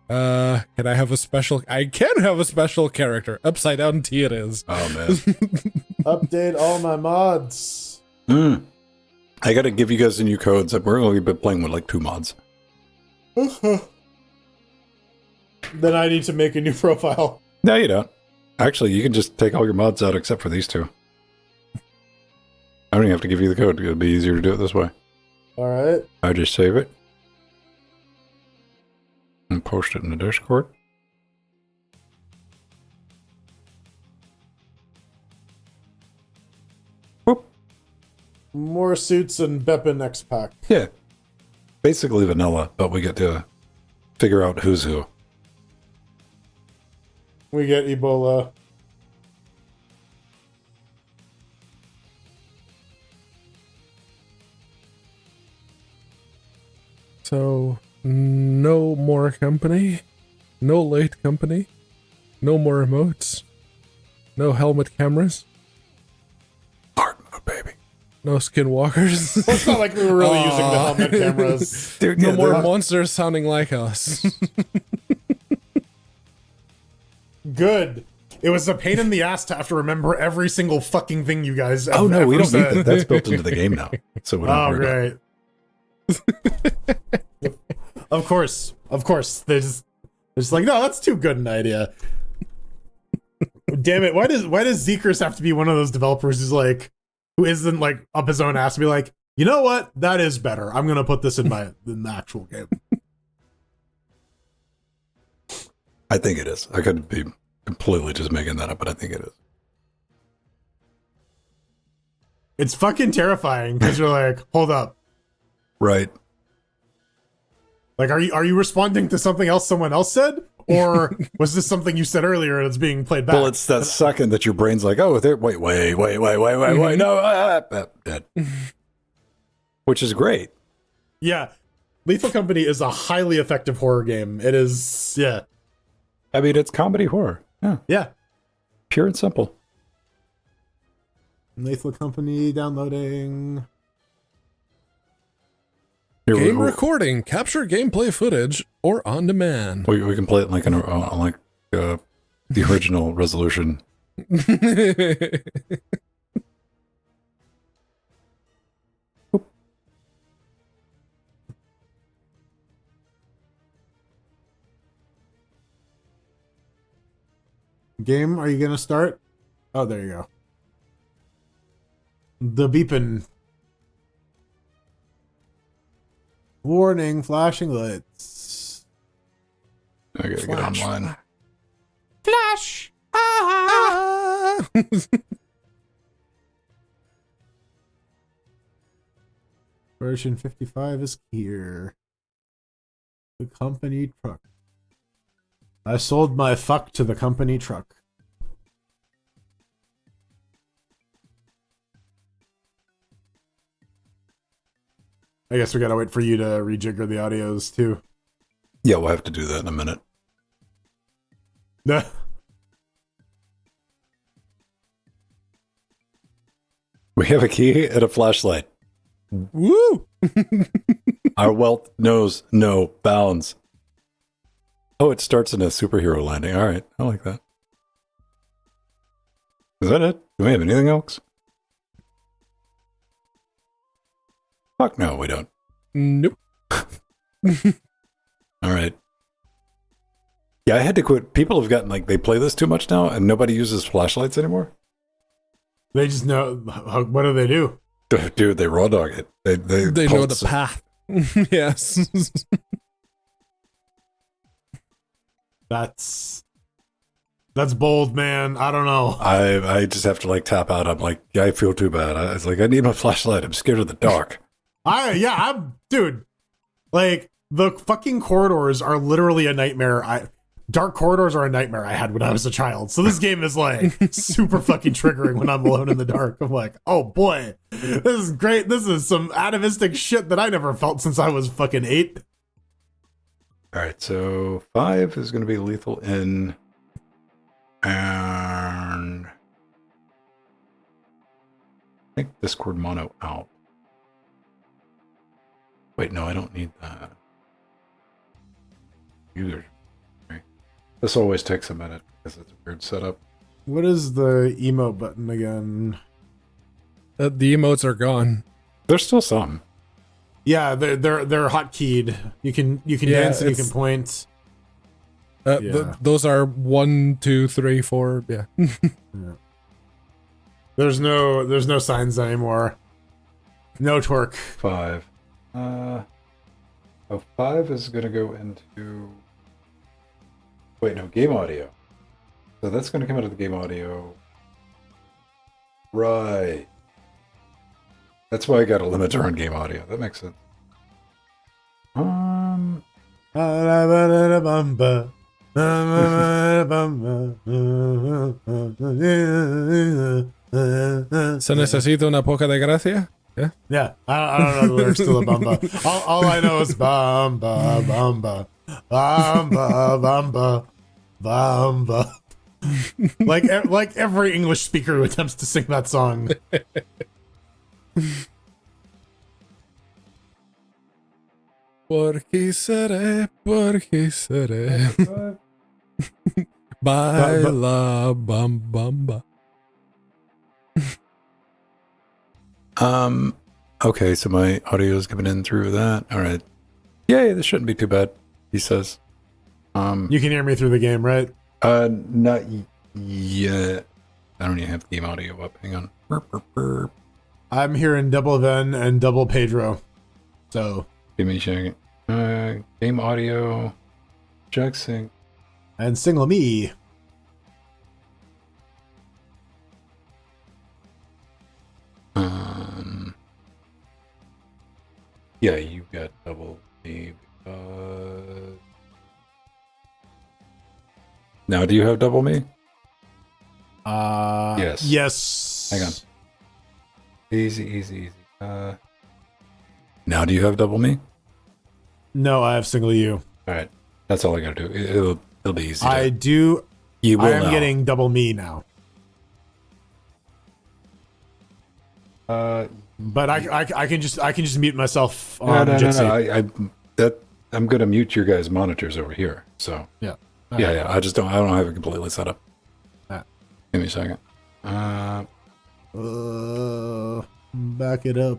Can I have a special? I can have a special character. Upside down T it is. Oh man. Update all my mods. I gotta give you guys the new codes. We're only been playing with like 2 mods. Then I need to make a new profile. No, you don't. Actually, you can just take all your mods out except for these 2. I don't even have to give you the code. It'll be easier to do it this way. Alright. I just save it. And post it in the Discord. Whoop. More suits and Beppin X Pack. Yeah. Basically vanilla, but we get to figure out who's who. We get Ebola. So, no more company, no late company, no more emotes, no helmet cameras, Hard mode, baby. no skinwalkers. It's not like we were really using the helmet cameras. Dude, No yeah, more they're- monsters sounding like us. Good. It was a pain in the ass to have to remember every single fucking thing you guys Oh no, we ever don't need said. that. That's built into the game now. So we don't Oh, worry about it. great. Of course. They're just like, no, that's too good an idea. Damn it. Why does Zekers have to be one of those developers who isn't like up his own ass to be like, you know what? That is better. I'm gonna put this in the actual game. I think it is. I could be completely just making that up, but I think it is. It's fucking terrifying because you're like, hold up. Right. Like, are you responding to something else someone else said? Or was this something you said earlier that's being played back? Well, it's that second that your brain's like, oh, there. Wait, no, dead. Which is great. Yeah. Lethal Company is a highly effective horror game. It is, yeah. I mean, it's comedy horror. Yeah, Yeah. pure and simple. Lethal Company downloading. Here, Game recording, capture gameplay footage, or on demand. we can play it like the original resolution. Game, are you gonna start? Oh, there you go. The beeping. Warning, flashing lights. I gotta get online. Flash! Ah! Version 55 is here. The company truck. I sold my fuck to the company truck. I guess we gotta wait for you to rejigger the audios too. Yeah, we'll have to do that in a minute. We have a key and a flashlight. Woo! Our wealth knows no bounds. Oh, it starts in a superhero landing. All right, I like that. Is that it? Do we have anything else? Fuck no, we don't. Nope. All right. Yeah, I had to quit. People have gotten they play this too much now, and nobody uses flashlights anymore. They just know. What do they do? Dude, they raw dog it. They know the path. Yes. That's bold, man. I don't know. I just have to tap out. I'm like, yeah, I feel too bad. I was like, I need my flashlight. I'm scared of the dark. Dude. Like, the fucking corridors are literally a nightmare. Dark corridors are a nightmare I had when I was a child. So this game is super fucking triggering when I'm alone in the dark. I'm like, oh boy, this is great. This is some atavistic shit that I never felt since I was fucking 8. All right, so 5 is going to be lethal in, and I think Discord mono out. Wait, no, I don't need that. User. Right. This always takes a minute because it's a weird setup. What is the emote button again? The emotes are gone. There's still some. Yeah, they're hotkeyed. You can dance and you can point. Those are 1, 2, 3, 4. Yeah. Yeah. There's no signs anymore. No twerk. 5. 5 is gonna go into. Wait, no, game audio. So that's gonna come out of the game audio. Right. That's why I got a limiter on game audio. That makes sense. Se necesita una poca de gracia. Yeah. Yeah, I don't know the lyrics to La Bamba. All I know is Bamba, Bamba, Bamba, Bamba, Bamba. like every English speaker who attempts to sing that song. Por qué seré. Baila bamba. Okay, so my audio is coming in through that. All right. Yay, this shouldn't be too bad, he says. You can hear me through the game, right? Not yet. I don't even have the game audio up. Hang on. Burp, burp, burp. I'm hearing double Ven and double Pedro. So Give me a second. Game audio. Jack sync. and single me. Yeah, you got double me. Now, do you have double me? Yes. Yes. Hang on. Easy. Now, do you have double me? No, I have single you. All right. That's all I gotta do. It'll be easy. I do. You will I am now. getting double me now. But I can just mute myself on Jitsi. No. I'm gonna mute your guys' monitors over here. So Yeah. yeah. I don't have it completely set up. Ah. Give me a second. Back it up.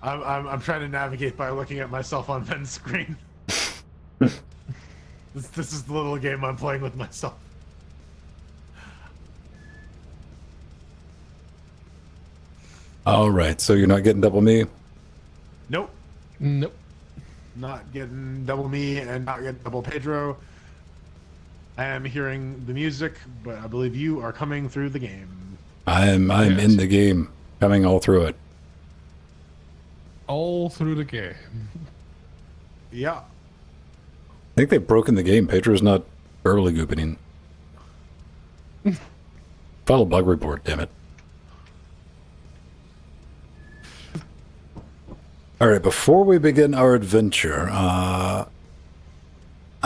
I'm trying to navigate by looking at myself on Ven's screen. This is the little game I'm playing with myself. All right. So you're not getting double me. Nope. Nope. Not getting double me and not getting double Pedro. I am hearing the music, but I believe you are coming through the game. I'm in the game, coming all through it. All through the game. Yeah. I think they've broken the game. Pedro's not early gooping. File a bug report, damn it. All right, before we begin our adventure, I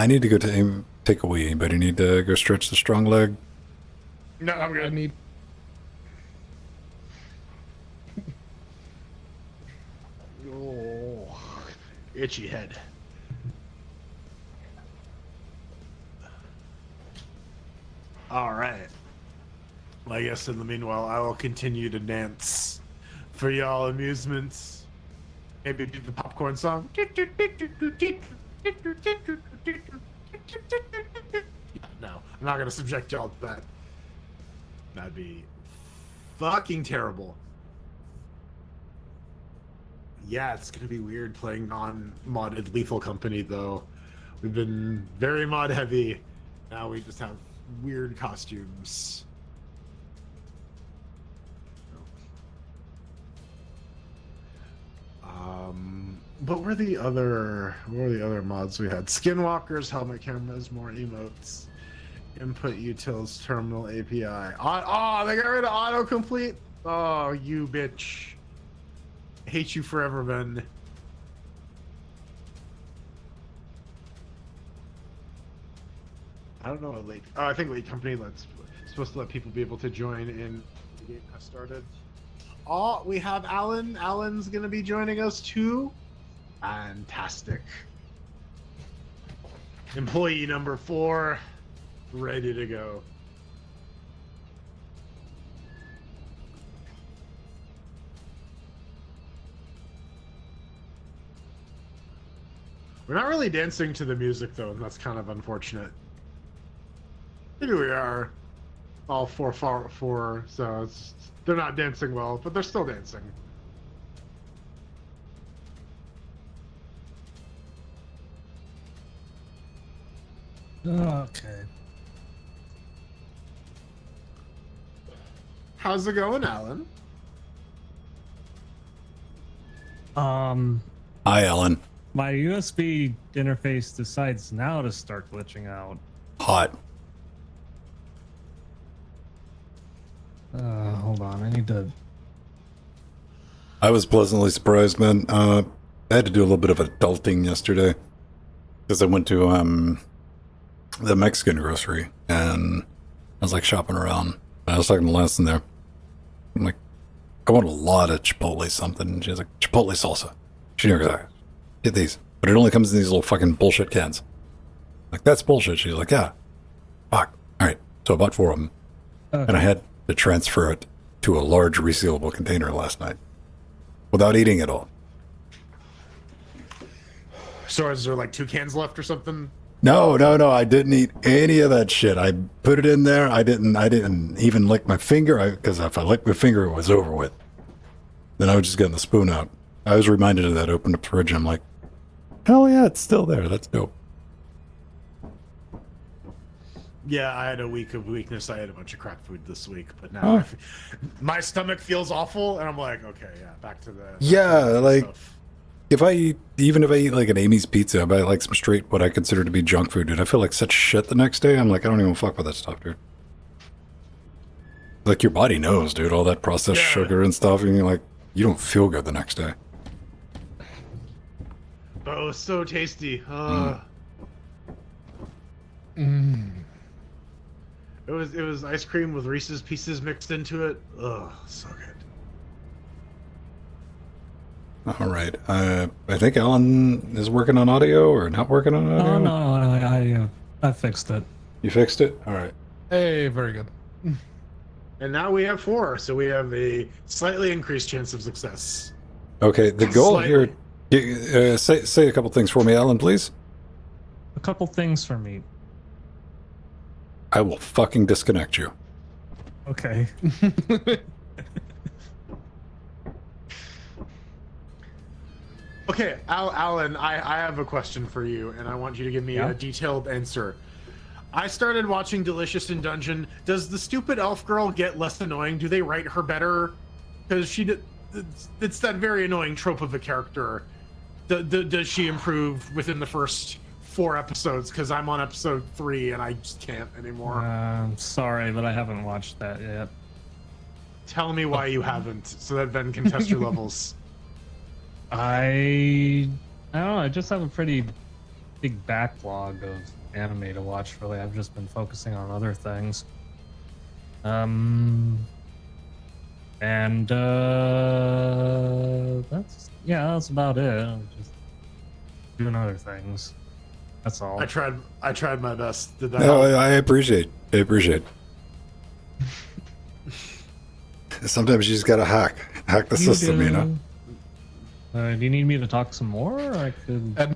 need to go to take a wee. Anybody need to go stretch the strong leg? No, I'm good. I need. Oh, itchy head. All right. I guess in the meanwhile, I will continue to dance for y'all amusements. Maybe do the popcorn song. No, I'm not gonna subject y'all to that. That'd be fucking terrible. Yeah, it's gonna be weird playing non-modded Lethal Company though. We've been very mod heavy. Now we just have weird costumes. But what were the other mods we had? Skinwalkers, helmet cameras, more emotes, input utils, terminal API. Oh, they got rid of autocomplete. Oh, you bitch! Hate you forever, Ben. I don't know what late. Oh, I think late company supposed to let people be able to join in the game has started. Oh, we have Alan. Alan's gonna be joining us too. Fantastic. Employee number 4, ready to go. We're not really dancing to the music though, and that's kind of unfortunate. Here we are, all four, so they're not dancing well, but they're still dancing. Okay. How's it going, Alan? Hi, Ellen. My USB interface decides now to start glitching out. Hot. Hold on, I need to... I was pleasantly surprised, man. I had to do a little bit of adulting yesterday because I went to the Mexican grocery and I was like shopping around. I was talking to Lance in there. I'm like, I want a lot of Chipotle something. And she's like, Chipotle salsa. She knew exactly. Get these, but it only comes in these little fucking bullshit cans. Like, that's bullshit. She's like, yeah. Fuck. All right. So I bought 4 of them, and I had to transfer it to a large resealable container last night without eating it all. So is there like 2 cans left or something? No, I didn't eat any of that shit. I put it in there. I didn't even lick my finger, because if I licked my finger, it was over with. Then I was just getting the spoon out. I was reminded of that. Opened up the fridge, and I'm like, hell yeah, it's still there. That's dope. Yeah, I had a week of weakness. I had a bunch of crap food this week, but now my stomach feels awful, and I'm like, okay, yeah, back to the like stuff. if I eat like an Amy's pizza, I buy like some straight what I consider to be junk food, dude. I feel like such shit the next day. I'm like, I don't even fuck with that stuff, dude. Like, your body knows, dude, all that processed sugar and stuff, and you're like, you don't feel good the next day. Oh, so tasty. It was ice cream with Reese's Pieces mixed into it. Oh, so good. All right. I think Alan is working on audio or not working on audio. Oh no, I fixed it. You fixed it? All right. Hey, very good. And now we have 4, so we have a slightly increased chance of success. Okay, the goal Slightly. here... say a couple things for me, Alan, please. A couple things for me. I will fucking disconnect you. Okay. Okay, Alan, I have a question for you, and I want you to give me Yeah? a detailed answer. I started watching Delicious in Dungeon. Does the stupid elf girl get less annoying? Do they write her better? Because it's that very annoying trope of a character. Does she improve within the first 4 episodes? Because I'm on episode 3 and I just can't anymore. I'm sorry, but I haven't watched that yet. Tell me why you haven't, so that Ben can test your levels. I don't know. I just have a pretty big backlog of anime to watch. Really, I've just been focusing on other things. And that's about it. I'm just doing other things. That's all. I tried my best. Did that No, help? I appreciate. Sometimes you just gotta hack the system, you know. Do you need me to talk some more? Or I could. And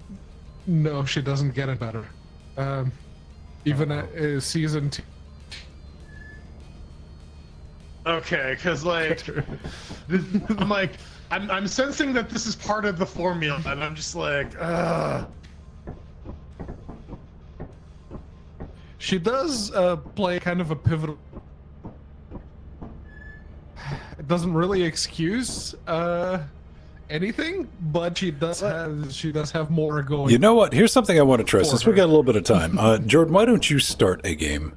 no, she doesn't get it better. Even at season 2. Okay, because like, I'm sensing that this is part of the formula, and I'm just like, ugh. She does play kind of a pivotal. It doesn't really excuse anything, but she does have more going. You know what? Here's something I want to try. Since we got a little bit of time, Jordan, why don't you start a game?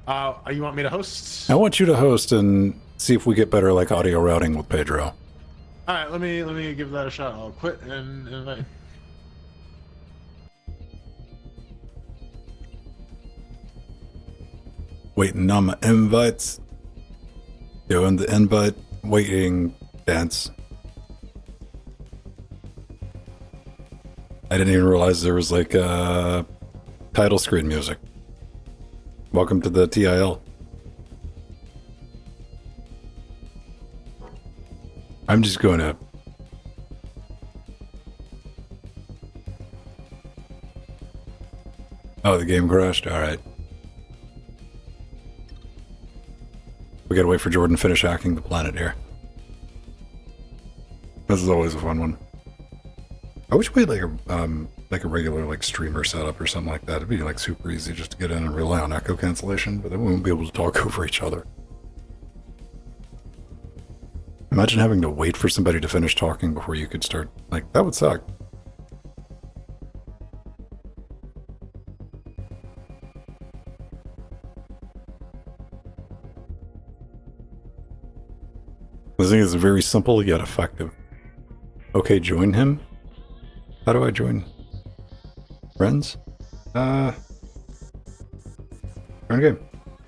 You want me to host? I want you to host and see if we get better like audio routing with Pedro. All right, let me give that a shot. I'll quit and invite. Waiting on my invites. Doing the invite waiting dance. I didn't even realize there was like title screen music. Welcome to the TIL. I'm just going to... Oh, the game crashed? Alright. We gotta wait for Jordan to finish hacking the planet here. This is always a fun one. I wish we had like a regular like streamer setup or something like that. It'd be like super easy just to get in and rely on echo cancellation, but then we won't be able to talk over each other. Imagine having to wait for somebody to finish talking before you could start. Like, that would suck. This thing is very simple yet effective. Okay, join him. How do I join? Friends? Join game.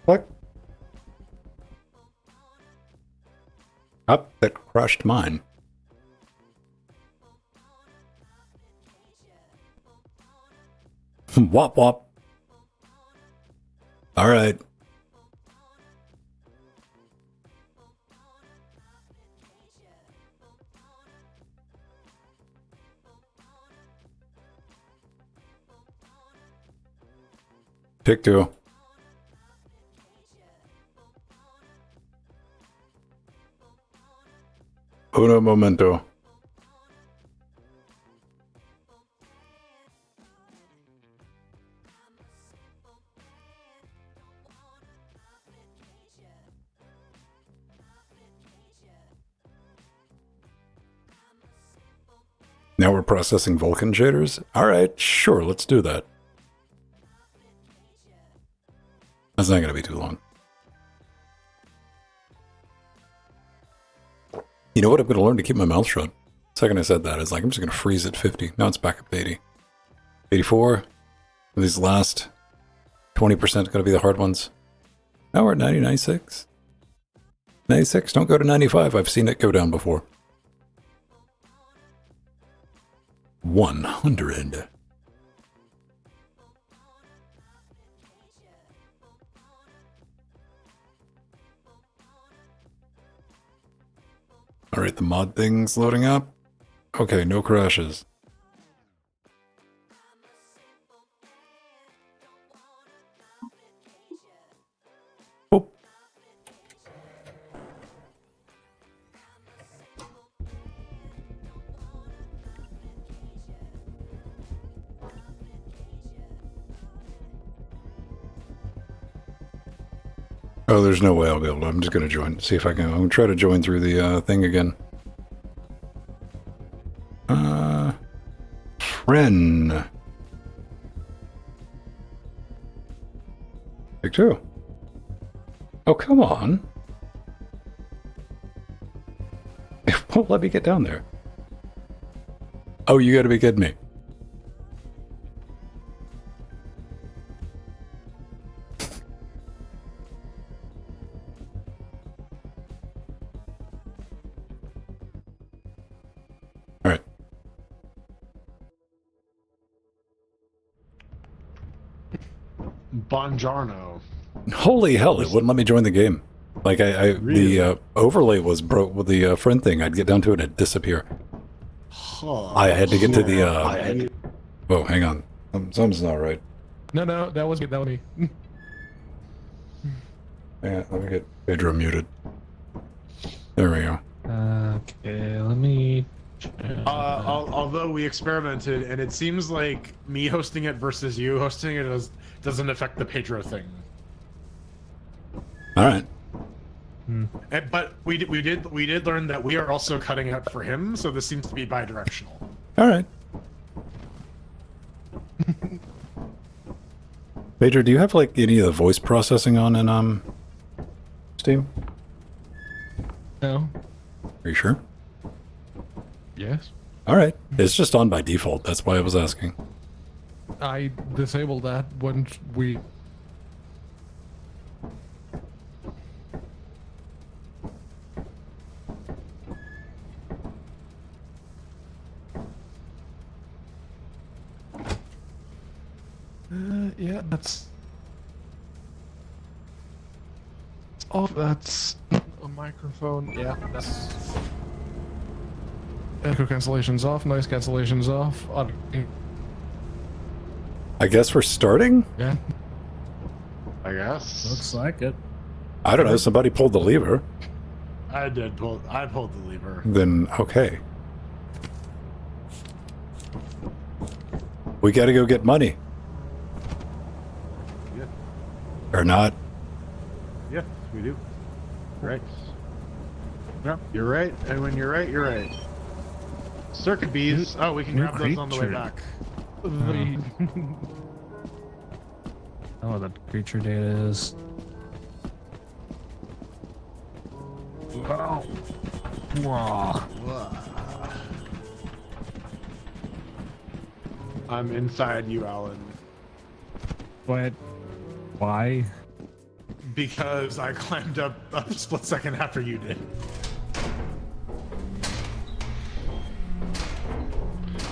Click. Up, that crushed mine. Wop wop. All right. Pick two. Uno momento. Now we're processing Vulkan shaders? Alright, sure, let's do that. That's not going to be too long. You know what? I'm going to learn to keep my mouth shut. The second I said that, it's like I'm just going to freeze at 50. Now it's back up to 80. 84. These last 20% going to be the hard ones. Now we're at 90, 96. 96, don't go to 95. I've seen it go down before. 100. All right, the mod thing's loading up. Okay, no crashes. Oh. Oh, there's no way I'll be able to. I'm just going to join. See if I can. I'm going to try to join through the thing again. Friend. Pick two. Oh, come on. It won't let me get down there. Oh, you got to be kidding me. Buongiorno. Holy hell, it wouldn't let me join the game. Like, Really? the overlay was broke with the friend thing. I'd get down to it and it'd disappear. Huh. I had to get to the, oh, hang on. Something's not right. No, that was me. Yeah, let me get Pedro muted. There we go. Okay, let me... Although we experimented, and it seems like me hosting it versus you hosting it doesn't affect the Pedro thing. All right. But we did learn that we are also cutting out for him, so this seems to be bi-directional. All right. Pedro, do you have like any of the voice processing on in Steam? No. Are you sure? Yes. All right. It's just on by default. That's why I was asking. I disabled that when we... off. That's a microphone. Yeah, that's echo cancellation's off. Noise cancellation's off. I guess we're starting? Yeah. I guess. Looks like it. I don't know. Somebody pulled the lever. I pulled the lever. Then, okay. We gotta go get money. Yeah. Or not. Yeah, we do. Right. Yep, you're right. And when you're right, you're right. Circuit bees. Oh, we can New grab those on the way creature. back. Oh, the creature data is. Wow. Wow. I'm inside you, Alan. What? Why? Because I climbed up a split second after you did.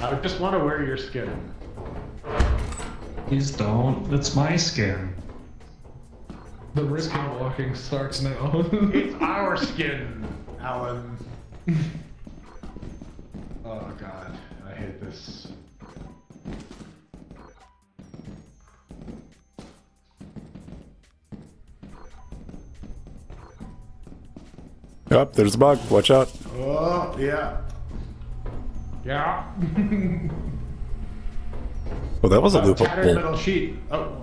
I just want to wear your skin. Please don't. It's my skin. The risk of walking starts now. It's our skin, Alan. Oh god, I hate this. Yep, there's a bug. Watch out. Oh, yeah. Yeah. Well, that was a Tattered loophole. metal sheet. Oh.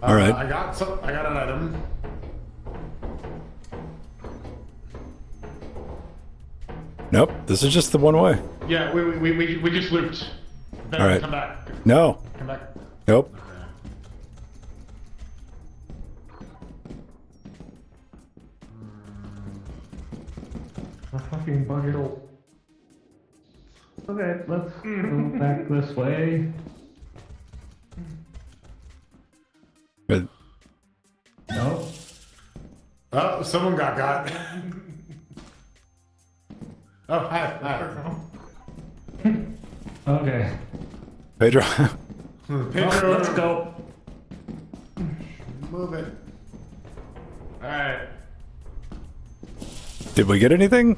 All right. I got an item. Nope, this is just the one way. Yeah, we just looped. Then All right. Come back. No. Come back. Nope. A fucking bugger. Okay, let's go back this way. Good. No. Oh, someone got. Oh, hi. Okay. Pedro. Pedro, Let's go. move it. Alright. Did we get anything?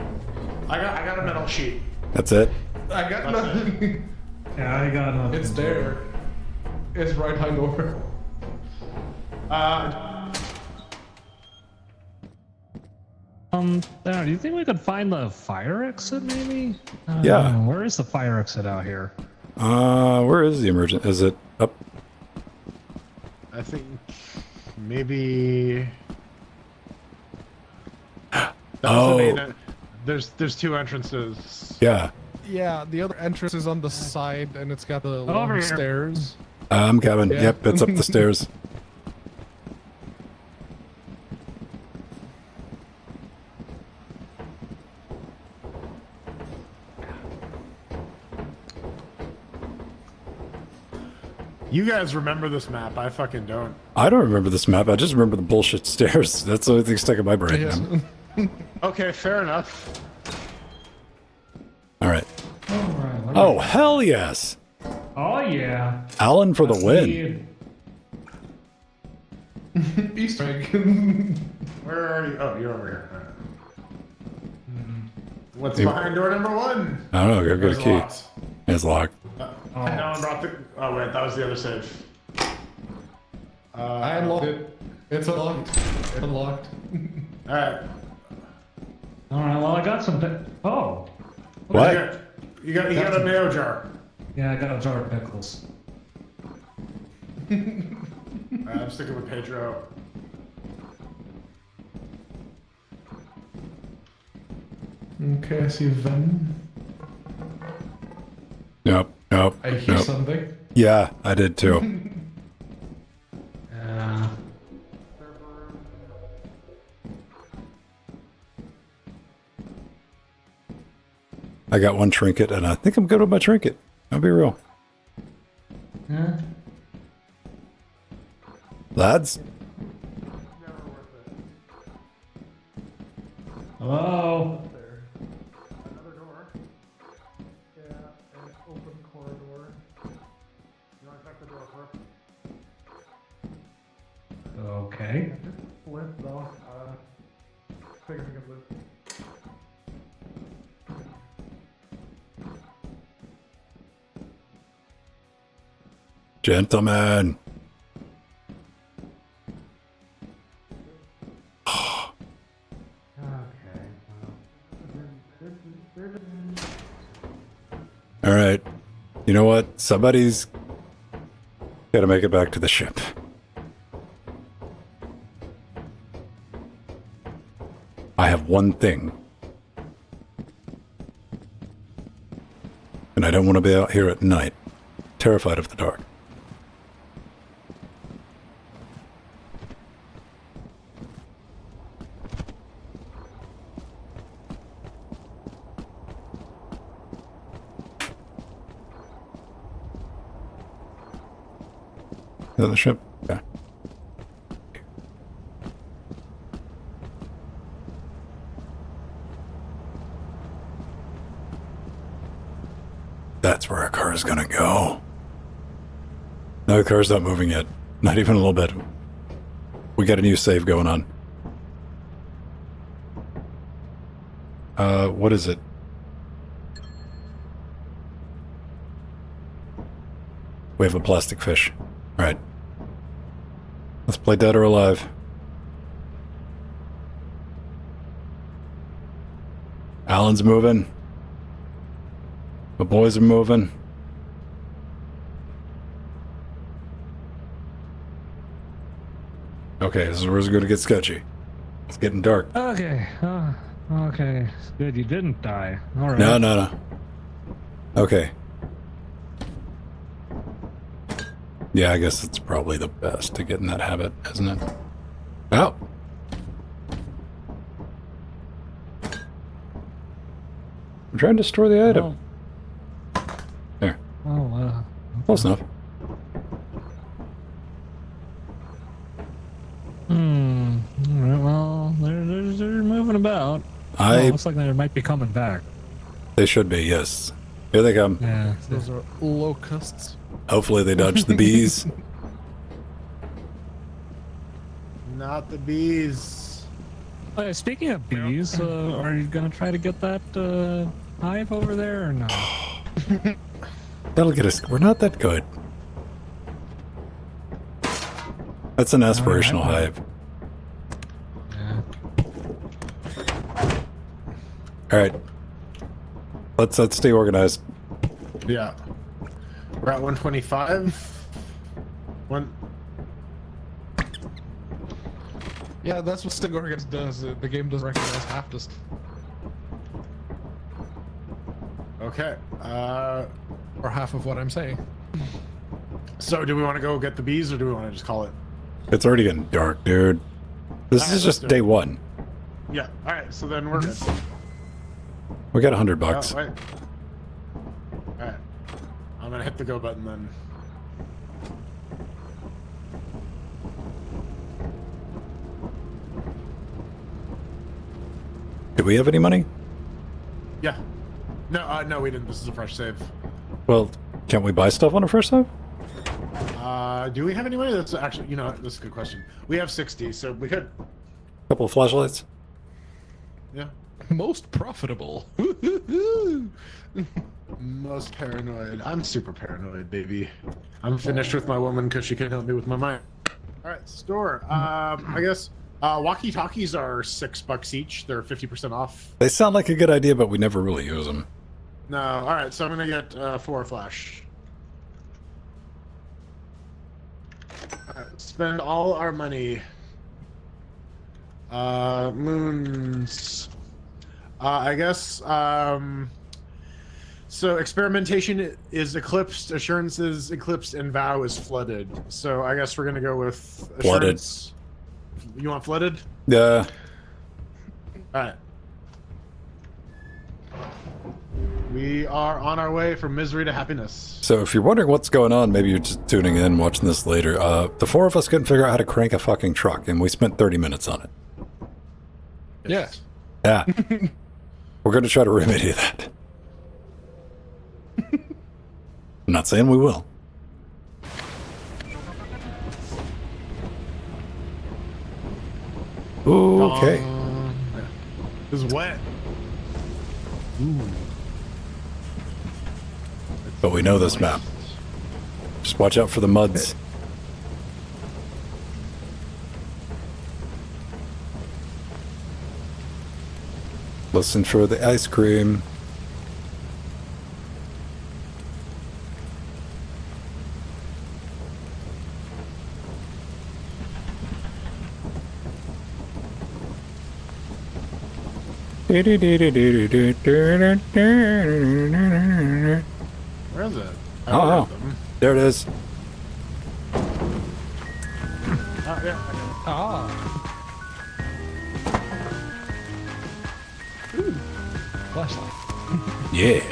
I got a metal sheet. That's it. I got That's nothing. Yeah, I got nothing. It's there. It's right behind over. There. Do you think we could find the fire exit, maybe? Yeah. Where is the fire exit out here? Where is the emergent? Is it up? I think maybe. Oh. There's two entrances. Yeah. Yeah, the other entrance is on the side, and it's got the Over long here. stairs. I'm Kevin. Yeah. Yep, it's up the stairs. You guys remember this map? I fucking don't. I don't remember this map. I just remember the bullshit stairs. That's the only thing stuck in my brain. Yeah. Okay, fair enough. All right. Alright. Oh, hell yes. Oh, yeah. Alan for the win. Easter egg. Where are you? Oh, you're over here. Alright. What's You- behind door number one? I don't know. Go get It's a key. locked. It's locked. No one brought the. Oh wait, that was the other safe. I unlocked it. It's unlocked. It's unlocked. All right. Alright, well, I got some. Oh. What? You got a mayo jar. Yeah, I got a jar of pickles. I'm sticking with Pedro. Okay, I see Ven. Nope. Nope. I hear Nope. something. Yeah, I did too. I got one trinket, and I think I'm good with my trinket. I'll be real. Yeah. Lads? Hello? Another door. Yeah, an open corridor. You want to check the door first? Oh Okay. Flint, though. Figuring it was. Gentlemen. All right. You know what? Somebody's got to make it back to the ship. I have one thing. And I don't want to be out here at night, terrified of the dark. Is that the ship? Yeah. That's where our car is gonna go. No, the car's not moving yet. Not even a little bit. We got a new save going on. What is it? We have a plastic fish. All right. Let's play dead or alive. Alan's moving. The boys are moving. Okay, this is where it's going to get sketchy. It's getting dark. Okay. Okay. Good. You didn't die. All right. No. Okay. Yeah, I guess it's probably the best to get in that habit, isn't it? Oh. I'm trying to store the item. There. Oh, Close enough. All right, well, they're moving about. Looks like they might be coming back. They should be, yes. Here they come. Yeah. Those are locusts. Hopefully they dodge the bees. Not the bees. Speaking of bees, are you gonna try to get that hive over there or no? That'll get us. We're not that good. That's an aspirational hive. Yeah. All right. Let's stay organized. Yeah. We're at 125. One. Yeah, that's what Stig Organist does. The game doesn't recognize half this. Okay. Or half of what I'm saying. So do we want to go get the bees, or do we want to just call it? It's already getting dark, dude. This Alright, is just let's do day it. one. Yeah. All right. So then we're good. We got $100. Oh, wait. All right. I'm gonna hit the go button then. Do we have any money? Yeah. No. No, we didn't. This is a fresh save. Well, can't we buy stuff on a first time? Do we have any money? That's actually, this is a good question. We have 60, so we could. Couple of flashlights. Yeah. Most profitable. Most paranoid. I'm super paranoid, baby. I'm finished with my woman because she can help me with my mind. All right, store. I guess walkie-talkies are $6 each. They're 50% off. They sound like a good idea, but we never really use them. No. All right, so I'm gonna get 4 flash. All right, spend all our money. Moons. I guess. So experimentation is eclipsed, assurances eclipsed, and vow is flooded. So I guess we're gonna go with Flooded. assurance. You want flooded? Yeah. All right. We are on our way from misery to happiness. So if you're wondering what's going on, maybe you're just tuning in, watching this later. The four of us couldn't figure out how to crank a fucking truck, and we spent 30 minutes on it. Yes. Yeah. We're going to try to remedy that. I'm not saying we will. Okay. It's wet. But we know this map. Just watch out for the muds. Listen for the ice cream. Where is it? Oh, there it is. Oh, yeah. Ah. Ooh. Flashlight. Yeah.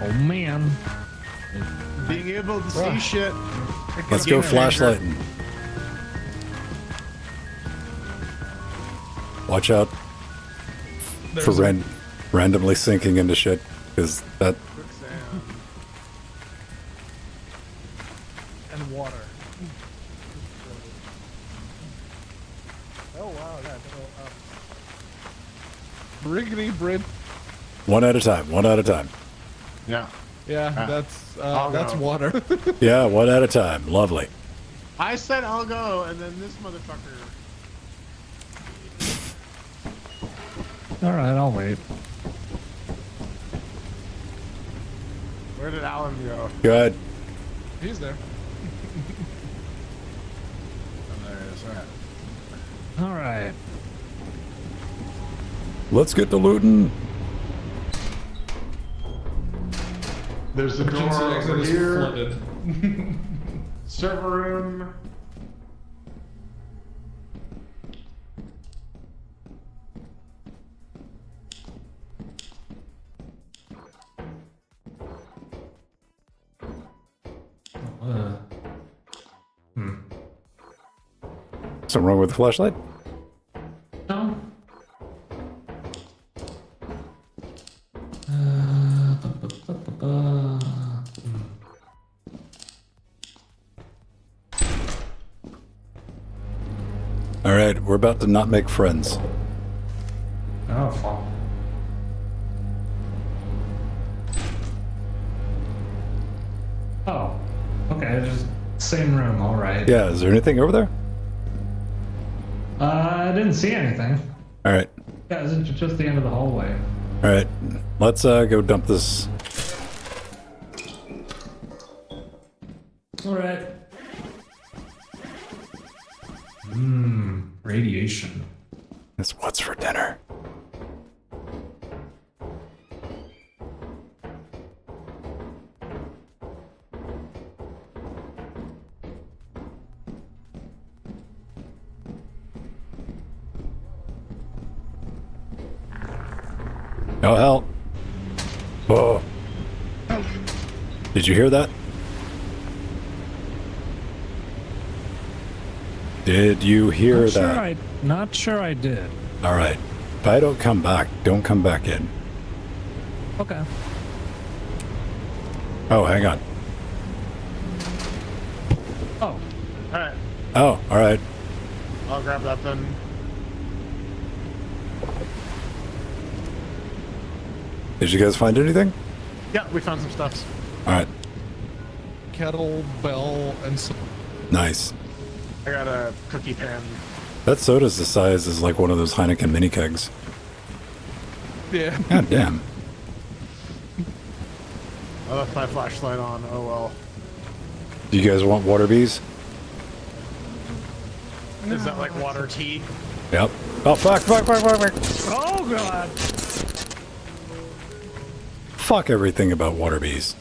Oh man. Being able to see shit. Let's go flashlighting. Watch out for randomly sinking into shit, because that... And water. Oh wow, that little Briggity Brid. One at a time, one at a time. Yeah. Yeah, I'll that's go. water. Yeah, one at a time. Lovely. I said I'll go, and then this motherfucker. All right, I'll wait. Where did Alan go? Good. He's there. Oh, there he is. All right. All right. Let's get the looting. There's the door over here. Server room. Something wrong with the flashlight? No. All right, we're about to not make friends. Oh, fuck. Oh, okay, just same room, all right. Yeah, is there anything over there? I didn't see anything. All right. Yeah, it's just the end of the hallway. All right, let's go dump this. All right. Radiation. It's what's for dinner. Oh, hell. Whoa. Did you hear that? Did you hear that? Not sure I did. All right. If I don't come back, don't come back in. Okay. Oh, hang on. Oh, All right. Oh, all right. I'll grab that then. Did you guys find anything? Yeah, we found some stuffs. All right. Kettle, bell, and so. Nice. I got a cookie pan. That soda's the size as like one of those Heineken mini kegs. Yeah. God damn. I left my flashlight on. Oh well. Do you guys want water bees? Is that like water tea? Yep. Oh, fuck. oh god. Fuck everything about water bees.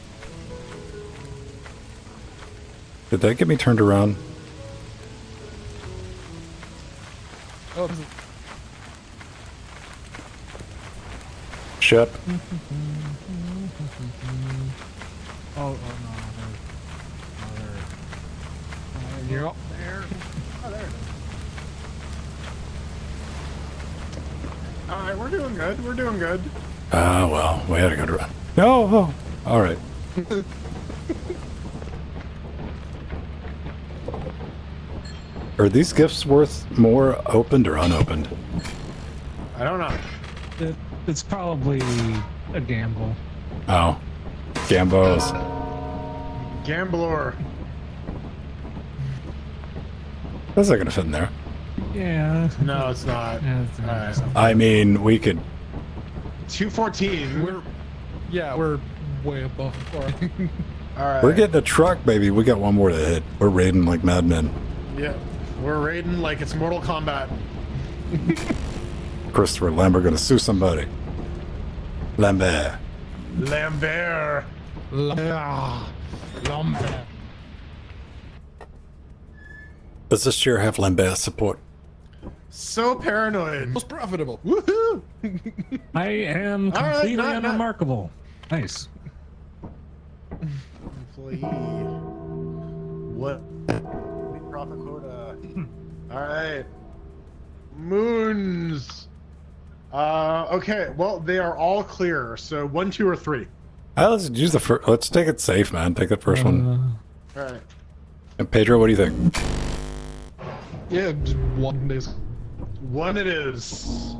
Did that get me turned around? Oh, this is- Shep. oh no. You're up there. Oh, there it is. All right, we're doing good. We're doing good. Ah, well, we had a good run. No, oh, all right. Are these gifts worth more opened or unopened? I don't know. It's probably a gamble. Oh. Gambos. Gambler. That's not gonna fit in there. Yeah. No, it's not. Yeah, Alright. I mean, we could... 214. We're way above. Alright. We're getting a truck, baby. We got one more to hit. We're raiding like madmen. Yeah. We're raiding like it's Mortal Kombat. Christopher Lambert gonna sue somebody. Lambert. Lambert. Lambert. Does this chair have Lambert support? So paranoid. Most profitable. Woohoo! I am All right, completely not- unremarkable. Nice. Employee. What? Profit quota. Alright. Moons. Okay, well, they are all clear. So 1, 2, or 3. Let's use the first. Let's take it safe, man. Take that first one. Alright. And Pedro, what do you think? Yeah, just 1 days. 1 it is.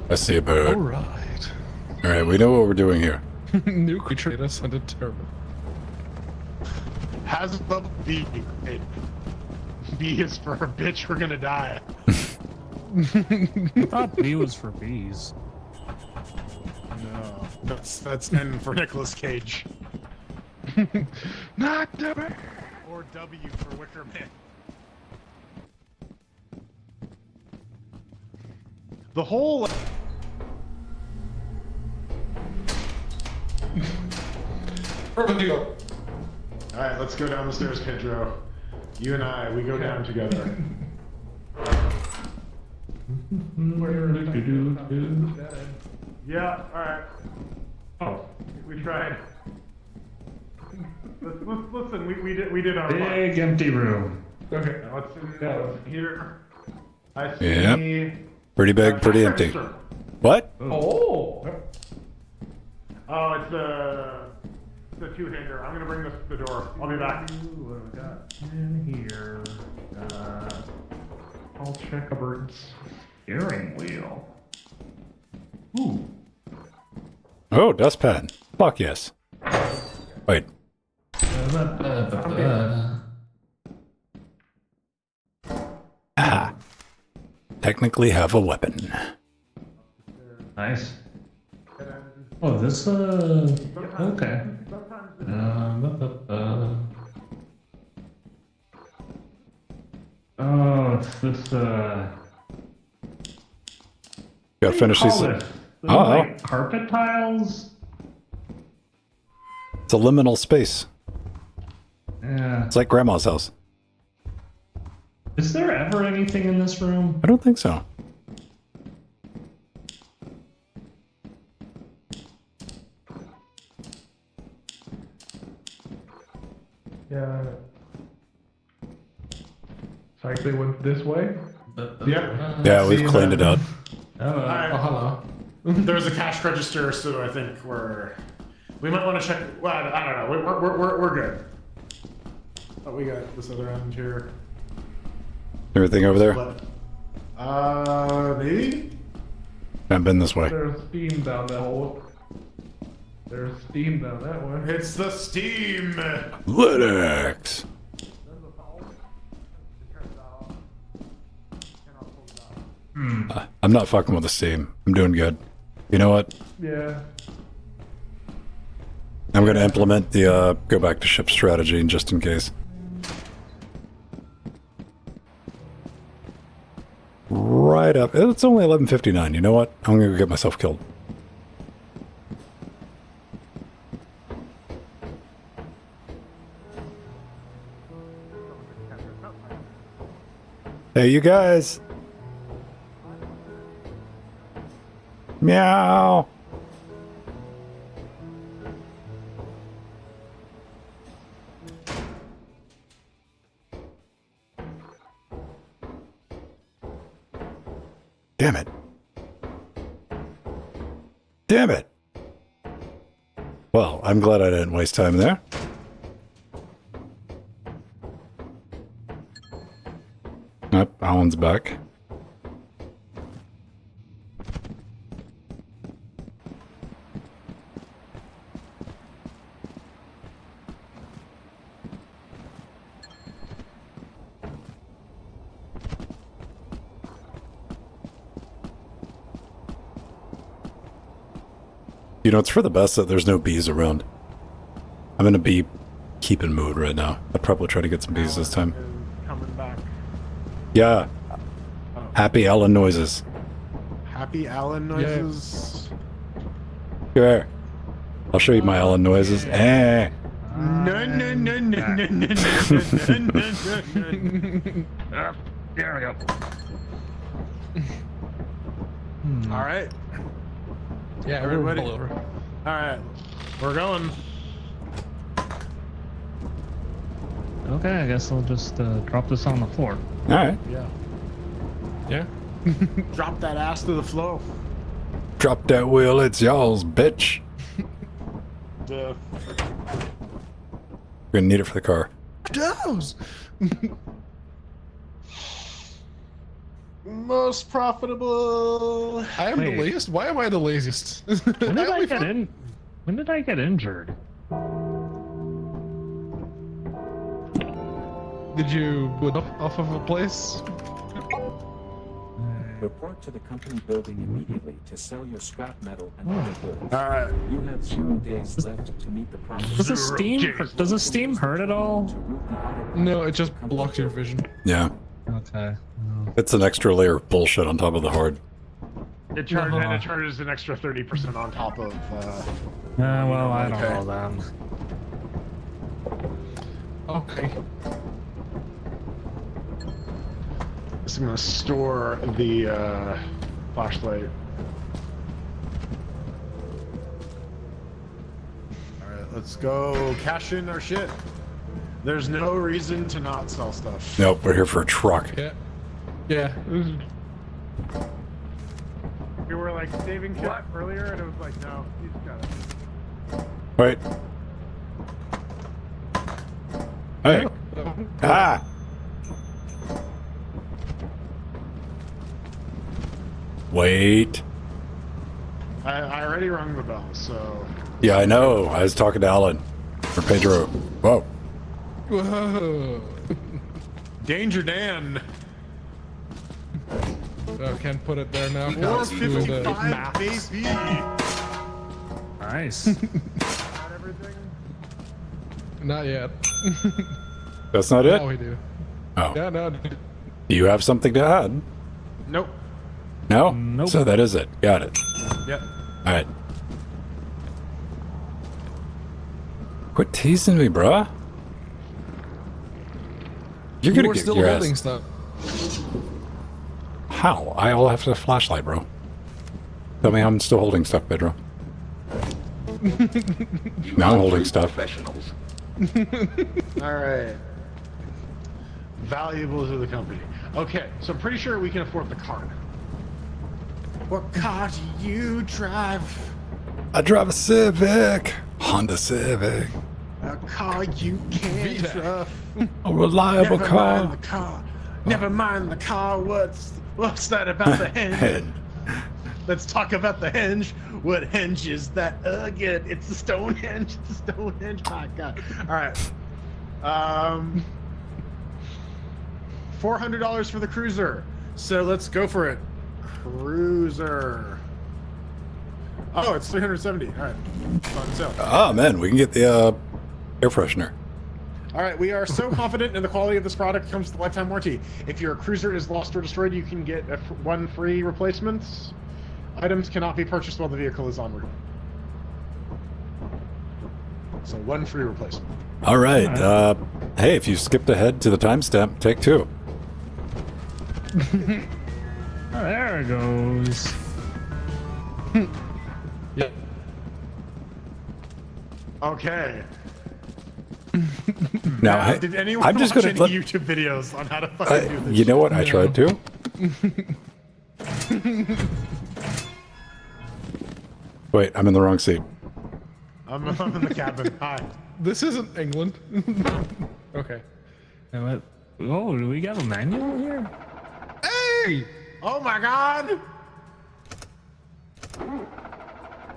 I see a bird. All right. All right, we know what we're doing here. New creature data undetermined. Has a bubble B. Hey, B is for a bitch, we're gonna die. I thought B was for bees. No. That's N for Nicolas Cage. Not W. Or W for Wicker Man. The whole Deal. Alright, let's go down the stairs, Pedro. You and I, we go down together. Yeah, alright. Oh, we tried. Listen, we did our part. Big empty room. Okay, now let's go here. I see. Yep. Pretty big, pretty empty. register. What? Oh. Oh, it's the two-hander. I'm gonna bring this to the door. I'll be back. What have we got in here? All checkerboards. Steering wheel. Ooh. Oh, dustpan. Fuck yes. Wait. Ah. Technically have a weapon. Nice. Oh, this, okay. Oh, it's this, Gotta finish these. call it? Uh-oh. Like carpet tiles? It's a liminal space. Yeah. It's like grandma's house. Is there ever anything in this room? I don't think so. Yeah. So I actually went this way. Yeah. Yeah, we've cleaned it out. Alright. Hello. There's a cash register, so I think we might want to check. Well, I don't know. We're good. Oh, we got this other end here. Everything over there? Maybe. I've been this way. There's steam down that hole. There's steam down that way. It's the steam. Lydics. I'm not fucking with the steam. I'm doing good. You know what? Yeah. I'm gonna implement the go back to ship strategy just in case. Right up. It's only 11:59. You know what? I'm gonna go get myself killed. Hey, you guys. Meow. Damn it. Damn it. Well, I'm glad I didn't waste time there. Yep, Alan's back. You know, it's for the best that there's no bees around. I'm in a bee keeping mood right now. I'll probably try to get some bees this time. Coming back. Yeah. Happy Alan noises. Happy Alan noises. Here. I'll show you my Alan noises. Eh. No, no, no, no, no, no, no, no, no. There we go. All right. Yeah, Everybody. we're over. All right. We're going. Okay, I guess I'll just drop this on the floor. Alright. Yeah. Yeah. Drop that ass to the floor. Drop that wheel, it's y'all's, bitch. Duh. We're gonna need it for the car. Those. Most profitable. I am the Wait. laziest. Why am I the laziest? When did I only get found- in? When did I get injured? Did you go off of a place? Report to the company building immediately to sell your scrap metal and other goods. All right. You have 0 days left to meet the promise. Does the steam hurt at all? To route the other No, it just blocks your vision. Yeah. Okay. It's an extra layer of bullshit on top of the hard. It charges and it charges an extra 30% on top of. Well, I don't Okay. know then. Okay. So I'm gonna store the flashlight. All right, let's go cash in our shit. There's no reason to not sell stuff. Nope, we're here for a truck. Yeah. Yeah. We were like saving shit earlier, and it was like, no, you just got it. Wait. Hey. Ah! Wait. I already rung the bell, so. Yeah, I know. I was talking to Alan. Or Pedro. Whoa. Whoa. Danger Dan. Oh, can't put it there now. Can't do the 455, baby. Nice. Got everything. Not yet. That's not Now it? we do. Oh. Yeah, no. Do you have something to add? Nope. No? Nope. So that is it. Got it. Yep. Alright. Quit teasing me, bruh. You're gonna We're get still your holding ass. stuff. How? I'll have a flashlight, bro. Tell me how I'm still holding stuff, Pedro. Now I'm holding stuff. All right. Valuable to the company. Okay, so I'm pretty sure we can afford the car. What car do you drive? I drive a Civic. Honda Civic. A car you can't trust. A reliable Never car. mind the car. Never mind the car. What's that about the hinge? Head. Let's talk about the hinge. What hinge is that again? It's the Stonehenge. It's the Stonehenge. My God. All right. $400 for the cruiser. So let's go for it. Cruiser. Oh, it's 370. All right. It's on sale. Oh man, we can get the air freshener. All right, we are so confident in the quality of this product. It comes with a lifetime warranty. If your cruiser is lost or destroyed, you can get one free replacement. Items cannot be purchased while the vehicle is en route. So one free replacement. All right. Hey, if you skipped ahead to the timestamp, take 2. Oh, there it goes. Yeah. Okay. Now, hey, Did anyone I'm just watch gonna any let, YouTube videos on how to fucking do this? you know what? I No. tried to. Wait, I'm in the wrong seat. I'm in the cabin. Hi. This isn't England. Okay. Oh, do we got a manual here? Hey! Oh my god!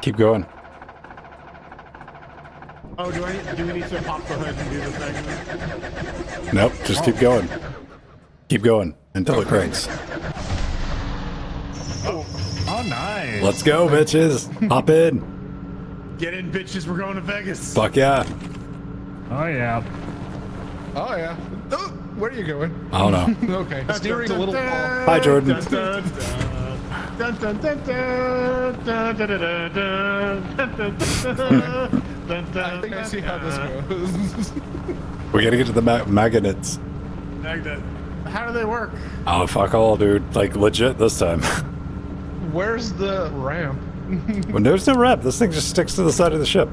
Keep going. Oh, do we need to pop the hood and do the thing? Nope, just keep going. Keep going until it cranks. Oh, nice. Let's go, bitches. Hop in. Get in, bitches. We're going to Vegas. Fuck yeah. Oh, yeah. Oh yeah. Oh, where are you going? I don't know. Okay. Steering a little off. Hi, Jordan. I think I see how this goes. We gotta get to the magnets. Magnet. How do they work? Oh, fuck all, dude. Like, legit this time. Where's the ramp? When there's no ramp, this thing just sticks to the side of the ship.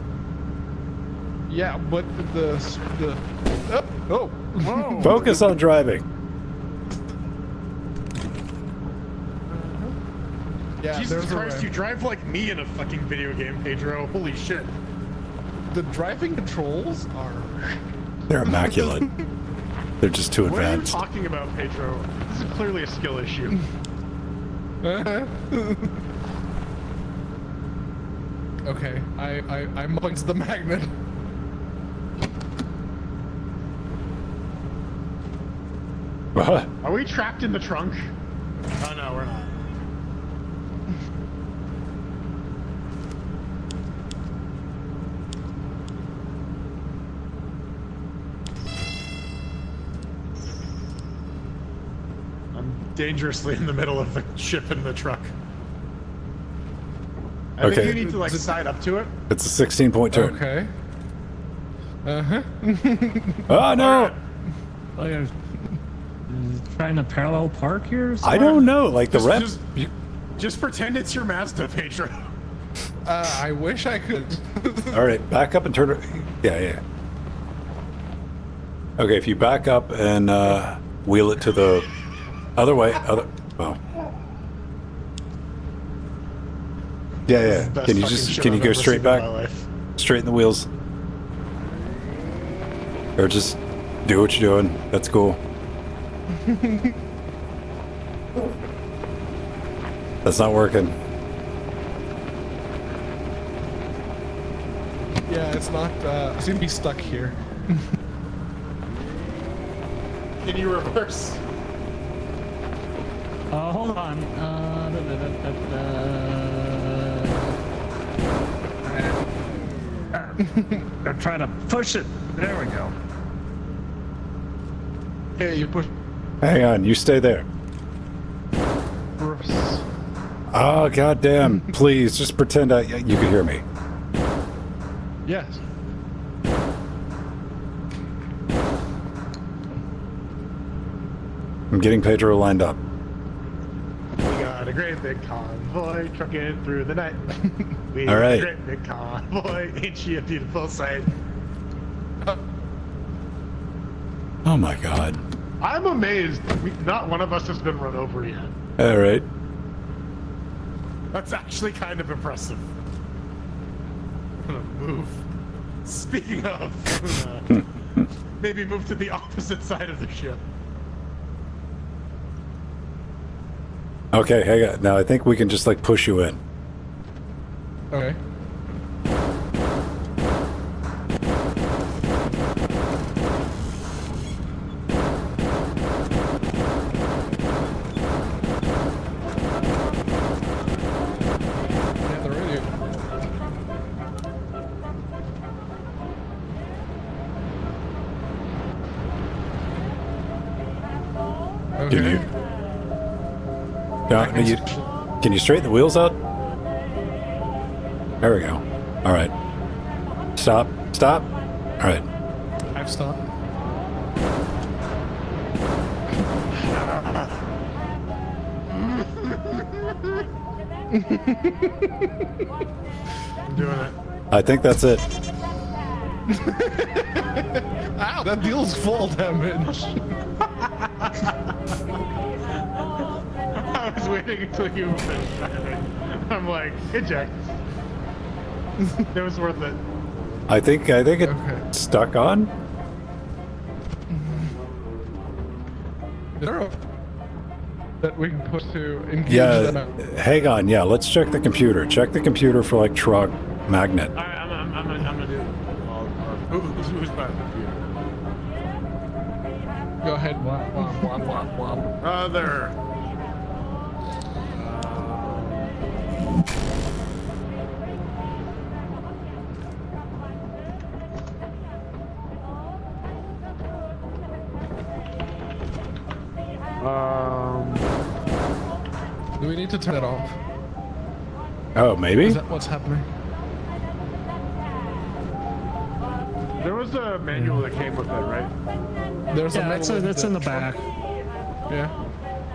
Yeah, but the oh, whoa. Focus on driving. Yeah, Jesus there's a Christ, ramp. you drive like me in a fucking video game, Pedro. Holy shit. The driving controls are. They're immaculate. They're just too What are you advanced. talking about, Pedro? This is clearly a skill issue. Okay, I'm amongst the magnet. What? Are we trapped in the trunk? Oh no, we're not. I'm dangerously in the middle of the ship in the truck. I Okay. think you need to like side up to it. It's a 16-point turn. Okay. Uh-huh. Oh, no! Oh, you're trying to parallel park here? I don't know. Like, the ramp... Just pretend it's your Mazda, Pedro. I wish I could. All right, back up and turn it. Yeah. Okay, if you back up and wheel it to the other way. Well. Yeah. Best Can you fucking just shit can you I've go ever straight seen in back? my life. Straighten the wheels. Or just do what you're doing. That's cool. That's not working. Yeah, it's not. I seem to be stuck here. Can you reverse? Hold on. I'm trying to push it. There we go. Yeah, you push. Hang on, you stay there. Reverse. Oh, goddamn. Please, just pretend you can hear me. Yes. I'm getting Pedro lined up. We got a great big convoy trucking through the night. We All got right. a great big convoy. Ain't she a beautiful sight? Oh my god. I'm amazed. Not one of us has been run over yet. All right. That's actually kind of impressive. I'm gonna move. Speaking of, I'm gonna maybe move to the opposite side of the ship. Okay, hang on. Now I think we can just like push you in. Okay. Yeah, the radio. Okay. Can you? No, can you straighten the wheels out? There we go. All right. Stop. Stop. All right. I've stopped. I'm doing it. I think that's it. Ow, that deals full damage. I was waiting until you finished driving. I'm like, eject. It was worth it. I think it Okay. stuck on. Is there a that we can push to engage Yeah, them out? hang on. Yeah, let's check the computer. Check the computer for like truck magnet. All right, I'm gonna do. Who's by the computer? Go ahead. Womp, womp, womp, womp, womp. Brother. Do we need to turn it off? Oh, maybe? Is that what's happening? There was a manual that came with it, right? There's Yeah, a that's in the back. Yeah.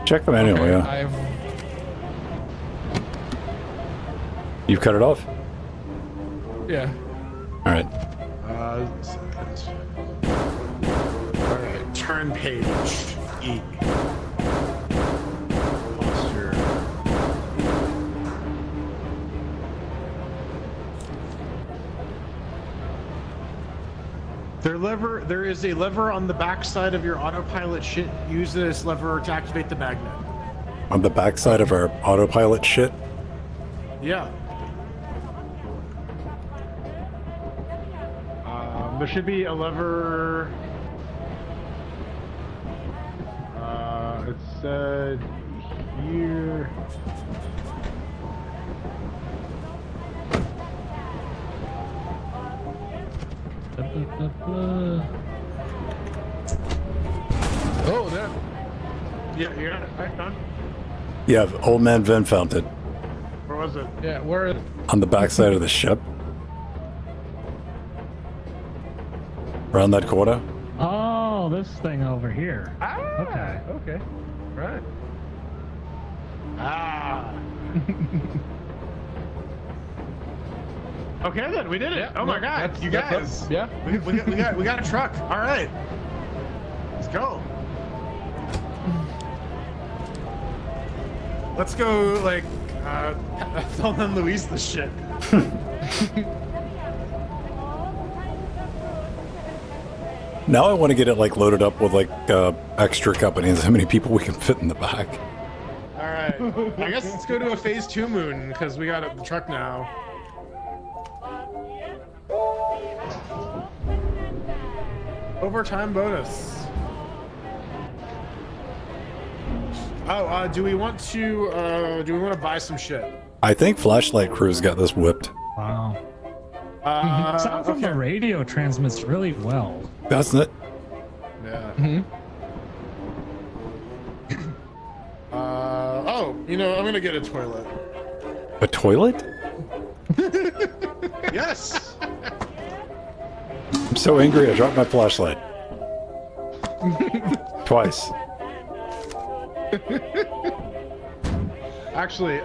Check the manual, Okay, yeah. I've You've cut it off? yeah. Alright. Alright, turn page. E. Posture. There is a lever on the back side of your autopilot shit. Use this lever to activate the magnet. On the backside of our autopilot shit? Yeah. There should be a lever. It said here. Oh, there. Yeah, you got it. Right, done. Yeah, old man Vin found it. Where was it? Yeah, where? On the backside of the ship. Around that corner. Oh, this thing over here. Ah, Okay. okay. Right. Ah. Okay, then we did it. Yeah, Oh my no, God, that's- you that's guys. us. Yeah. We got a truck. All right. Let's go. Let's go, like, tell them Luis this shit. Now I want to get it like loaded up with like extra companies. How many people we can fit in the back? All right. I guess let's go to a phase 2 moon because we got the truck now. Overtime bonus. Oh, do we want to buy some shit? I think Flashlight Crew's got this whipped. Wow. Sound from the radio transmits really well. Doesn't it? Yeah. Oh, I'm gonna get a toilet. A toilet? Yes. I'm so angry I dropped my flashlight. Twice. Actually,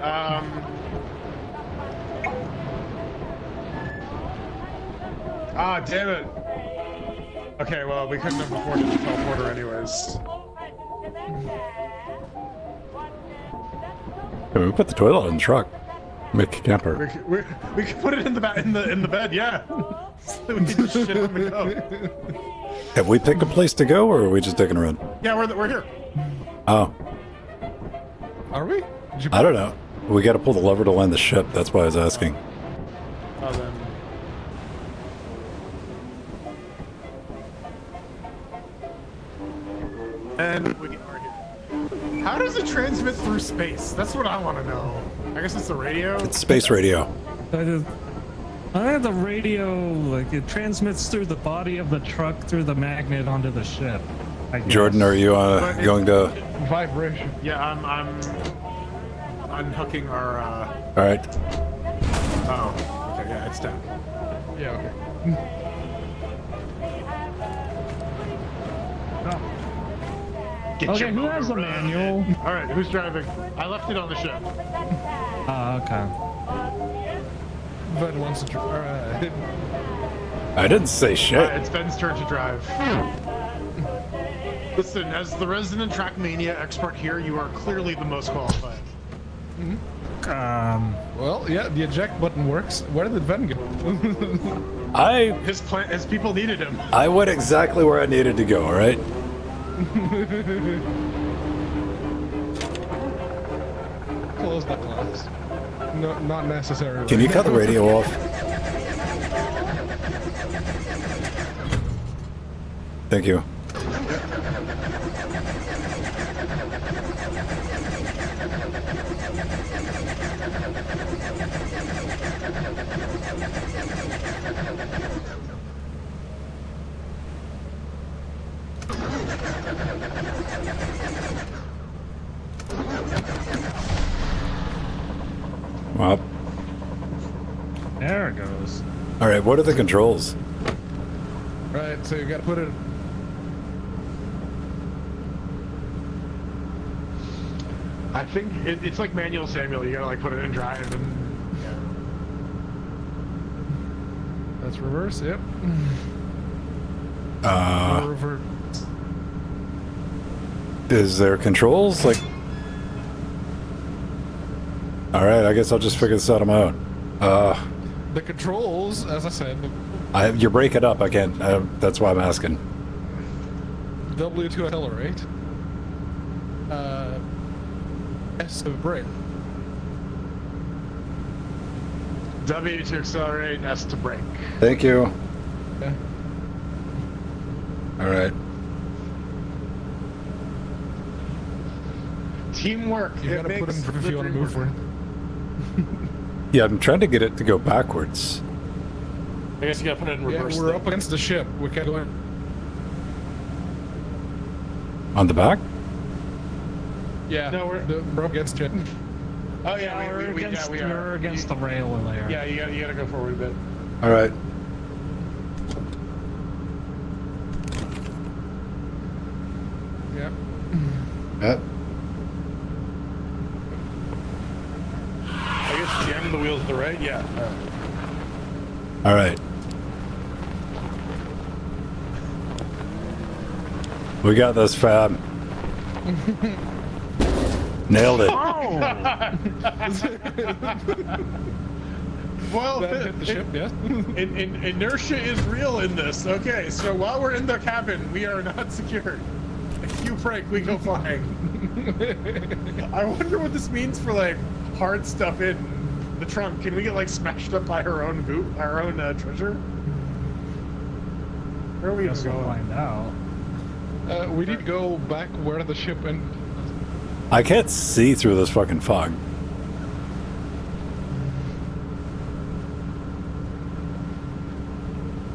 damn it. Okay, well, we couldn't have afforded the teleporter anyways. Hey, we put the toilet in the truck. Make a camper. We could put it in the bed, yeah. So we can just shit on the go. Have we picked a place to go, or are we just taking a run? Yeah, we're here. Oh, Are we? Did you I don't know. We got to pull the lever to land the ship. That's why I was asking. Oh, then. And we are here. How does it transmit through space? That's what I want to know. I guess it's the radio. It's space radio. I had the radio, like it transmits through the body of the truck through the magnet onto the ship. I guess. Jordan, are you going to? vibration? Yeah, I'm unhooking our. All right. Oh, okay, yeah, it's down. Yeah. Okay. Get Okay, your who motor has the running. manual? All right, who's driving? I left it on the ship. Okay. Ben wants to. Alright. I didn't say All shit. right, it's Ben's turn to drive. Listen, as the resident Trackmania expert here, you are clearly the most qualified. Well, yeah, the eject button works. Where did Ben go? His people needed him. I went exactly where I needed to go, all right? Close that class. No, not necessary. Can you cut the radio off? Thank you. Well, There it goes. all right, what are the controls? Right, so you gotta put it. I think it's like manual Samuel. You gotta like put it in drive and. That's reverse, yep. Reverse. Is there controls? Like, all right, I guess I'll just figure this out on my own. The controls, as I said, You're breaking up. I can't. That's why I'm asking. W to accelerate. S to brake. W to accelerate, S to brake. Thank you. Yeah. All right. Teamwork. You gotta put it in if you want to move for it. Yeah, I'm trying to get it to go backwards. I guess you gotta put it in Yeah, reverse. we're up against the ship. We can't go in. On the back? Yeah, No, we're up against it. Oh yeah, We're against, we are. we're against the rail there. Yeah, you gotta go forward a bit. All right. Yep. Yep. I guess jamming the wheels to the right. Yeah. All right. We got this, Fab. Nailed it. Well, That hit the ship, yeah. inertia is real in this. Okay, so while we're in the cabin, we are not secured. If you break, we go flying. I wonder what this means for like hard stuff in the trunk. Can we get like smashed up by our own goop, our own treasure? Where are we Guess we'll going? find out. We need to go back where the ship and I can't see through this fucking fog.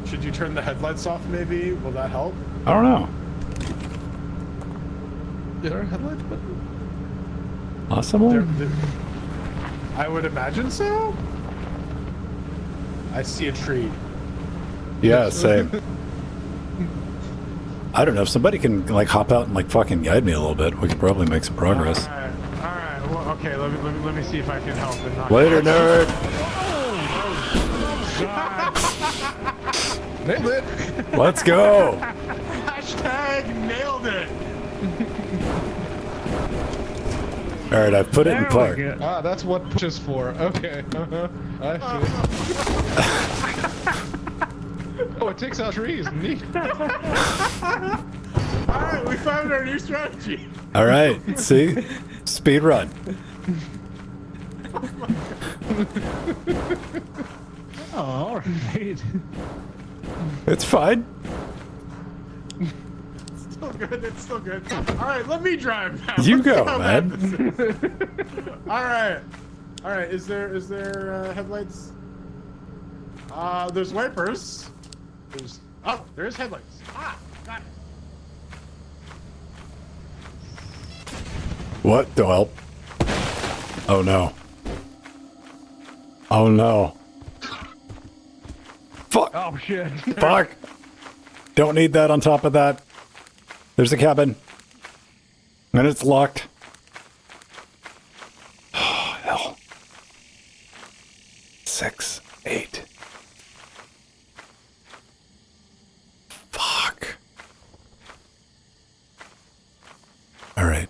Should you turn the headlights off? Maybe will that help? I don't know. Is there a headlight button? Possible? I would imagine so. I see a tree. Yeah, same. I don't know if somebody can like hop out and like fucking guide me a little bit. We could probably make some progress. All right. Well, okay, let me see if I can help. And not Later, nerd. Nailed it! Let's go. Hashtag nailed it. All right, I've put it in There we park. go. Ah, that's what push is for. Okay. I see. Oh, it takes out trees. Neat. All right, we found our new strategy. All right, see? Speed run. Oh, all right. It's fine. Still good. It's still good. All right, let me drive now. You Let's see go, how man. bad this is. All right. Is there headlights? There's wipers. There's headlights. Ah, got it. What? Don't help. Oh no. Oh no. Fuck. Oh shit. Fuck. Don't need that on top of that. There's a cabin. And it's locked. Oh, hell. 6, 8. Fuck. All right.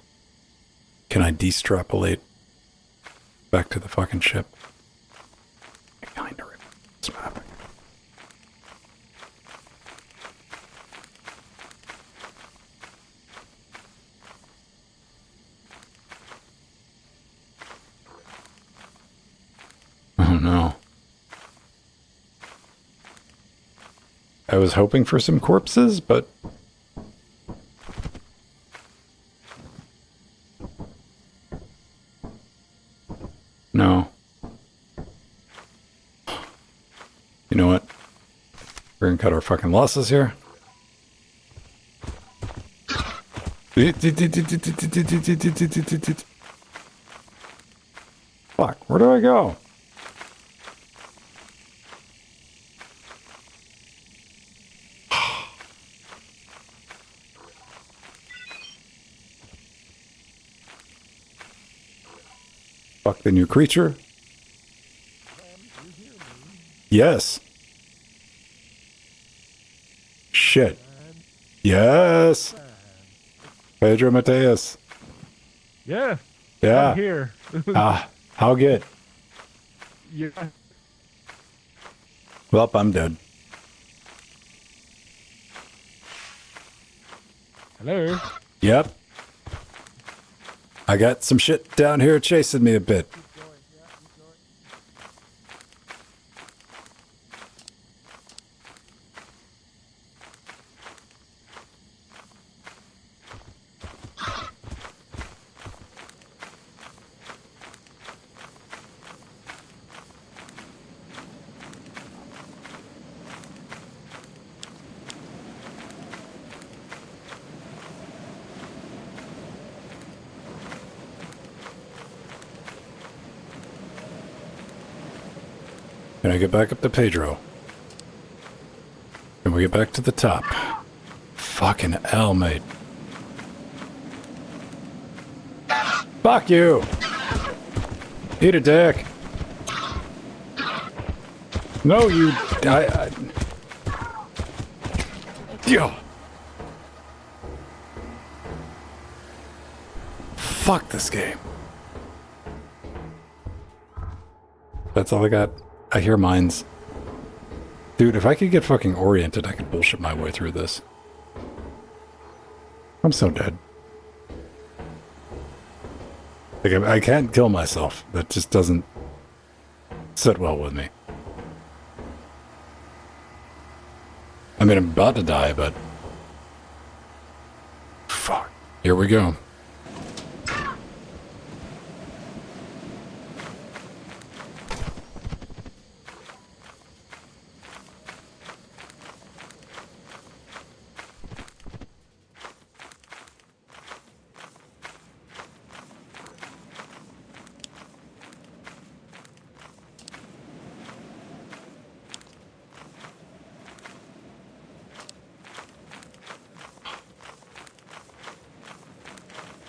Can I destrapolate Back to the fucking ship. I kinda remember this map. Oh no. I was hoping for some corpses, but... no. You know what? We're gonna cut our fucking losses here. Fuck, where do I go? Fuck the new creature. Yes. Shit. Yes. Pedro Mateus. Yeah. Yeah. I'm here. How good? Yeah. Well, I'm dead. Hello. Yep. I got some shit down here chasing me a bit. Can I get back up to Pedro? Can we get back to the top? Fucking hell, mate. Fuck you! Eat a dick! No, you... Yeah. Fuck this game. That's all I got. I hear mines. Dude, if I could get fucking oriented, I could bullshit my way through this. I'm so dead. Like, I can't kill myself. That just doesn't sit well with me. I mean, I'm about to die, but... fuck. Here we go.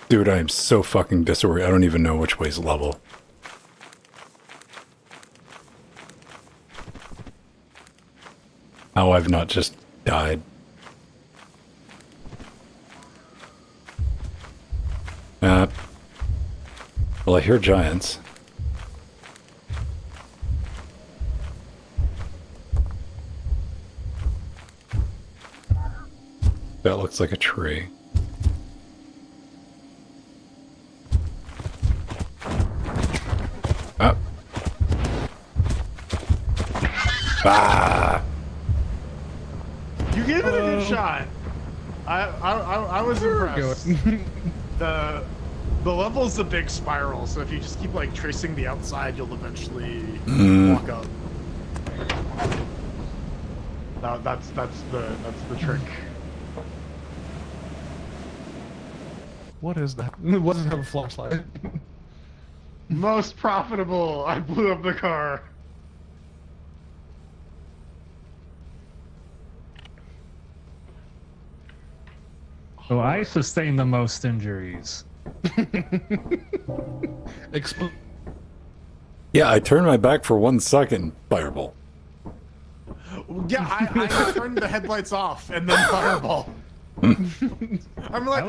Dude, I am so fucking disoriented. I don't even know which way's level. How I've not just died. Well, I hear giants. That looks like a tree. Oh. Ah! You gave it a good shot. I was impressed. The level's a big spiral, so if you just keep like tracing the outside, you'll eventually walk up. That's the trick. What is that? It doesn't have a flashlight. Most profitable. I blew up the car. So I sustained the most injuries. Yeah, I turned my back for 1 second, Fireball. Yeah, I turned the headlights off and then fireball. I'm like,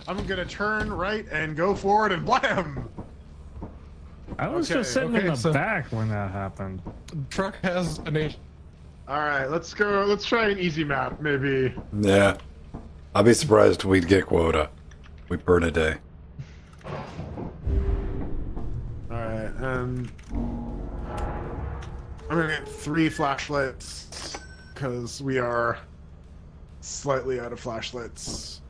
I'm gonna turn right and go forward and blam. I was just sitting in the back when that happened. Truck has an issue. All right, let's go. Let's try an easy map, maybe. Yeah. I'll be surprised if we'd get quota. We burn a day. All right, and I'm gonna get 3 flashlights because we are slightly out of flashlights.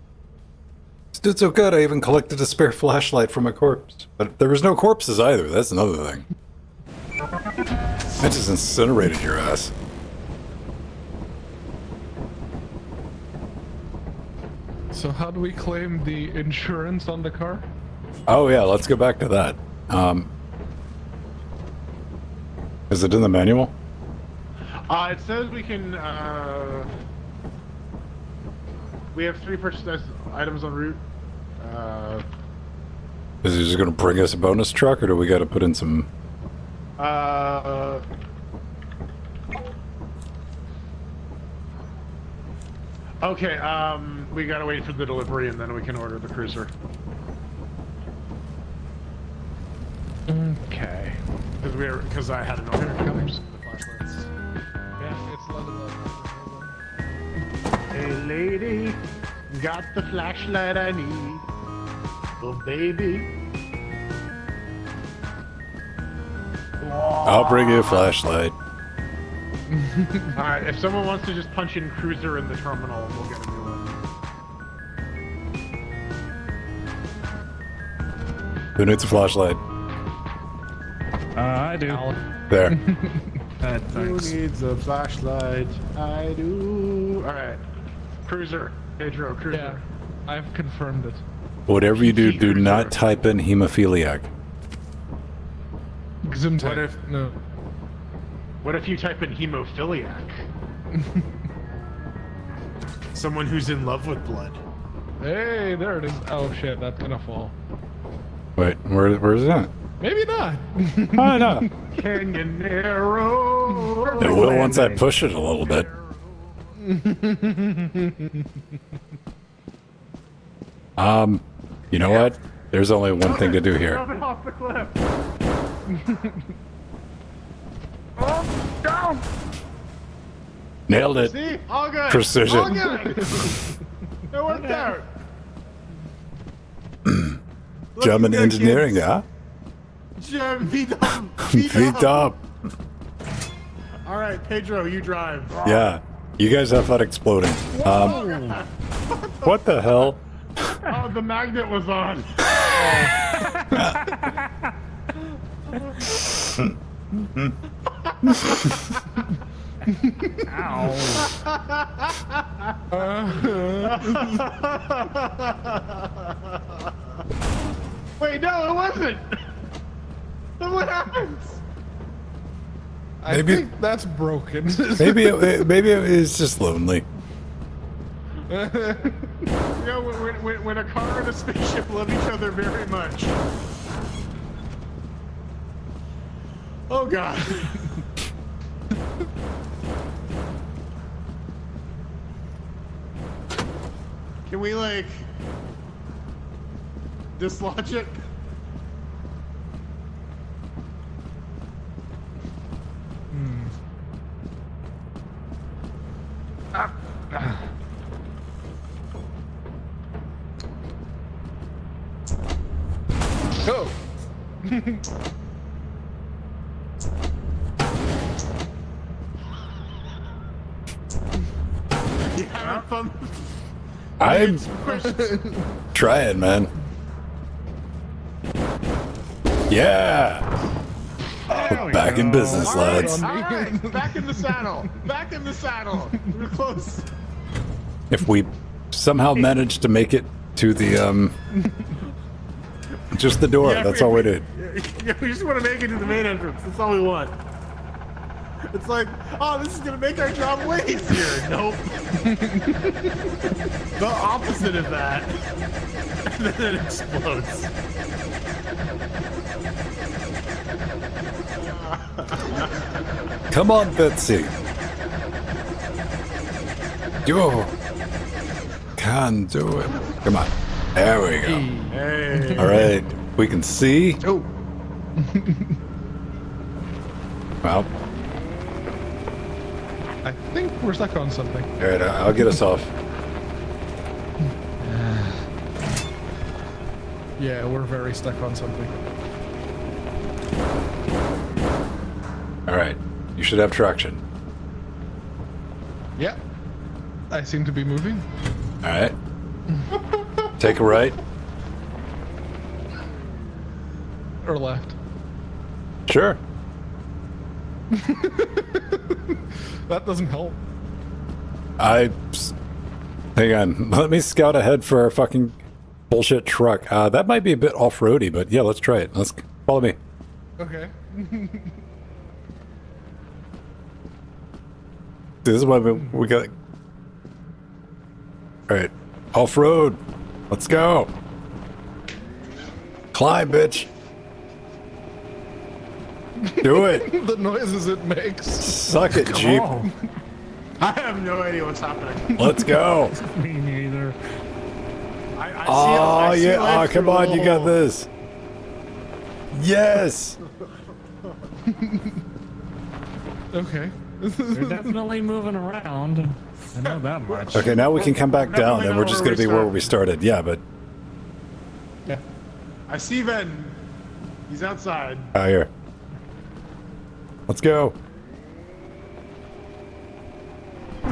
This dude's so good, I even collected a spare flashlight from a corpse. But there was no corpses either, that's another thing. I just incinerated your ass. So how do we claim the insurance on the car? Oh yeah, let's go back to that. Is it in the manual? It says we can. We have 3 purchased items en route. Is he just gonna bring us a bonus truck, or do we gotta put in some... Okay, we gotta wait for the delivery and then we can order the cruiser. Okay. Because I had an order coming the flashlights. Yeah, it's level up. Hey lady, got the flashlight I need. Oh baby. I'll bring you a flashlight. Alright, if someone wants to just punch in cruiser in the terminal, we'll get a new one. Who needs a flashlight? I do. There. Who needs a flashlight? I do. Alright. Cruiser. Pedro, cruiser. Yeah, I've confirmed it. Whatever you do, do not type in hemophiliac. What if no? What if you type in hemophiliac? Someone who's in love with blood. Hey, there it is. Oh shit, that's gonna fall. Wait, where is that? Maybe not. Oh no. Canyonero. It will once I push it a little bit. You know what? There's only one thing to do here. Drop it off the cliff. Oh, down. Nailed it. See? All good. Precision. All good. It worked out. German good, engineering, kids. huh? Jim, beat up. Beat up. All right, Pedro, you drive. Yeah. You guys have fun exploding. What the hell? Oh, the magnet was on. Wait, no, it wasn't. Then what happens? I think that's broken. maybe it is just lonely. You know, when a car and a spaceship love each other very much. Oh god. Can we like dislodge it? Go. You having fun? I'm trying, man. Yeah. Back in business, lads. All right, back in the saddle. Back in the saddle. We're close. If we somehow manage to make it to the just the door, Yeah, that's all we did. Yeah, we just want to make it to the main entrance. That's all we want. It's like, oh, this is gonna make our job way easier. Nope. The opposite of that. And then it explodes. Come on, Betsy. You can do it. Come on. There we go. Hey. All right. We can see. Oh. Well, I think we're stuck on something. all right, I'll get us off. Yeah, we're very stuck on something. All right, you should have traction. Yeah. I seem to be moving. All right. Take a right. Or left. Sure. That doesn't help. Hang on. Let me scout ahead for our fucking bullshit truck. That might be a bit off-roady, but yeah, let's try it. Let's follow me. Okay. This is why we got. All right, off-road. Let's go. Climb, bitch. Do it. The noises it makes. Suck it, Jeep. I have no idea what's happening. Let's go. Me neither. Oh yeah. Oh, come on, you got this. Yes. Okay. They're definitely moving around. I know that much. Okay, now we can come back down, and we're just going to be where we started. Yeah, but Yeah. I see Ven. He's outside. out here. Let's go.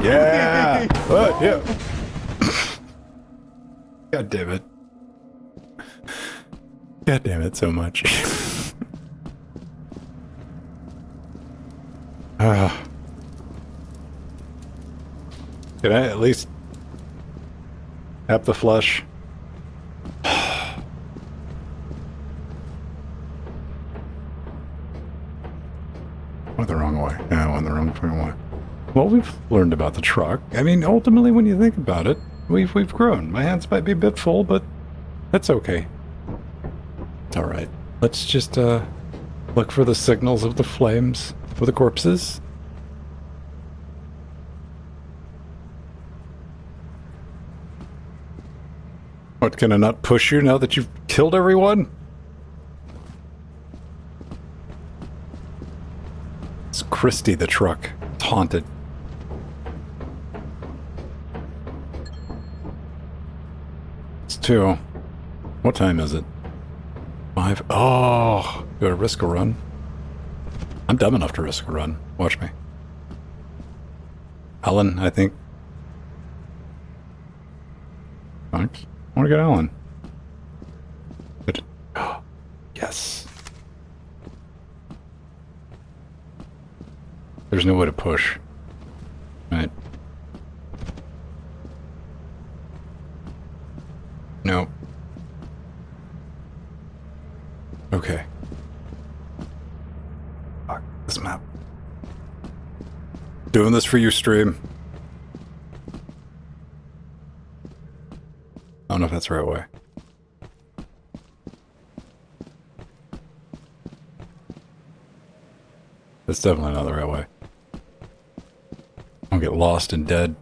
Yeah. Yeah. God damn it. God damn it so much. Can I at least have the flush? Went the wrong way. Yeah, I went the wrong fucking way. Well, we've learned about the truck. I mean, ultimately, when you think about it, we've grown. My hands might be a bit full, but that's okay. It's all right. Let's just look for the signals of the flames or the corpses. What, can I not push you now that you've killed everyone? It's Christy the truck. It's haunted. It's 2. What time is it? 5. Oh, gotta risk a run. I'm dumb enough to risk a run. Watch me. Alan, I think. Thanks. I want to get Alan. Good. Oh, yes. There's no way to push. Right. No. Okay. Fuck this map. Doing this for you, stream. I don't know if that's the right way. That's definitely not the right way. I'll get lost and dead.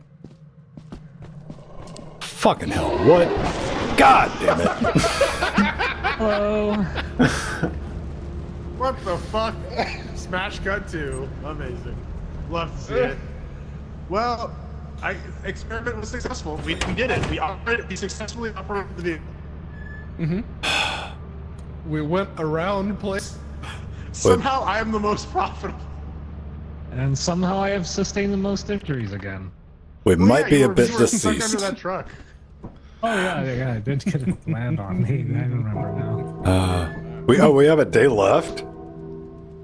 Fucking hell, what? God damn it. Hello. What the fuck? Smash cut 2. Amazing. Love to see it. Well, experiment was successful. We did it. We successfully operated the vehicle. Mm-hmm. We went around place. Somehow I am the most profitable. And somehow I have sustained the most injuries again. We might be you a were- bit you were stuck deceased. under that truck. Oh yeah, I did get it to land on me. I remember now. We have a day left?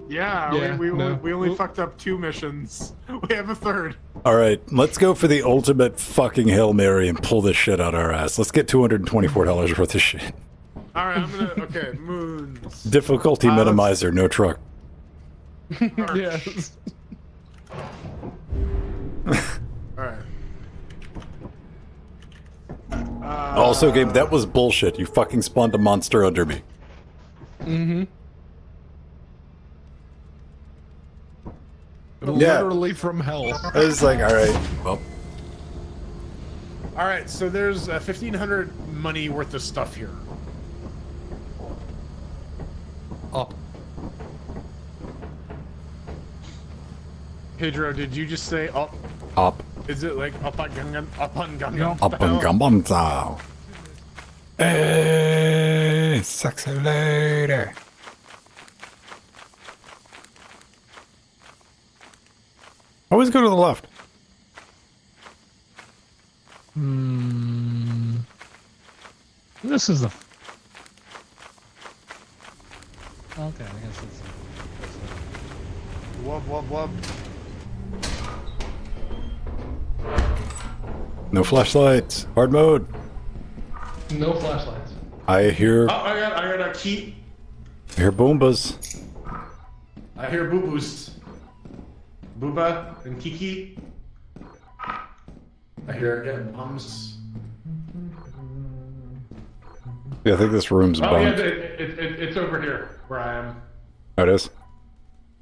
Yeah, Yeah, we no. only Oop. fucked up 2 missions. We have a 3rd. Alright, let's go for the ultimate fucking Hail Mary and pull this shit out our ass. Let's get $224 worth of shit. Alright, I'm gonna. Okay, moons. Difficulty let's- minimizer, no truck. Yes. Alright. Also, game, that was bullshit. You fucking spawned a monster under me. Mm-hmm. Yeah. Literally from hell. I was like, alright, well, Alright, so there's 1,500 money worth of stuff here. Up. Pedro, did you just say up? Up. Is it like up on Gangnam? Up on Gangnam? Up and Gangnam style. Hey, sexy lady. Always go to the left. This is the. Okay, I guess it's. Wub wub wub. No flashlights. Hard mode. No flashlights. I hear Oh, I got a key. boombas. I hear boo boos. Booba and Kiki. I hear it getting bums. Yeah, I think this room's Oh yeah, bumped. it's over here where I am. Oh, it is?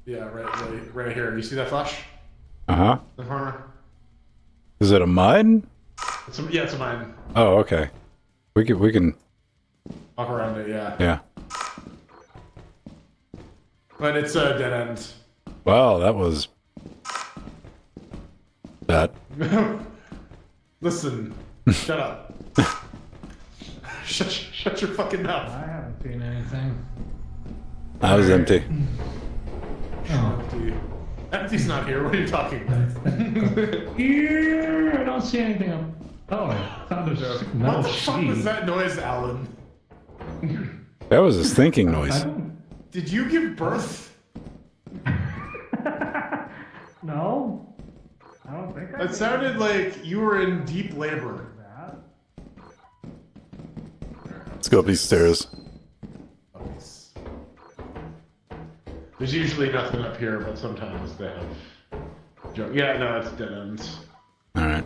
Yeah, right here. You see that flash? Uh-huh. The corner. Is it a mine? Yeah, it's a mine. Oh, okay. We can Walk around it, yeah. yeah. But it's a dead end. Wow, that was that. Listen, shut up. Shut your fucking mouth. I haven't seen anything. That was empty. Empty. Empty's not here. What are you talking about? Here, I don't see anything. Oh, I found a metal What the fuck was sheet. that noise, Alan? That was his thinking noise. Did you give birth? No, I don't think I It sounded like you were in deep labor. that. Let's go up these stairs. There's usually nothing up here, but sometimes they have. Yeah, no, it's dead ends. All right.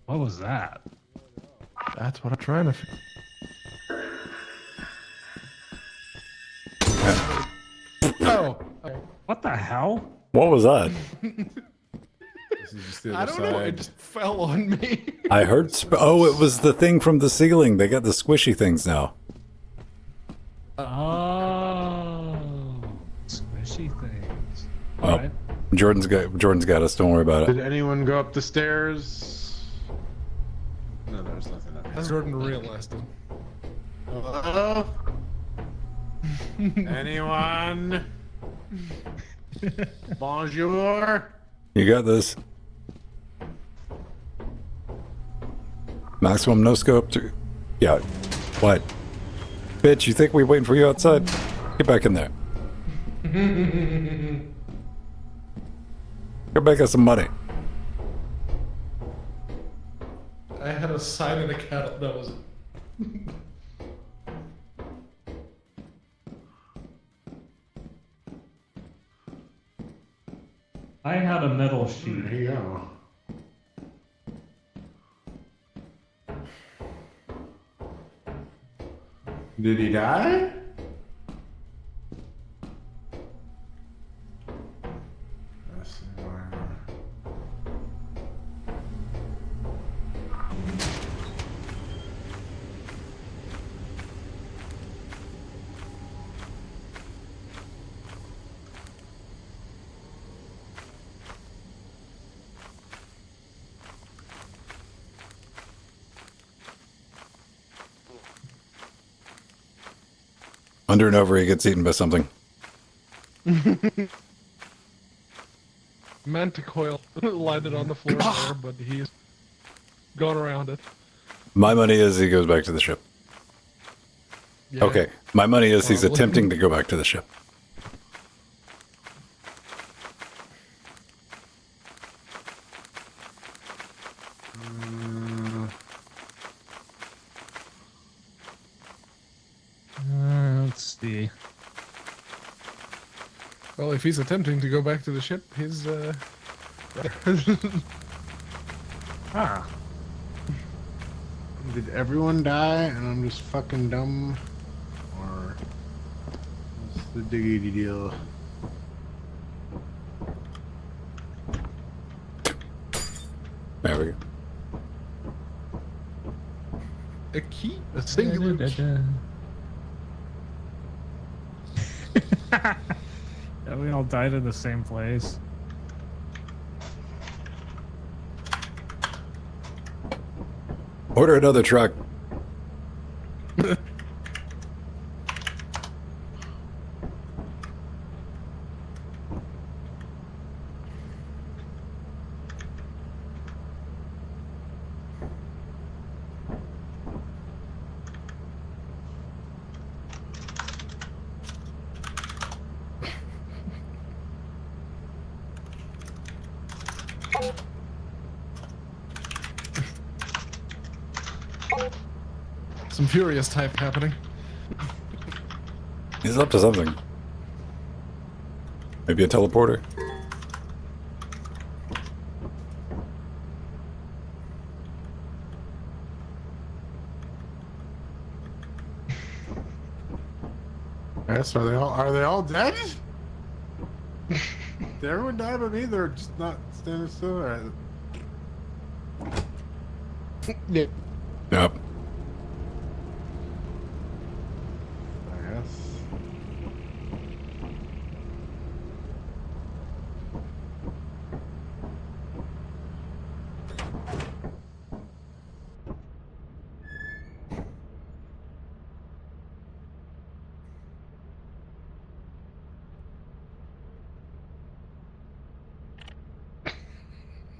What was that? That's what I'm trying to. Oh, What the hell? What was that? This is just the I other don't know. It side. just fell on me. I heard. Oh, it was the thing from the ceiling. They got the squishy things now. Oh, squishy things. Well, Right. Jordan's got us. Don't worry about it. Did anyone go up the stairs? No, there's nothing up here. Jordan realized it. Hello? Anyone? Bonjour? You got this. Maximum no scope. Yeah. What? Bitch, you think we're waiting for you outside? Get back in there. Go back us some money. I had a sign and a cat. That was. I had a metal sheet. There you go. Did he die? Let's see where- Under and over, he gets eaten by something. Manticoil landed on the floor there, but he's gone around it. My money is he goes back to the ship. Yeah. Okay. My money is he's Probably. attempting to go back to the ship. Let's see. Well, if he's attempting to go back to the ship, he's Ah, Did everyone die and I'm just fucking dumb? Or what's the diggity deal? There we go. a key, a singular key. Yeah, we all died in the same place. Order another truck. Some furious type happening. He's up to something. Maybe a teleporter? Yes, are they all dead? Did everyone die but me? They're just not standing still? All right. Yeah. Yep. I guess.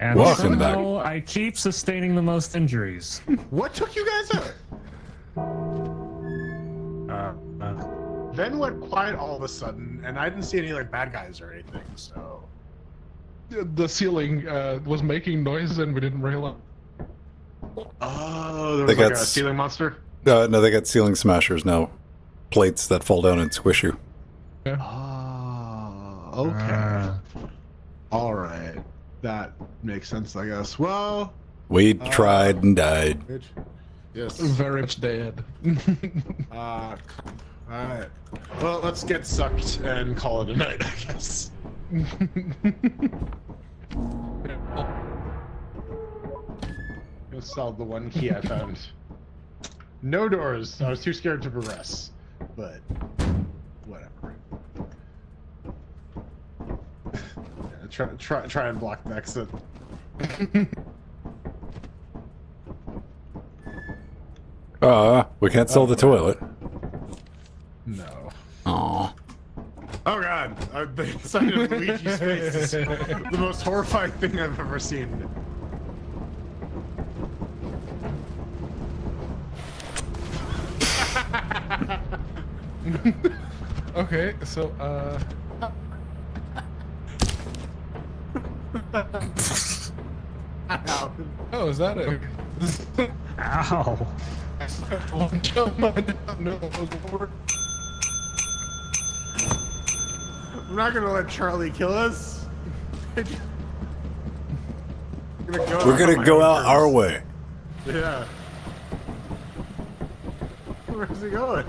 And Welcome back. somehow I keep sustaining the most injuries. What took you guys out? Then went quiet all of a sudden, and I didn't see any like bad guys or anything. So The ceiling was making noise and we didn't realize. oh, there They was like got a ceiling monster. No, they got ceiling smashers now. Plates that fall down and squish you. Oh, okay. All right, that makes sense, I guess. Well, We tried and died. bitch. Yes. Very much dead. All right. Well, let's get sucked and call it a night, I guess. Go solve the one key I found. No doors. I was too scared to progress, but whatever. Yeah, try and block the exit. We can't sell the toilet. No. Aw. Oh god, the inside of Luigi's face is the most horrifying thing I've ever seen. Okay, so oh, is that it? Ow. I'm not gonna let Charlie kill us. We're gonna go out our way. Yeah. Where's he going?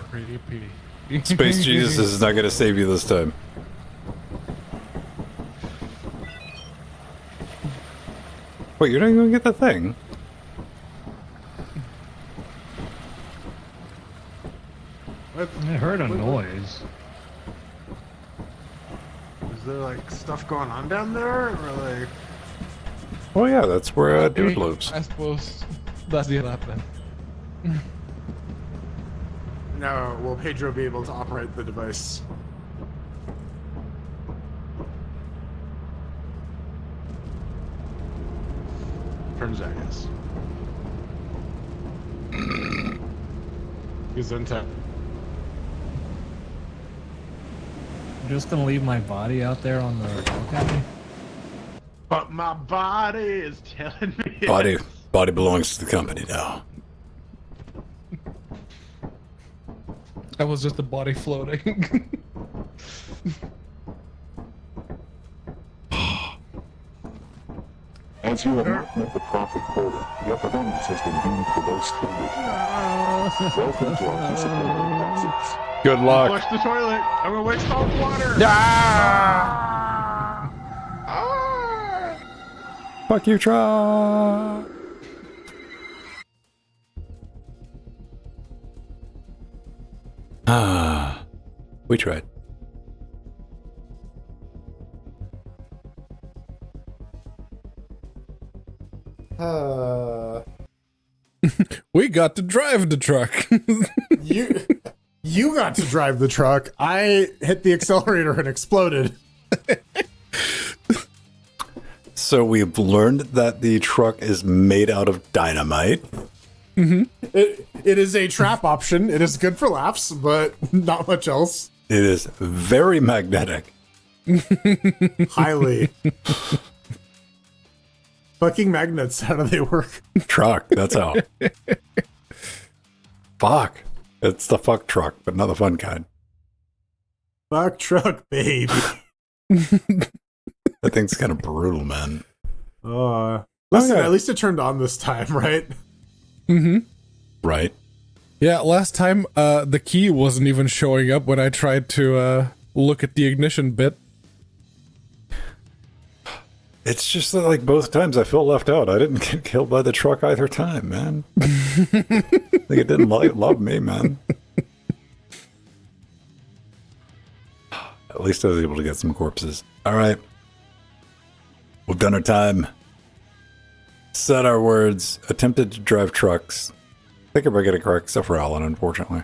Creepy. Space Jesus is not gonna save you this time. Wait, you're not even gonna get the thing? What? I heard a noise. Is there like stuff going on down there, or like? Oh yeah, that's where dude lives. I suppose that's the lap then. No, will Pedro be able to operate the device? Turns out yes. He's intact. I'm just gonna leave my body out there on the balcony. But my body is telling me. Body belongs to the company now. That was just a body floating. As you have not met the profit quota, your performance has been deemed below standard. Welcome to our disciplinary process. Good luck. Flush the toilet. I'm gonna waste all the water. Fuck you, truck. We tried. We got to drive the truck. You got to drive the truck. I hit the accelerator and exploded. So we've learned that the truck is made out of dynamite. It is a trap option. It is good for laughs, but not much else. It is very magnetic. Highly. Fucking magnets, how do they work? Truck, that's how. Fuck. It's the fuck truck, but not the fun kind. Fuck truck, baby. That thing's kind of brutal, man. Listen, at least it turned on this time, right? Right. Yeah, last time the key wasn't even showing up when I tried to look at the ignition bit. It's just that, like, both times I feel left out. I didn't get killed by the truck either time, man. Like, it didn't love me, man. At least I was able to get some corpses. All right. We've done our time. Said our words. Attempted to drive trucks. I think everybody get it correct, except for Alan, unfortunately.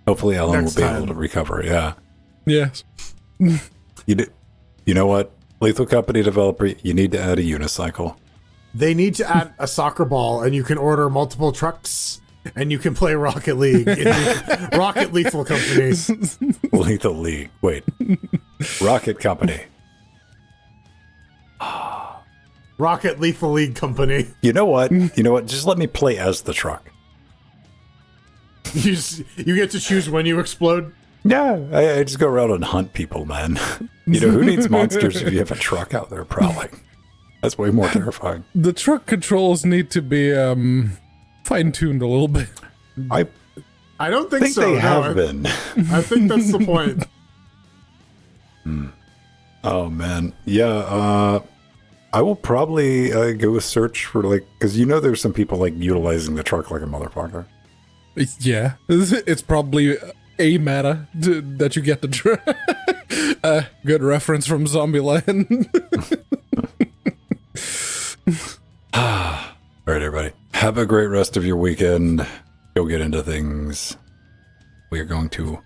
Hopefully Alan will be able to recover, yeah. Yes. You know what? Lethal Company developer, you need to add a unicycle. They need to add a soccer ball, and you can order multiple trucks, and you can play Rocket League. Rocket Lethal Company. Lethal League. Wait. Rocket Company. Rocket Lethal League Company. You know what? Just let me play as the truck. You get to choose when you explode. Yeah, I just go around and hunt people, man. Who needs monsters if you have a truck out there prowling? That's way more terrifying. The truck controls need to be fine-tuned a little bit. I don't think so. They have been. I think that's the point. Oh, man. Yeah, I will probably go search for, because there's some people, utilizing the truck like a motherfucker. Yeah. It's probably a meta that you get to try. Good reference from Zombieland. All right, everybody. Have a great rest of your weekend. Go get into things. We are going to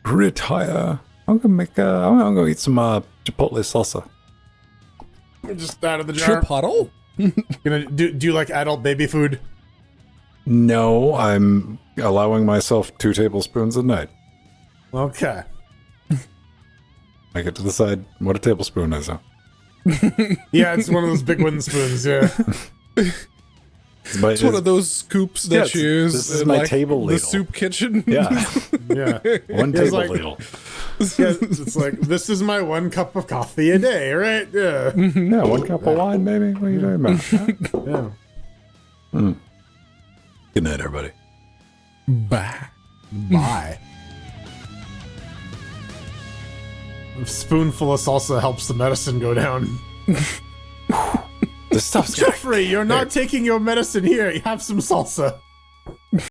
retire. I'm gonna eat some Chipotle salsa. We're just out of the jar. Chipotle? Do you like adult baby food? No, I'm allowing myself 2 tablespoons a night. Okay. I get to decide what a tablespoon is. Yeah, it's one of those big wooden spoons, yeah. It's one of those scoops that you use. This is my table ladle. The soup kitchen. Yeah. Yeah. One table ladle. Yeah, it's like, this is my 1 cup of coffee a day, right? Yeah. Yeah, 1 cup of wine, maybe? What are you talking about? Yeah. Good night, everybody. Bye. Bye. A spoonful of salsa helps the medicine go down. This stuff's Jeffrey, you're not taking your medicine here. You have some salsa.